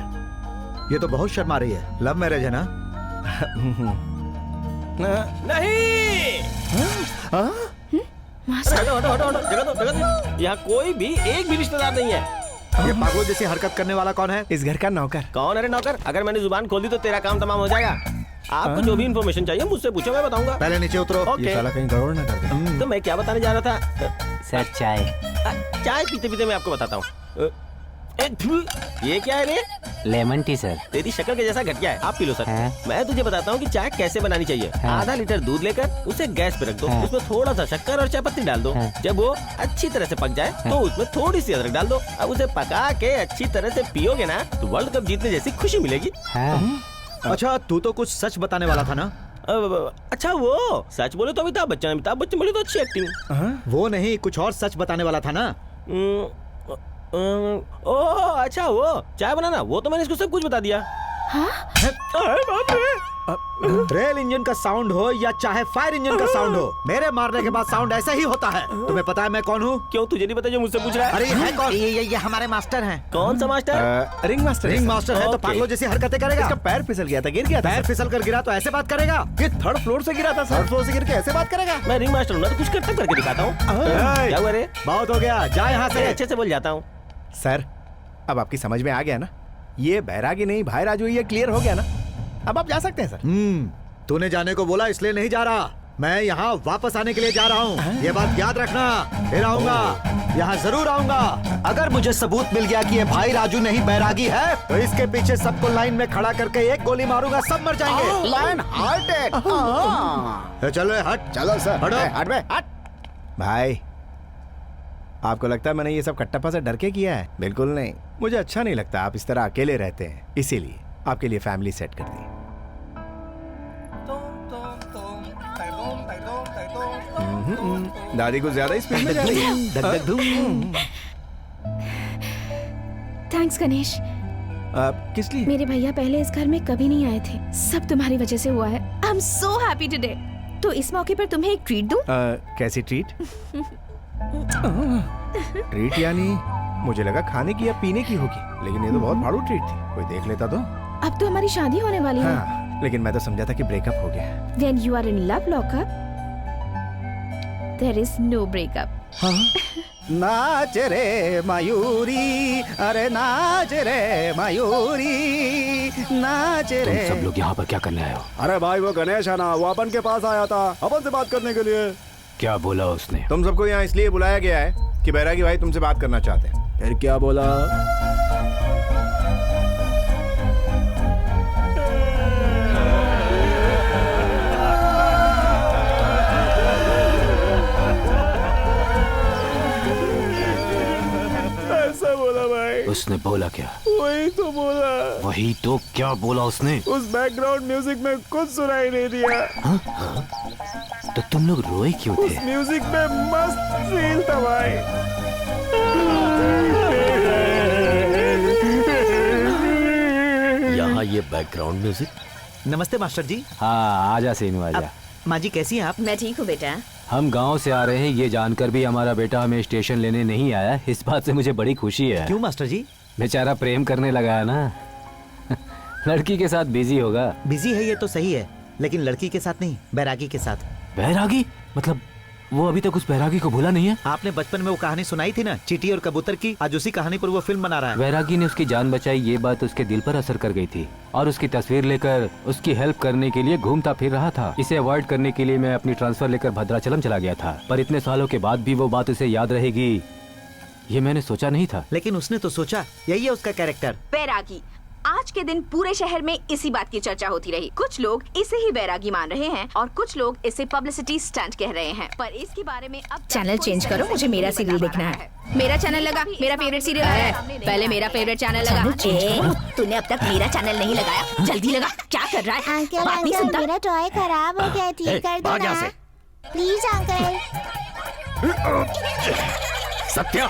ये तो बहुत शर्मा रही है। लव मैरिज है ना? नहीं। हटो हटो हटो हटो, जगह दो जगह दो। यहाँ कोई भी एक भी रिश्तेदार नहीं है। ये पागलों जैसी हरकत करने वाला कौन है? इस घर का नौकर। कौन है रे नौकर? अगर मैंने जुबान खोल दी तो तेरा काम तमाम हो जाएगा। आपको जो भी इन्फॉर्मेशन चाहिए मुझसे पूछो, मैं बताऊंगा। पहले नीचे उतरो। ओके। ये साला कहीं गड़बड़ ना कर दे। तो मैं क्या बताने जा रहा था? सर चाय। चाय पीते पीते मैं आपको बताता हूँ। ये क्या है रे? Lemon tea sir. तेरी शक्ल के जैसा घटिया है, आप पी लो सर। हाँ। मैं तुझे बताता हूँ कि चाय कैसे बनानी चाहिए। हाँ। आधा लीटर दूध लेकर उसे गैस पे रख दो। हाँ। उसमें थोड़ा सा शक्कर और चाय पत्ती डाल दो। हाँ। जब वो अच्छी तरह से पक जाए तो उसमें थोड़ी सी अदरक डाल दो। अब उसे पका के अच्छी तरह से पियोगे ना तो वर्ल्ड कप जीतने जैसी खुशी मिलेगी। अच्छा तू तो कुछ सच बताने वाला था ना? अच्छा वो सच बोले तो अमिताभ बच्चन बोले तो अच्छी एक्टिंग। वो नहीं, कुछ और सच बताने वाला था ना? ओह अच्छा वो चाय बनाना, वो तो मैंने इसको सब कुछ बता दिया। अरे बाप रे। रेल इंजन का साउंड हो या चाहे फायर इंजन का साउंड हो, मेरे मारने के बाद साउंड ऐसा ही होता है। तुम्हें पता है मैं कौन हूँ? क्यों तुझे नहीं पता जो मुझसे पूछ रहा है? अरे ये है कौन? ये हमारे मास्टर हैं। कौन सा master? Ring master. Ring master है तो ओके। पागलों जैसी हरकतें करेगा। इसका पैर फिसल गया था, गिर गया था। पैर फिसल कर गिरा तो ऐसे बात करेगा? ये थर्ड फ्लोर से गिरा था सर। थर्ड फ्लोर से गिर के ऐसे बात करेगा? मैं रिंग मास्टर हूँ ना, तो कुछ करतब करके दिखाता हूँ। क्या हुआ रे? बहुत हो गया, जा यहाँ से। अच्छे से बोल जाता हूँ। सर अब आपकी समझ में आ गया ना, ये बैरागी नहीं भाई राजू, ये क्लियर हो गया ना, अब आप जा सकते हैं सर। तूने जाने को बोला इसलिए नहीं जा रहा, मैं यहाँ वापस आने के लिए जा रहा हूँ। ये बात याद रखना, फिर आऊंगा, यहाँ जरूर आऊंगा। अगर मुझे सबूत मिल गया कि ये भाई राजू नहीं बैरागी है तो इसके पीछे सबको लाइन में खड़ा करके एक गोली मारूंगा, सब मर जाएंगे। Line hearted. चलो हट। चलो सर, हटो। हट बे हट। भाई आपको लगता है मैंने ये सब कट्टप्पा से डर के किया है? बिल्कुल नहीं, मुझे अच्छा नहीं लगता आप इस तरह अकेले रहते हैं, इसीलिए आपके लिए फैमिली सेट कर दी। दादी को ज्यादा ही स्पीड में जा रही है। थैंक्स गणेश। किस लिए? मेरे भैया पहले इस घर में कभी नहीं आए थे, सब तुम्हारी वजह से हुआ है। I am so happy today. तो इस मौके पर तुम्हें एक ट्रीट दूं? कैसी ट्रीट? ट्रीट यानी मुझे लगा खाने की या पीने की होगी, लेकिन ये तो बहुत भाड़ू ट्रीट थी। कोई देख लेता तो। अब तो हमारी शादी होने वाली है। हाँ, लेकिन मैं तो समझा था कि ब्रेकअप हो गया। When you are in love lockup, there is no breakup. हाँ? नाच रे मयूरी, अरे नाच रे मयूरी, नाच तुम रे। सब लोग यहाँ पर क्या करने आए हो? अरे भाई वो गणेश है ना, वो अपन के पास आया था अपन से बात करने के लिए। क्या बोला उसने? तुम सबको यहाँ इसलिए बुलाया गया है कि बैरागी भाई तुमसे बात करना चाहते हैं। फिर क्या बोला? ऐसा बोला भाई। उसने बोला क्या? वही तो बोला। वही तो, क्या बोला उसने? उस बैकग्राउंड म्यूजिक में कुछ सुनाई नहीं दिया। तो तुम लोग रोए क्यों उस थे? म्यूजिक में मस्त फील था भाई। यहाँ ये बैकग्राउंड म्यूजिक। नमस्ते मास्टर जी। हाँ, आजा सीनू आजा। माँ जी कैसी हैं आप? मैं ठीक हूँ बेटा। हम गांव से आ रहे हैं, ये जानकर भी हमारा बेटा हमें स्टेशन लेने नहीं आया। इस बात से मुझे बड़ी खुशी है। क्यों मास्टर जी? बेचारा प्रेम करने लगा है ना। लड़की के साथ बिजी होगा। बिजी है ये तो सही है, लेकिन लड़की के साथ नहीं, बैरागी के साथ। बैरागी? मतलब वो अभी तक उस बैरागी को भूला नहीं है? आपने बचपन में वो कहानी सुनाई थी ना, चींटी और कबूतर की। आज उसी कहानी पर वो फिल्म बना रहा है। बैरागी ने उसकी जान बचाई, ये बात उसके दिल पर असर कर गई थी और उसकी तस्वीर लेकर उसकी हेल्प करने के लिए घूमता फिर रहा था। इसे अवॉइड करने के लिए मैं अपनी ट्रांसफर लेकर भद्राचलम चला गया था, पर इतने सालों के बाद भी वो बात उसे याद रहेगी, ये मैंने सोचा नहीं था। लेकिन उसने तो सोचा। यही है उसका कैरेक्टर। बैरागी। आज के दिन पूरे शहर में इसी बात की चर्चा होती रही। कुछ लोग इसे ही बैरागी मान रहे हैं और कुछ लोग इसे पब्लिसिटी स्टंट कह रहे हैं, पर इसके बारे में अब चैनल चेंज करो, मुझे मेरा सीरियल देखना है। मेरा चैनल लगा, मेरा फेवरेट सीरियल है। पहले मेरा फेवरेट चैनल लगा। तूने अब तक मेरा चैनल नहीं लगाया, जल्दी लगा। क्या कर रहा है? अंकल बात नहीं अंकल सुनता। मेरा टॉय खराब हो गया, ठीक कर दो ना प्लीज अंकल। सत्या,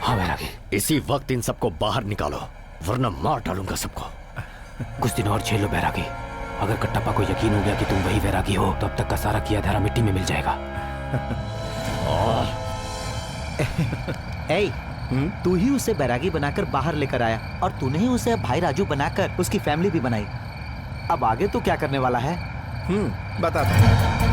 हाँ बैरागी। इसी वक्त इन सबको बाहर निकालो, वरना मार डालूंगा सबको। कुछ दिन और झेलो बैरागी। अगर कट्टप्पा को यकीन हो गया कि तुम वही बैरागी हो, तब तक का सारा किया धरा मिट्टी में मिल जाएगा। ए, तू ही उसे बैरागी बनाकर बाहर लेकर आया और तूने ही उसे भाई राजू बनाकर उसकी फैमिली भी बनाई। अब आगे तू क्या करने वाला है? बताता हूँ।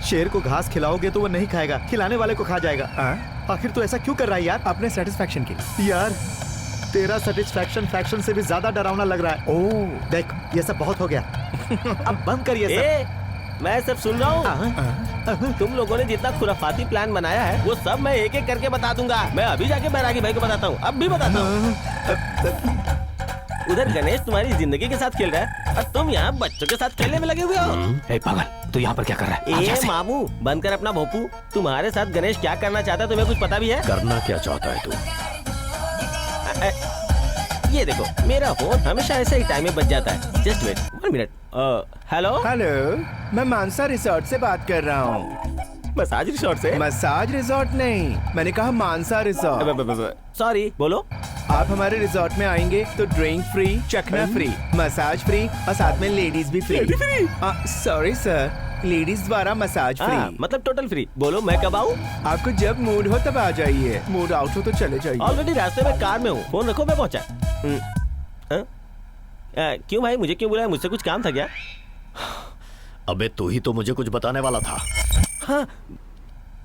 शेर को घास खिलाओगे तो वो नहीं खाएगा, खिलाने वाले को खा जाएगा। आखिर तू ऐसा क्यों कर रहा है यार? अपने सेटिस्फैक्शन के लिए। यार तेरा सेटिस्फैक्शन फैक्शन से भी ज्यादा डरावना लग रहा है। ओह देख ये सब बहुत हो गया। अब बंद कर ये सब। मैं सब सुन रहा हूँ। तुम लोगों ने जितना खुराफाती प्लान बनाया है वो सब मैं एक एक करके बता दूंगा। मैं अभी जाके बैरागी भाई को बताता हूँ, अब भी बताता हूँ। उधर गणेश तुम्हारी जिंदगी के साथ खेल रहा है और तुम यहाँ बच्चों के साथ खेलने में लगे हुए हो। ए पागल, तू यहाँ पर क्या कर रहा है? ए मामू, बंद कर अपना भोपू। तुम्हारे साथ गणेश क्या करना चाहता है तुम्हें कुछ पता भी है? करना क्या चाहता है तू? ये देखो, मेरा फोन हमेशा ऐसे ही टाइम में बज जाता है। Just wait 1 minute. Hello hello, मैं मानसा रिसोर्ट से बात कर रहा हूँ। मसाज रिसोर्ट से? मसाज रिसोर्ट नहीं, मैंने कहा मानसा रिसोर्ट। सॉरी, बोलो। आप हमारे रिसोर्ट में आएंगे तो ड्रिंक फ्री, चखना फ्री, मसाज फ्री और साथ में लेडीज भी फ्री। सॉरी सर, लेडीज द्वारा मसाज फ्री। मतलब टोटल फ्री। बोलो मैं कब आऊँ? आपको जब मूड हो तब आ जाइए, मूड आउट हो तो चले जाइए। ऑलरेडी रास्ते में कार में हूँ, फोन रखो मैं पहुँचा। क्यों भाई, मुझे क्यों बुलाया? मुझसे कुछ काम था क्या? अबे तू ही तो मुझे कुछ बताने वाला था। हाँ,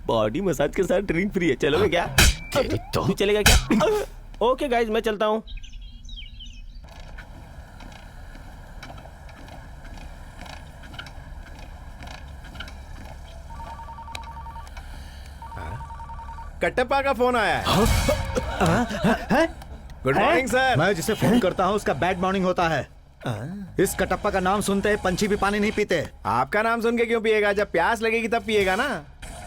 बॉडी मसाज के साथ ड्रिंक फ्री है, चलोगे क्या? तो तू चलेगा क्या? ओके गाइज, मैं चलता हूँ। कट्टप्पा का फोन आया है। Good morning sir. मैं जिसे फोन करता हूँ उसका बैड मॉर्निंग होता है। इस कटप्पा का नाम सुनते ही पंछी भी पानी नहीं पीते। आपका नाम सुन के क्यों पिएगा? जब प्यास लगेगी तब पिएगा ना।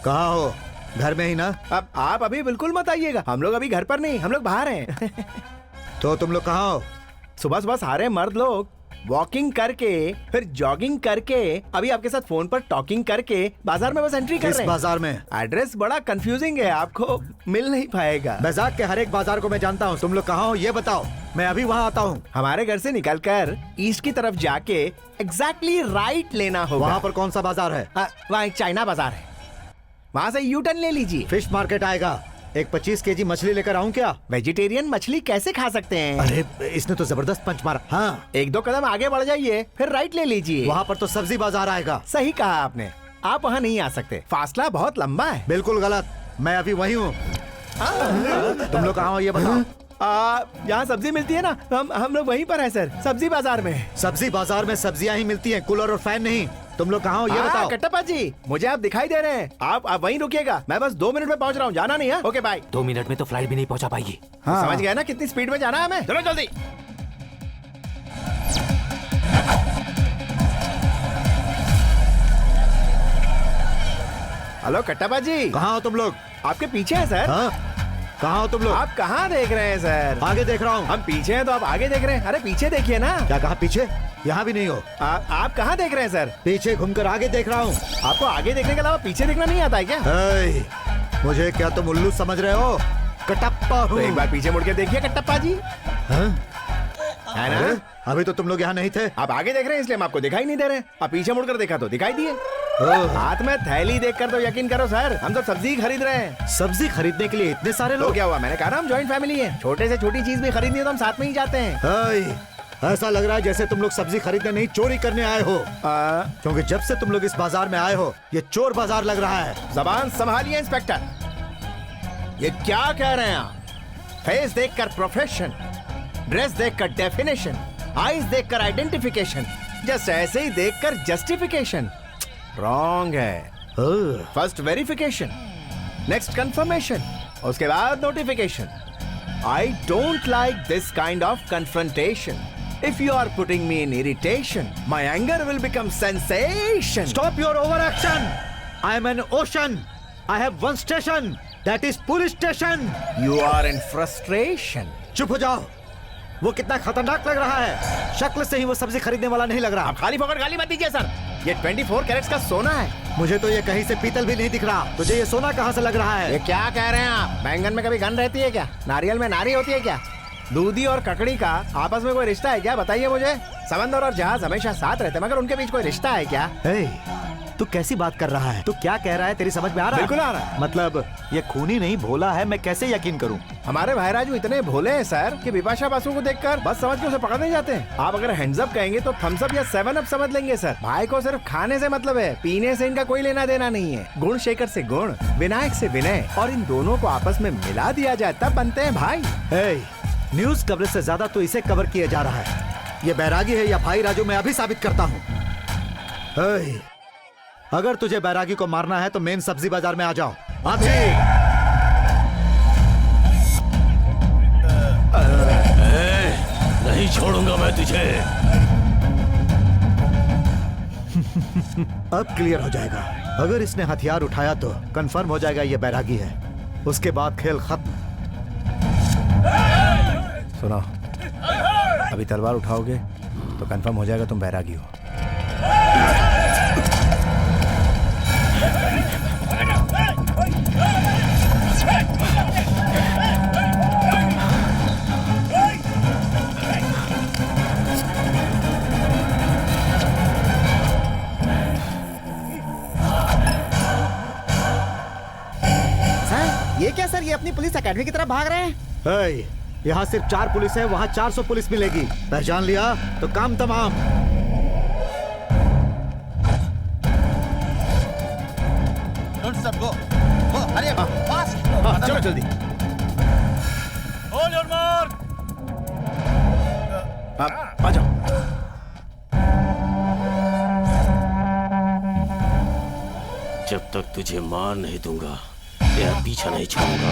कहाँ हो? घर में ही ना? अब आप अभी बिल्कुल मत आइएगा, हम लोग अभी घर पर नहीं, हम लोग बाहर हैं। तो तुम लोग कहाँ हो? सुबह सुबह सारे मर्द लोग वॉकिंग करके फिर जॉगिंग करके अभी आपके साथ फोन पर टॉकिंग करके बाजार में बस एंट्री कर रहे हैं। इस बाजार में एड्रेस बड़ा कंफ्यूजिंग है, आपको मिल नहीं पाएगा। बैजाक के हर एक बाजार को मैं जानता हूँ। तुम लोग कहाँ हो ये बताओ, मैं अभी वहाँ आता हूँ। हमारे घर से निकलकर ईस्ट की तरफ जाके एग्जैक्टली राइट लेना होगा। वहाँ पर कौन सा बाजार है? वहाँ एक चाइना बाजार है, वहाँ से यू टर्न ले लीजिए। फिश मार्केट आएगा। एक 25 केजी मछली लेकर आऊं क्या? वेजिटेरियन मछली कैसे खा सकते हैं? अरे इसने तो जबरदस्त पंच मारा। हाँ, एक दो कदम आगे बढ़ जाइए, फिर राइट ले लीजिए। वहाँ पर तो सब्जी बाजार आएगा। सही कहा आपने, आप वहाँ नहीं आ सकते, फासला बहुत लंबा है। बिल्कुल गलत, मैं अभी वही हूँ। तुम लोग कहाँ हो ये बताओ? यहाँ सब्जी मिलती है ना, हम लोग वहीं पर हैं सर, सब्जी बाजार में। सब्जी बाजार में सब्जियाँ ही मिलती हैं, कूलर और फैन नहीं। तुम लोग कहाँ हो ये बताओ? कट्टप्पा जी, मुझे आप दिखाई दे रहे हैं, आप वहीं रुकिएगा, मैं बस 2 मिनट में पहुँच रहा हूँ, जाना नहीं है? Okay bye. 2 मिनट में तो फ्लाइट भी नहीं पहुंचा पाएगी। हाँ। समझ गया ना कितनी स्पीड में जाना है हमें? चलो जल्दी। हेलो कट्टप्पा जी, कहाँ हो तुम लोग? आपके पीछे है सर। हाँ? कहाँ हो तुम लोग? आप कहाँ देख रहे हैं सर? आगे देख रहा हूँ। हम पीछे हैं तो आप आगे देख रहे हैं, अरे पीछे देखिए ना। क्या कहा पीछे? यहाँ भी नहीं हो। आप कहाँ देख रहे हैं सर? पीछे घूमकर आगे देख रहा हूँ। आपको आगे देखने के अलावा पीछे देखना नहीं आता है क्या? मुझे क्या तुम उल्लू समझ रहे हो? कटप्पा हूँ। तो एक बार पीछे मुड़ के देखिए कट्टप्पा जी। है ना? अभी तो तुम लोग यहाँ नहीं थे। आप आगे देख रहे हैं इसलिए हम आपको दिखाई नहीं दे रहे। आप पीछे मुड़कर देखा तो दिखाई दिए। हाथ में थैली देखकर तो यकीन करो सर, हम तो सब्जी खरीद रहे हैं। सब्जी खरीदने के लिए इतने सारे लोग? तो क्या हुआ, मैंने कहा ना हम जॉइंट फैमिली है, छोटे से छोटी चीज भी खरीदनी है तो हम साथ में ही जाते हैं। ऐसा लग रहा है जैसे तुम लोग सब्जी खरीदने नहीं चोरी करने आए हो। क्योंकि जब से तुम लोग इस बाजार में आए हो ये चोर बाजार लग रहा है। जबान संभालिए इंस्पेक्टर, ये क्या कह रहे हैं आप? फेस देखकर प्रोफेशन, ड्रेस देखकर डेफिनेशन, आईज देखकर आइडेंटिफिकेशन, जस्ट ऐसे ही देखकर जस्टिफिकेशन। रॉन्ग है। फर्स्ट वेरिफिकेशन, नेक्स्ट कंफर्मेशन, उसके बाद notification. I don't like this kind of confrontation. If you are putting me in irritation, my anger will become sensation. Stop your overaction. I am an ocean. I have one station. That is police station. You are in frustration. चुप हो जाओ। वो कितना खतरनाक लग रहा है। शक्ल से ही वो सब्जी खरीदने वाला नहीं लग रहा। आप खाली फोकट गाली मत दीजिए सर, ये 24 कैरेट्स का सोना है। मुझे तो ये कहीं से पीतल भी नहीं दिख रहा, तुझे ये सोना कहाँ से लग रहा है? ये क्या कह रहे हैं आप? बैंगन में कभी गन रहती है क्या? नारियल में नारी होती है क्या? दूधी और ककड़ी का आपस में कोई रिश्ता है क्या? बताइए मुझे। समंदर और जहाज हमेशा साथ रहते मगर उनके बीच कोई रिश्ता है क्या? तू कैसी बात कर रहा है? तू क्या कह रहा है? तेरी समझ में आ रहा है? बिल्कुल आ रहा है। मतलब ये खूनी नहीं भोला है, मैं कैसे यकीन करूं? हमारे भाई राजू इतने भोले हैं सर कि बिपाशा बासु को देखकर बस समझ के उसे पकड़ने जाते हैं। आप अगर हैंड्स अप कहेंगे तो थम्स अप या 7 अप समझ लेंगे सर। भाई को सिर्फ खाने से मतलब है, पीने से इनका कोई लेना देना नहीं है। गुण शेखर से गुण, विनायक से विनय, और इन दोनों को आपस में मिला दिया जाए तब बनते हैं भाई। न्यूज कवरेज से ज्यादा तो इसे कवर किया जा रहा है। ये बैरागी है या भाई राजू, मैं अभी साबित करता हूँ। अगर तुझे बैरागी को मारना है तो मेन सब्जी बाजार में आ जाओ अभी। नहीं छोड़ूंगा मैं तुझे। अब क्लियर हो जाएगा। अगर इसने हथियार उठाया तो कंफर्म हो जाएगा ये बैरागी है, उसके बाद खेल खत्म। सुनो, अभी तलवार उठाओगे तो कंफर्म हो जाएगा तुम बैरागी हो। ये क्या सर, ये अपनी पुलिस एकेडमी की तरफ भाग रहे हैं? यहाँ सिर्फ 4 पुलिस है, वहाँ 400 पुलिस मिलेगी। पहचान लिया तो काम तमाम। चलो जल्दी। आ जाओ। जब तक तुझे मार नहीं दूंगा तेरा पीछा नहीं छोड़ूंगा।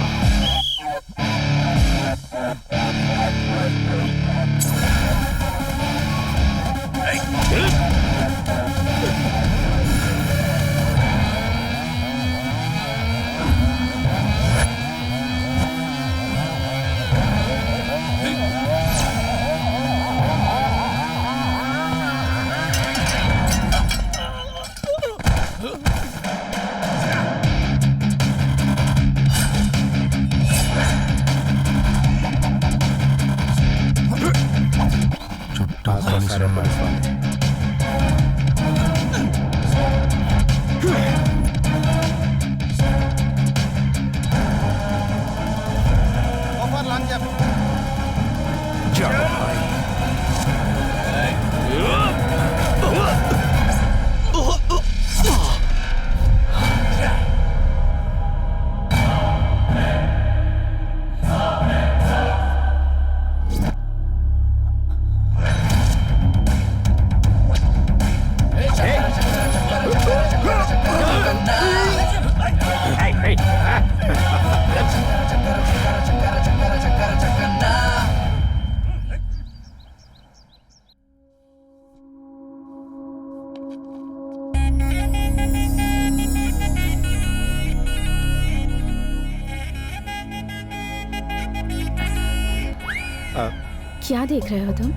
क्या देख रहे हो तुम?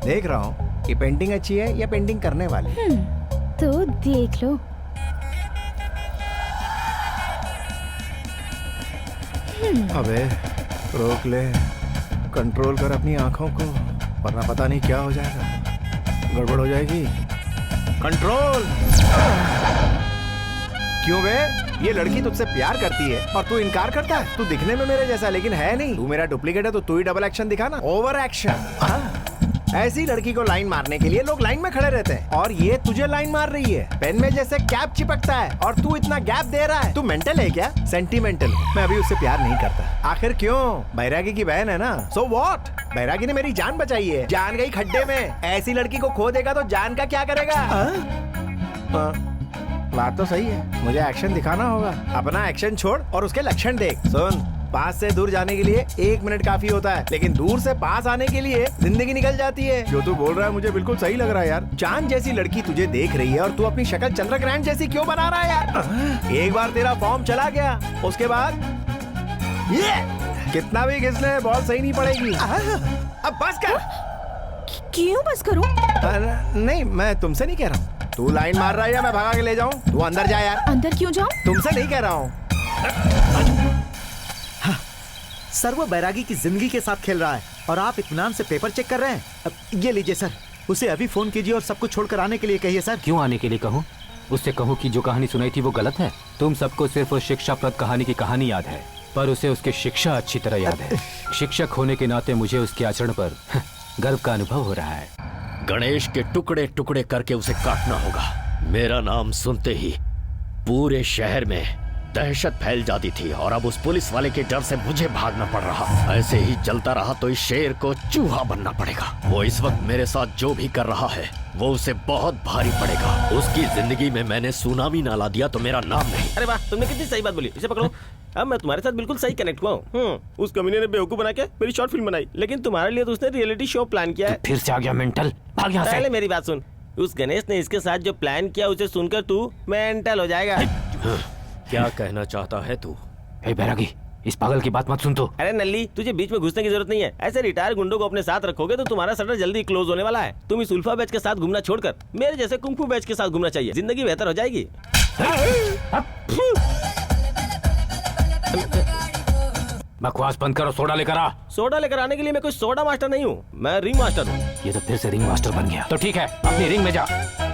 देख रहा हूँ कि पेंटिंग अच्छी है या पेंटिंग करने वाली। तो देख लो। अबे रोक ले, कंट्रोल कर अपनी आंखों को, वरना पता नहीं क्या हो जाएगा, गड़बड़ हो जाएगी। कंट्रोल। क्यों बे? ये लड़की तुझसे प्यार करती है और तू इनकार करता है। तू दिखने में मेरे जैसा लेकिन है नहीं। तू मेरा डुप्लीकेट है तो तू ही डबल एक्शन दिखा ना, ओवर एक्शन। ऐसी लड़की को लाइन मारने के लिए लोग लाइन में खड़े रहते हैं और ये तुझे लाइन मार रही है। पेन में जैसे कैप चिपकता है और तू इतना गैप दे रहा है। तू मेंटल है क्या? सेंटिमेंटल। मैं अभी उससे प्यार नहीं करता। आखिर क्यों? बैरागी की बहन है ना, सो व्हाट? बैरागी ने मेरी जान बचाई है, जान गई खड्डे में। ऐसी लड़की को खो देगा तो जान का क्या करेगा? बात तो सही है, मुझे एक्शन दिखाना होगा। अपना एक्शन छोड़ और उसके लक्षण देख। सुन, पास से दूर जाने के लिए 1 मिनट काफी होता है, लेकिन दूर से पास आने के लिए जिंदगी निकल जाती है। जो तू बोल रहा है मुझे बिल्कुल सही लग रहा है यार। चांद जैसी लड़की तुझे देख रही है और तू अपनी शक्ल चंद्रग्रहण जैसी क्यों बना रहा है यार? एक बार तेरा फॉर्म चला गया, उसके बाद ये कितना भी घिस ले बॉल सही नहीं पड़ेगी। अब बस कर। क्यों बस करूं? नहीं, मैं तुमसे नहीं कह रहा हूँ। तू लाइन मार रहा है या मैं भगा के ले जाऊं? तू अंदर जा यार। अंदर क्यों जाऊं? तुमसे नहीं कह रहा हूँ। सर वो बैरागी की जिंदगी के साथ खेल रहा है और आप इत्मीनान से पेपर चेक कर रहे हैं। अब ये लीजिए सर, उसे अभी फोन कीजिए और सब कुछ छोड़कर आने के लिए कहिए सर। क्यों आने के लिए कहूँ? उससे कहूँ कि जो कहानी सुनाई थी वो गलत है। तुम सबको सिर्फ उस शिक्षाप्रद कहानी की कहानी याद है, पर उसे उसकी शिक्षा अच्छी तरह याद है। शिक्षक होने के नाते मुझे उसके आचरण पर गर्व का अनुभव हो रहा है। गणेश के टुकड़े टुकड़े करके उसे काटना होगा। मेरा नाम सुनते ही पूरे शहर में दहशत फैल जाती थी और अब उस पुलिस वाले के डर से मुझे भागना पड़ रहा। ऐसे ही चलता रहा तो इस शेर को चूहा बनना पड़ेगा। वो इस वक्त मेरे साथ जो भी कर रहा है वो उसे बहुत भारी पड़ेगा। उसकी जिंदगी में मैंने सुनामी ना ला दिया तो मेरा नाम नहीं। अरे वाह, तुमने कितनी सही बात बोली। इसे पकड़ो। अब मैं तुम्हारे साथ बिल्कुल सही कनेक्ट हुआ हूँ। उस कमीने ने बेवकूफ बना के मेरी शॉर्ट फिल्म बनाई, लेकिन तुम्हारे लिए तो उसने रियलिटी शो प्लान किया है। फिर से आ गया मेंटल, भाग यहाँ से। पहले मेरी बात सुन। उस गणेश ने इसके साथ जो प्लान किया उसे सुनकर तू मेंटल हो जाएगा। क्या कहना चाहता है तू? बैरागी, इस पागल की बात मत सुन। तो अरे नल्ली, तुझे बीच में घुसने की जरूरत नहीं है। ऐसे रिटायर गुंडों को अपने साथ रखोगे तो तुम्हारा शटर जल्दी क्लोज होने वाला है। तुम इस उल्फा बैच के साथ घूमना छोड़कर मेरे जैसे कुंफू बैच के साथ घूमना चाहिए। जिंदगी बेहतर हो जाएगी। बकवास बंद करो, सोडा लेकर आ। सोडा लेकर आने के लिए मैं कोई सोडा मास्टर नहीं हूँ, मैं रिंग मास्टर हूँ। ये तो फिर से रिंग मास्टर बन गया। तो ठीक है, अपनी रिंग में जा।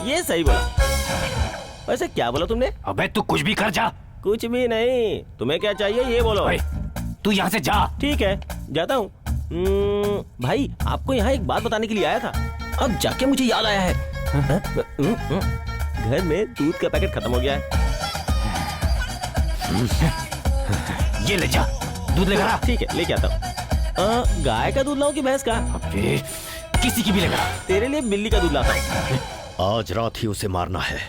ये सही बोला। वैसे क्या बोला तुमने? अबे तू कुछ भी कर जा। कुछ भी नहीं, तुम्हें क्या चाहिए ये बोलो। तू यहाँ से जा। ठीक है, जाता हूँ। भाई, आपको यहाँ एक बात बताने के लिए आया था, अब जाके मुझे याद आया है। घर में दूध का पैकेट खत्म हो गया है। ये ले जा, दूध लेकर आ। ठीक है, लेके आता हूँ। गाय का दूध लाऊं कि भैंस का? अबे किसी की भी लेकर आ। तेरे लिए बिल्ली का दूध लाता हूँ। आज रात ही उसे मारना है,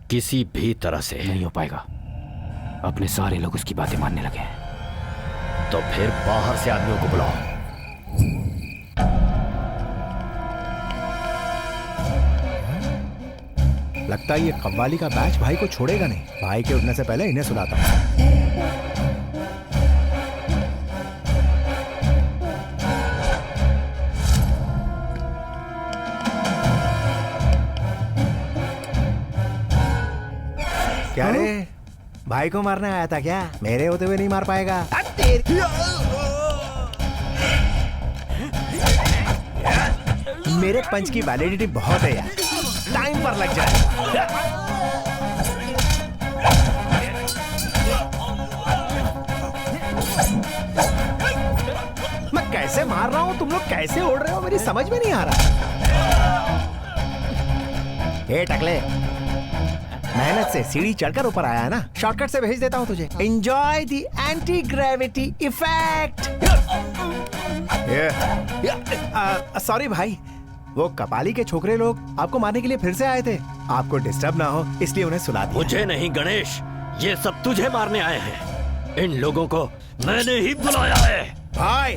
किसी भी तरह से। नहीं हो पाएगा, अपने सारे लोग उसकी बातें मानने लगे हैं। तो फिर बाहर से आदमियों को बुलाओ। लगता है ये कव्वाली का बैच भाई को छोड़ेगा नहीं। भाई के उठने से पहले इन्हें सुलाता हूँ। क्या रे, भाई को मारने आया था क्या? मेरे होते हुए नहीं मार पाएगा। मेरे पंच की वैलिडिटी बहुत है यार, टाइम पर लग जाए। मैं कैसे मार रहा हूँ, तुम लोग कैसे उड़ रहे हो, मेरी समझ में नहीं आ रहा। ए टकले, मेहनत से सीढ़ी चढ़कर ऊपर आया है ना, शॉर्टकट से भेज देता हूँ तुझे। Enjoy the anti gravity effect. Sorry भाई, वो कपाली के छोकरे लोग आपको मारने के लिए फिर से आए थे। आपको डिस्टर्ब ना हो इसलिए उन्हें सुला दिया। मुझे नहीं गणेश, ये सब तुझे मारने आए हैं। इन लोगों को मैंने ही बुलाया है। भाई,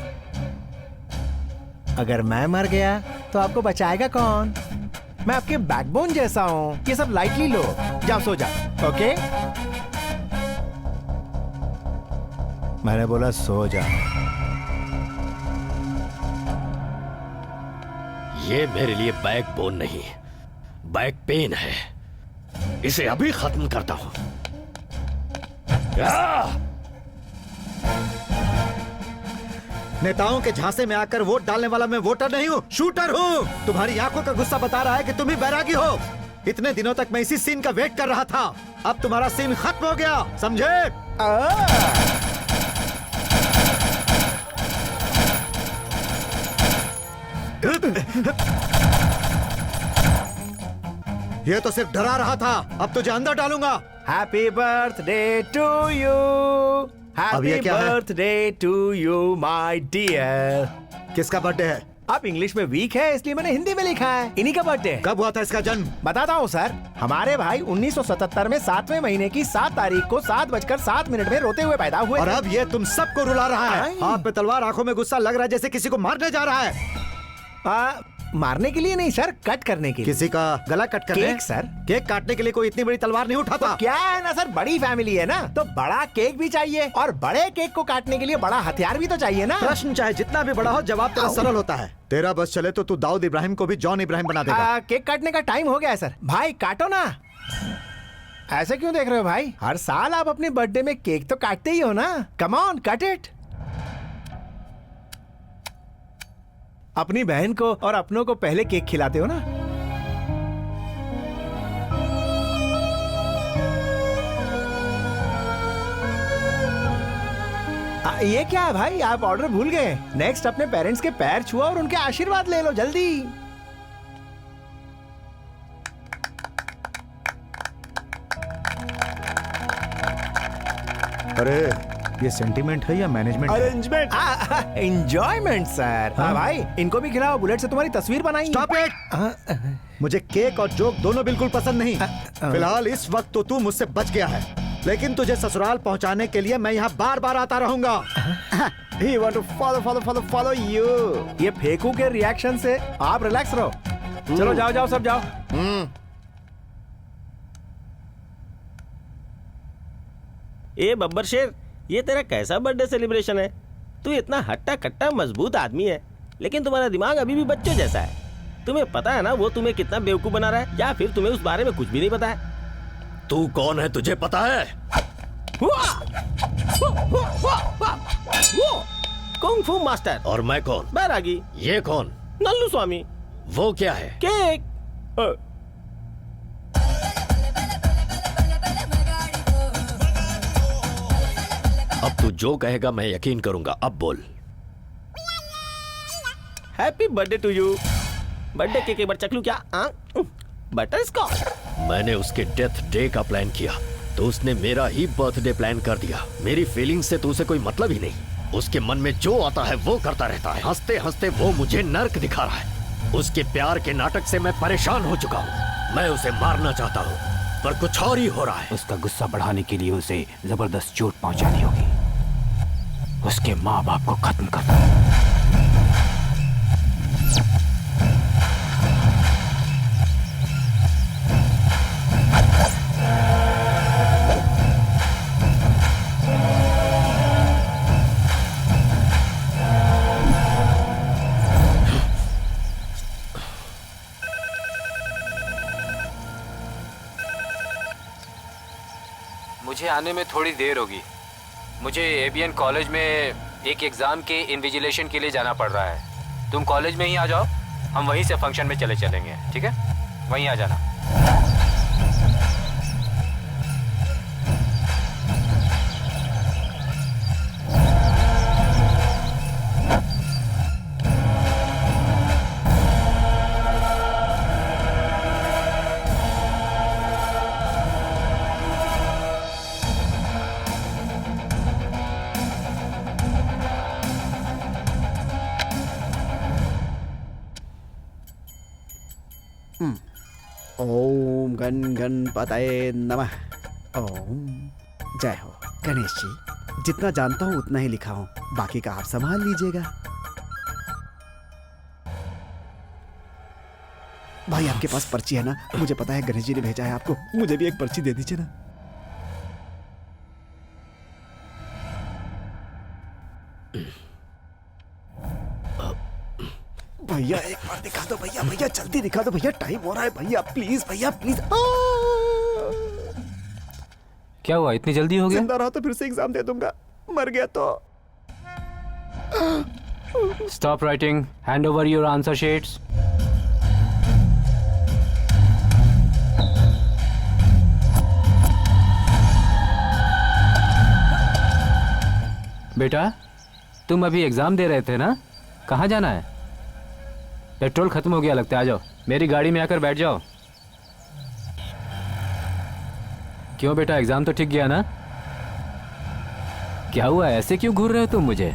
अगर मैं मर गया तो आपको बचाएगा कौन? मैं आपके बैकबोन जैसा हूँ, ये सब लाइटली लो। जाओ सो जाओ, ओके? मैंने बोला सो जाओ। ये मेरे लिए बैकबोन नहीं, बैक पेन है। इसे अभी खत्म करता हूं। नेताओं के झांसे में आकर वोट डालने वाला मैं वोटर नहीं हूँ, शूटर हूँ। तुम्हारी आंखों का गुस्सा बता रहा है कि तुम ही बैरागी हो। इतने दिनों तक मैं इसी सीन का वेट कर रहा था, अब तुम्हारा सीन खत्म हो गया, समझे? ये तो सिर्फ डरा रहा था, अब तुझे अंदर डालूंगा। हैप्पी बर्थडे टू यू, अब ये हैप्पी क्या है? Birthday to you my dear. किसका बर्थडे है? आप इंग्लिश में वीक है इसलिए मैंने हिंदी में लिखा है। इन्हीं का बर्थडे। कब हुआ था इसका जन्म? बताता हूँ सर, हमारे भाई 1977 में 7वें महीने की 7 तारीख को 7:07 में रोते हुए पैदा हुए और थे। अब ये तुम सबको रुला रहा है। हाथ में तलवार, आंखों में गुस्सा, लग रहा है जैसे किसी को मारने जा रहा है। मारने के लिए नहीं सर, कट करने के लिए। किसी का गला कट करने? Cake sir. केक काटने के लिए कोई इतनी बड़ी तलवार नहीं उठाता। तो क्या है ना सर, बड़ी फैमिली है ना, तो बड़ा केक भी चाहिए और बड़े केक को काटने के लिए बड़ा हथियार भी तो चाहिए ना। प्रश्न चाहे जितना भी बड़ा हो, जवाब तेरा सरल होता है। तेरा बस चले तो तू दाऊद इब्राहिम को भी जॉन इब्राहिम बना देगा। केक काटने का टाइम हो गया है सर। भाई काटो ना। ऐसे क्यों देख रहे हो भाई? हर साल आप अपने बर्थडे में केक तो काटते ही हो ना। Come on, cut it. अपनी बहन को और अपनों को पहले केक खिलाते हो ना। ये क्या है भाई, आप ऑर्डर भूल गए। नेक्स्ट अपने पेरेंट्स के पैर छुओ और उनके आशीर्वाद ले लो जल्दी। अरे ये सेंटीमेंट है या मैनेजमेंट? Arrangement, enjoyment sir. हाँ भाई, इनको भी खिलाओ, बुलेट से तुम्हारी तस्वीर बनाई। Stop it. मुझे केक और जोक दोनों बिल्कुल पसंद नहीं। फिलहाल इस वक्त तो तू मुझसे बच गया है, लेकिन तुझे ससुराल पहुंचाने के लिए मैं यहाँ बार बार आता रहूंगा। He want to follow you। ये फेंकू के रिएक्शन से आप रिलैक्स रहो। चलो जाओ जाओ सब जाओ। ए बब्बर शेर, ये तेरा कैसा बर्थडे सेलिब्रेशन है? तू इतना हट्टा कट्टा मजबूत आदमी है, लेकिन तुम्हारा दिमाग अभी भी बच्चों जैसा है। तुम्हें पता है ना वो तुम्हें कितना बेवकूफ बना रहा है, या फिर तुम्हें उस बारे में कुछ भी नहीं पता है? तू कौन है तुझे पता है? कुंग फू मास्टर। और मैं कौन? बैरागी। ये कौन? नल्लू स्वामी। वो क्या है? केक। अब तू जो कहेगा मैं यकीन करूंगा। अब बोल। Happy birthday to you. Birthday cake एक बार चख लूं क्या? Butterscotch. मैंने उसके डेथ डे का प्लान किया तो उसने मेरा ही बर्थडे प्लान कर दिया। मेरी फीलिंग से तो उसे कोई मतलब ही नहीं। उसके मन में जो आता है वो करता रहता है। हंसते हंसते वो मुझे नर्क दिखा रहा है। उसके प्यार के नाटक से मैं परेशान हो चुका हूँ। मैं उसे मारना चाहता हूँ पर कुछ और ही हो रहा है। उसका गुस्सा बढ़ाने के लिए उसे जबरदस्त चोट पहुंचानी होगी। उसके माँ बाप को खत्म कर दो। मुझे आने में थोड़ी देर होगी। मुझे एबीएन कॉलेज में एक एग्ज़ाम के इन्विजिलेशन के लिए जाना पड़ रहा है। तुम कॉलेज में ही आ जाओ, हम वहीं से फंक्शन में चलेंगे, ठीक है? वहीं आ जाना। ओम गण गणपतये नमः। ओम जय हो गणेश जी। जितना जानता हूँ उतना ही लिखा हूँ, बाकी का आप संभाल लीजिएगा। भाई आपके पास पर्ची है ना? मुझे पता है गणेश जी ने भेजा है आपको, मुझे भी एक पर्ची दे दीजिए ना। भाई भैया एक बार दिखा दो भैया, भैया जल्दी दिखा दो भैया, टाइम हो रहा है भैया, प्लीज भैया प्लीज। क्या हुआ, इतनी जल्दी हो गया? जिंदा रहा तो फिर से एग्जाम दे दूंगा, मर गया तो। Stop writing, hand over your answer sheets. बेटा, तुम अभी एग्जाम दे रहे थे ना? कहाँ जाना है? पेट्रोल खत्म हो गया लगता है, आ जाओ मेरी गाड़ी में आकर बैठ जाओ। क्यों बेटा, एग्जाम तो ठीक गया ना? क्या हुआ, ऐसे क्यों घूर रहे हो तुम मुझे?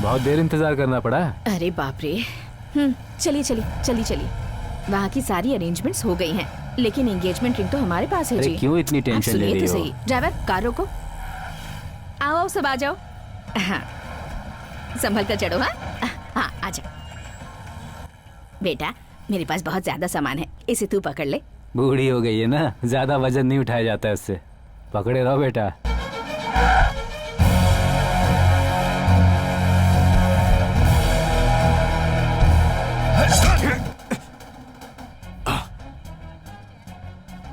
बहुत देर इंतजार करना पड़ा। अरे बाप रे। चलिए चलिए चलिए चलिए, वहाँ की सारी अरेंजमेंट्स हो गई हैं, लेकिन एंगेजमेंट रिंग तो हमारे पास है अरे जी। क्यों इतनी टेंशन ले रही हो? सही ड्राइवर, कार रोको। आओ आओ सब आ जाओ। हाँ संभल कर चढ़ो। हाँ हाँ आ जाओ। बेटा मेरे पास बहुत ज्यादा सामान है, इसे तू पकड़ ले। बूढ़ी हो गई है ना, ज्यादा वजन नहीं उठाया जाता है उससे। पकड़े रहो बेटा।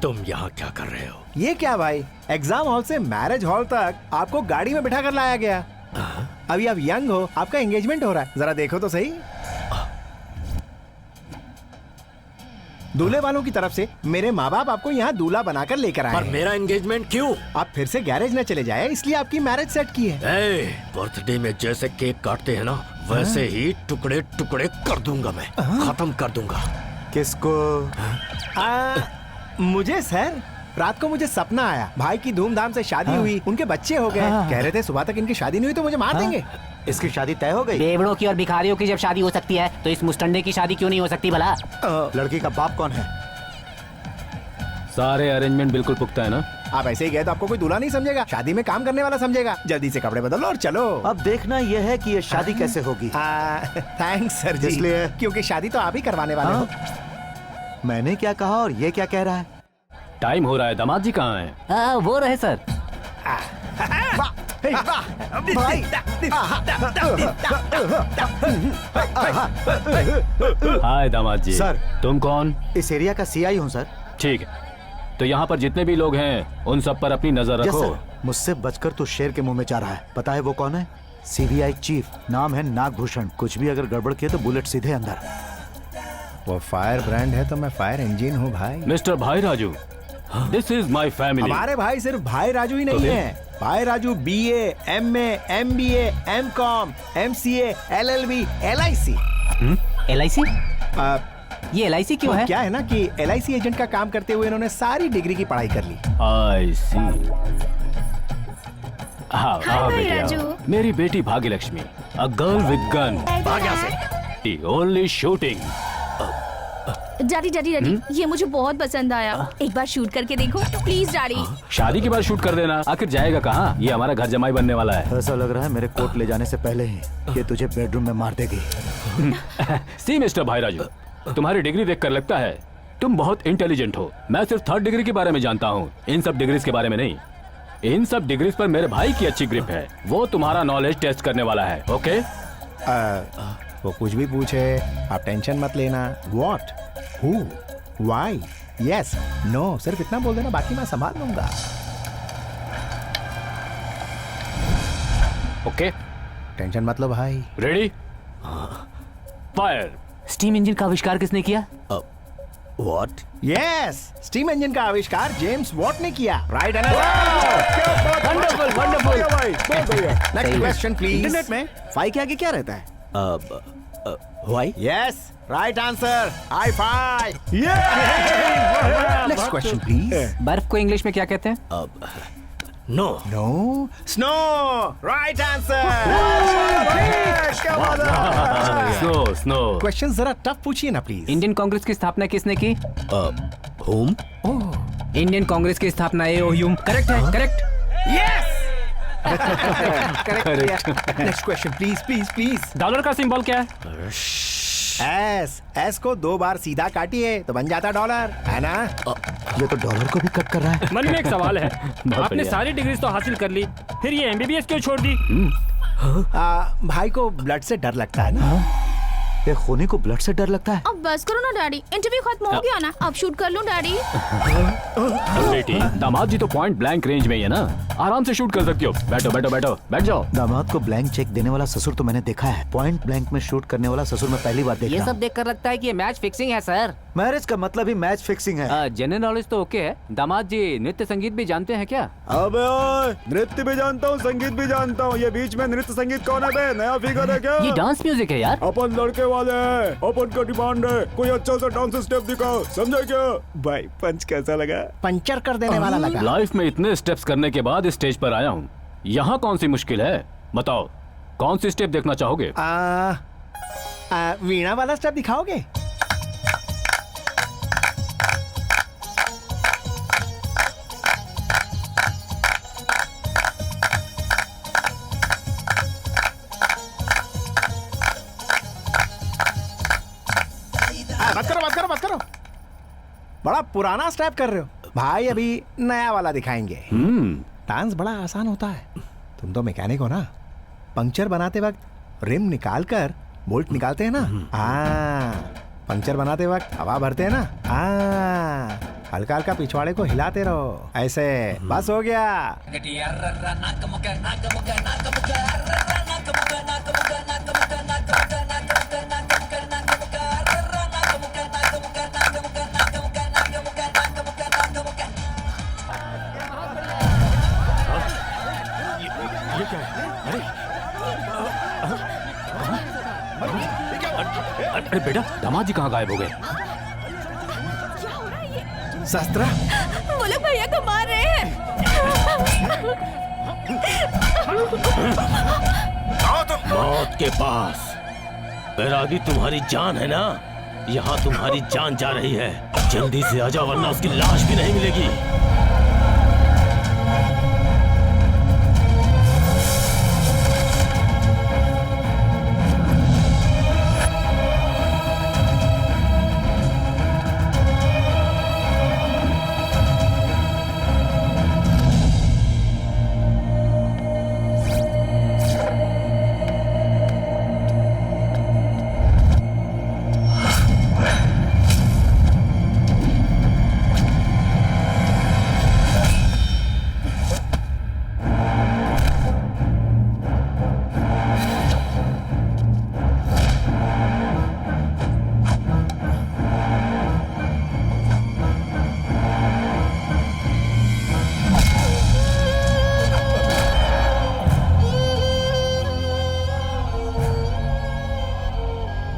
तुम यहाँ क्या कर रहे हो? ये क्या भाई, एग्जाम हॉल से मैरिज हॉल तक आपको गाड़ी में बिठा कर लाया गया। अभी आप यंग हो, आपका एंगेजमेंट हो रहा है, जरा देखो तो सही। दूल्हे वालों की तरफ से मेरे माँ बाप आपको यहाँ दूल्हा बनाकर लेकर आए पर हैं। मेरा एंगेजमेंट क्यों? आप फिर से गैरेज न चले जाए, इसलिए आपकी मैरिज सेट की है। बर्थडे में जैसे केक काटते हैं ना, वैसे ही टुकड़े टुकड़े कर दूंगा मैं, खत्म कर दूंगा। किसको? मुझे सर, रात को मुझे सपना आया, भाई की धूमधाम से शादी हुई, उनके बच्चे हो गए। कह रहे थे सुबह तक इनकी शादी नहीं हुई तो मुझे मार देंगे। इसकी शादी तय हो गई? बेवड़ों की और भिखारियों की जब शादी हो सकती है तो इस मुस्टंडे की शादी क्यों नहीं हो सकती भला? लड़की का बाप कौन है? सारे अरेंजमेंट बिल्कुल पुख्ता है ना? आप ऐसे ही गए तो आपको कोई दूल्हा नहीं समझेगा, शादी में काम करने वाला समझेगा। जल्दी से कपड़े बदलो और चलो। अब देखना यह है कि ये शादी कैसे होगी। थैंक्स सर जी, इसलिए क्योंकि शादी तो आप ही करवाने वाले हो। मैंने क्या कहा और ये क्या कह रहा है? टाइम हो रहा है, दामाद जी कहाँ हैं? वो रहे सर। हाय दामाद जी। सर। तुम कौन? इस एरिया का सीआई हूँ सर। ठीक है, तो यहाँ पर जितने भी लोग हैं उन सब पर अपनी नजर यस रखो। सर। मुझसे बचकर तो शेर के मुंह में जा रहा है। पता है वो कौन है? सीबीआई चीफ, नाम है नागभूषण। कुछ भी अगर गड़बड़ किए तो बुलेट सीधे अंदर। वो फायर ब्रांड है तो मैं फायर इंजन हूँ भाई। मिस्टर भाई Raju, this is my family. हमारे भाई सिर्फ भाई राजू ही नहीं है, भाई Raju BA, MA, MBA, MCOM, MCA, LLB, LIC। LIC? ये LIC क्यों है? क्या है ना कि LIC एजेंट का काम करते हुए इन्होंने सारी डिग्री की पढ़ाई कर ली। I see। हाँ भाई बेटी राजू। आओ। मेरी बेटी Bhagyalakshmi, a girl with gun. Bhagya से। Only shooting. Daddy daddy daddy, ये मुझे बहुत पसंद आया, एक बार शूट करके देखो प्लीज डैडी। शादी के बाद शूट कर देना, आखिर जाएगा कहाँ? ये हमारा घर जमाई बनने वाला है। ऐसा लग रहा है मेरे कोर्ट ले जाने से पहले ही ये तुझे बेडरूम में मार देगी। सी मिस्टर भाई राजू, तुम्हारी डिग्री देखकर लगता है तुम बहुत इंटेलिजेंट हो। मैं सिर्फ 3rd डिग्री के बारे में जानता हूँ, इन सब डिग्रीज के बारे में नहीं। इन सब डिग्रीज पर मेरे भाई की अच्छी ग्रिप है, वो तुम्हारा नॉलेज टेस्ट करने वाला है। ओके? वो कुछ भी पूछे आप टेंशन मत लेना। What? Who? Why? Yes? No? सिर्फ इतना बोल देना, बाकी मैं संभाल लूंगा। ओके, टेंशन मत लो भाई। रेडी? फायर। स्टीम इंजन का आविष्कार किसने किया? What? Yes, स्टीम इंजन का आविष्कार जेम्स वॉट ने किया। राइट है ना? Wonderful wonderful. Next question please. Internet में फाई के आगे क्या रहता है? Why? Yes, right answer. High five. Next question please. बर्फ को इंग्लिश में क्या कहते हैं? No. No, snow. Right answer. Snow snow. Question जरा टफ पूछिए ना प्लीज। इंडियन कांग्रेस की स्थापना किसने की? Whom? इंडियन कांग्रेस की स्थापना एओह्यूम। करेक्ट है, correct. Yes. Correct. Next question please please please. Dollar का सिंबल क्या है? एस को 2 बार सीधा काटिए तो बन जाता डॉलर, है ना? ये तो डॉलर को भी कट कर रहा है। मन में एक सवाल है, आपने सारी डिग्रीज तो हासिल कर ली, फिर ये MBBS क्यों छोड़ दी? भाई को ब्लड से डर लगता है ना। एक खूनी को ब्लड से डर लगता है? अब बस करो ना डैडी, इंटरव्यू खत्म हो गया ना, अब शूट कर लूं डैडी। बेटी, दामाद जी तो पॉइंट ब्लैंक रेंज में ही है ना, आराम से शूट कर सकती हो। बैठो बैठो बैठो, बैठ जाओ। दामाद को ब्लैंक चेक देने वाला ससुर तो मैंने देखा है, पॉइंट ब्लैंक में शूट करने वाला ससुर मैं पहली बार देख रहा हूं। ये सब देखकर लगता है कि ये मैच फिक्सिंग है सर। मैरिज का मतलब ही मैच फिक्सिंग है। जनरल नॉलेज तो ओके है। दामाद जी नृत्य संगीत भी जानते हैं क्या? अबे ओए, नृत्य भी जानता हूँ, संगीत भी जानता हूँ। ये बीच में नृत्य संगीत कौन है बे? नया फिगर है क्या? ये डांस म्यूजिक है यार। अपन लड़के वाले हैं, अपन का डिमांड है, कोई अच्छा सा डांस स्टेप दिखाओ, समझे क्या? भाई पंच कैसा लगा? पंचर कर देने वाला लगा। लाइफ में इतने स्टेप्स करने के बाद स्टेज पर आया हूँ, यहाँ कौन सी मुश्किल है? बताओ कौन सी स्टेप देखना चाहोगे? वीणा वाला स्टेप दिखाओगे? मत करो। बड़ा पुराना स्टेप कर रहे हो भाई, अभी नया वाला दिखाएंगे। डांस बड़ा आसान होता है। तुम तो मैकेनिक हो ना, पंक्चर बनाते वक्त रिम निकाल कर बोल्ट निकालते हैं ना। पंक्चर बनाते वक्त हवा भरते हैं ना। हल्का हल्का पिछवाड़े को हिलाते रहो, ऐसे। बस हो गया। अरे बेटा, दामाद जी कहाँ गायब हो गए? शस्त्र, वो लोग भैया को मार रहे हैं। मौत के पास बैरागी तुम्हारी जान है ना, यहाँ तुम्हारी जान जा रही है। जल्दी से आ जाओ वरना उसकी लाश भी नहीं मिलेगी।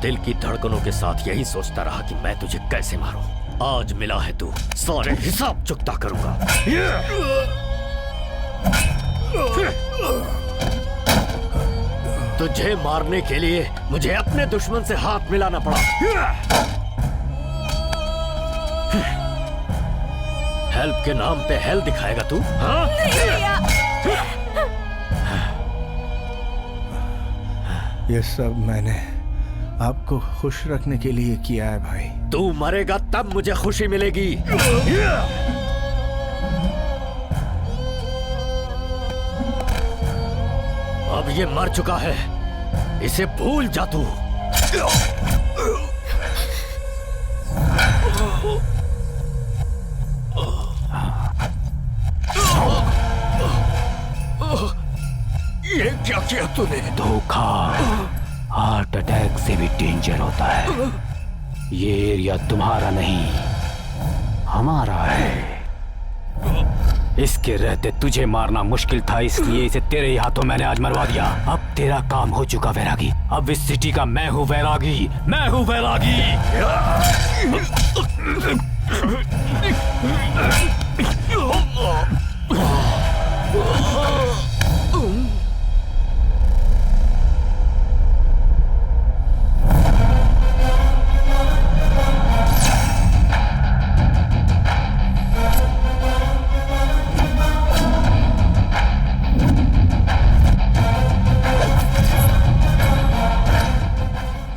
दिल की धड़कनों के साथ यही सोचता रहा कि मैं तुझे कैसे मारूं। आज मिला है तू, सारे हिसाब चुकता करूंगा। तुझे मारने के लिए मुझे अपने दुश्मन से हाथ मिलाना पड़ा। हेल्प के नाम पे हेल्प दिखाएगा तू? हाँ? ये सब मैंने आपको खुश रखने के लिए किया है भाई। तू मरेगा तब मुझे खुशी मिलेगी। अब ये मर चुका है, इसे भूल जा तू। ये क्या किया तूने? धोखा हार्ट अटैक से भी डेंजर होता है। ये एरिया तुम्हारा नहीं, हमारा है। इसके रहते तुझे मारना मुश्किल था, इसलिए इसे तेरे ही हाथों मैंने आज मरवा दिया। अब तेरा काम हो चुका वैरागी। अब इस सिटी का मैं हूँ वैरागी, मैं हूँ वैरागी।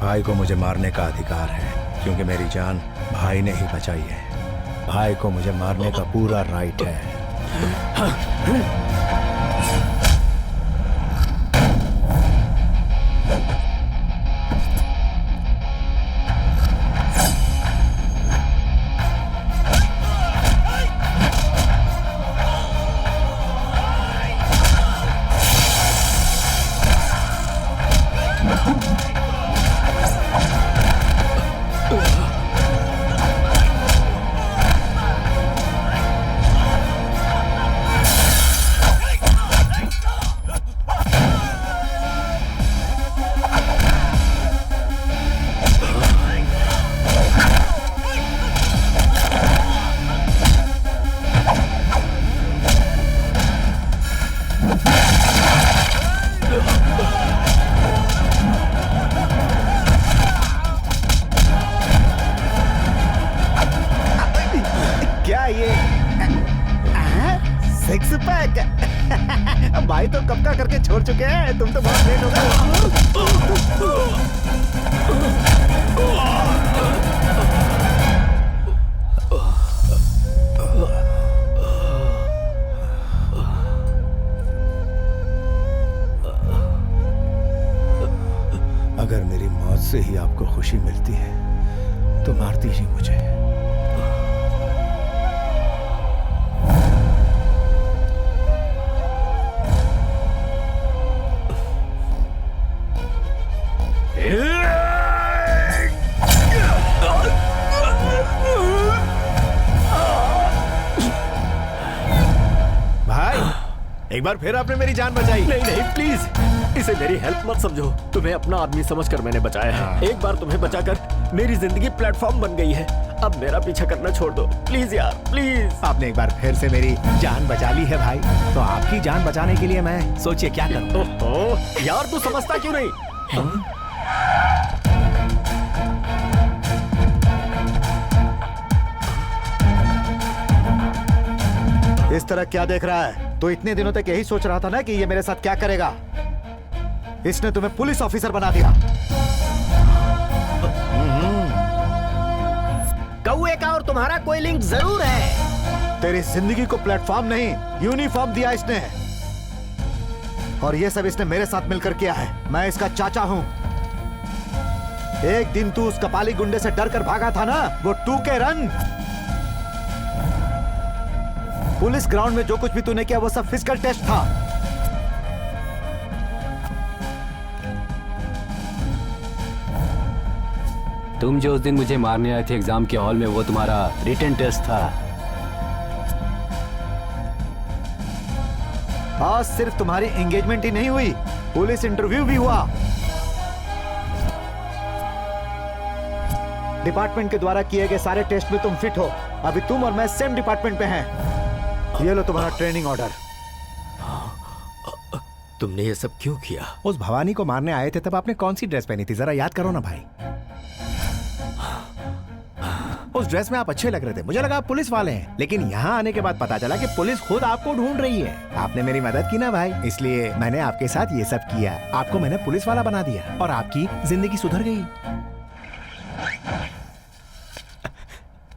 भाई को मुझे मारने का अधिकार है, क्योंकि मेरी जान भाई ने ही बचाई है। भाई को मुझे मारने का पूरा राइट है। Six pack. भाई तो कब का करके छोड़ चुके हैं, तुम तो बहुत लेट हो गए। अगर मेरी मौत से ही आपको खुशी मिलती है तो मार दीजिए मुझे। भाई एक बार फिर आपने मेरी जान बचाई। नहीं नहीं प्लीज, इसे मेरी हेल्प मत समझो। तुम्हें अपना आदमी समझकर मैंने बचाया है। एक बार तुम्हें बचाकर मेरी जिंदगी प्लेटफॉर्म बन गई है। अब मेरा पीछा करना छोड़ दो प्लीज यार, प्लीज। आपने एक बार फिर से मेरी जान बचा ली है भाई, तो आपकी जान बचाने के लिए मैं सोचिए क्या करूं। ओह यार, तू समझता क्यों नहीं? इस तरह क्या देख रहा है? तो इतने दिनों तक यही सोच रहा था ना कि ये मेरे साथ क्या करेगा। इसने तुम्हें पुलिस ऑफिसर बना दिया। कौए का और तुम्हारा कोई लिंक जरूर है। तेरी जिंदगी को प्लेटफॉर्म नहीं, यूनिफॉर्म दिया इसने। और ये सब इसने मेरे साथ मिलकर किया है। मैं इसका चाचा हूं। एक दिन तू उस कपाली गुंडे से डर कर भागा था ना, वो 2K रन। पुलिस ग्राउंड में जो कुछ भी तूने किया वो सब फिजिकल टेस्ट था। तुम जो उस दिन मुझे मारने आए थे एग्जाम के हॉल में, वो तुम्हारा रिटन टेस्ट था। आज सिर्फ तुम्हारी एंगेजमेंट ही नहीं हुई, पुलिस इंटरव्यू भी हुआ। डिपार्टमेंट के द्वारा किए गए सारे टेस्ट में तुम फिट हो। अभी तुम और मैं सेम डिपार्टमेंट पे हैं। ये लो तुम्हारा ट्रेनिंग ऑर्डर। तुमने ये सब क्यों किया? उस भवानी को मारने आए थे तब आपने कौन सी ड्रेस पहनी थी, जरा याद करो ना भाई। उस ड्रेस में आप अच्छे लग रहे थे, मुझे लगा आप पुलिस वाले हैं, लेकिन यहाँ आने के बाद पता चला कि पुलिस खुद आपको ढूंढ रही है। आपने मेरी मदद की ना भाई, इसलिए मैंने आपके साथ ये सब किया। आपको मैंने पुलिस वाला बना दिया और आपकी जिंदगी सुधर गई।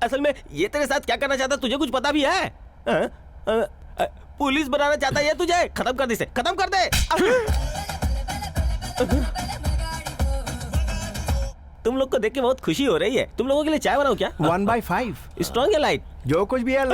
असल में ये तेरे साथ क्या करना चाहता तुझे कुछ पता भी है? पुलिस बनाना चाहता है तुझे। खत्म कर दे इसे, खत्म कर दे। तुम लोग को देख के बहुत खुशी हो रही है। तुम लोगों के लिए चाय बनाऊं क्या? 1/5 स्ट्रॉन्ग या लाइट? जो कुछ भी है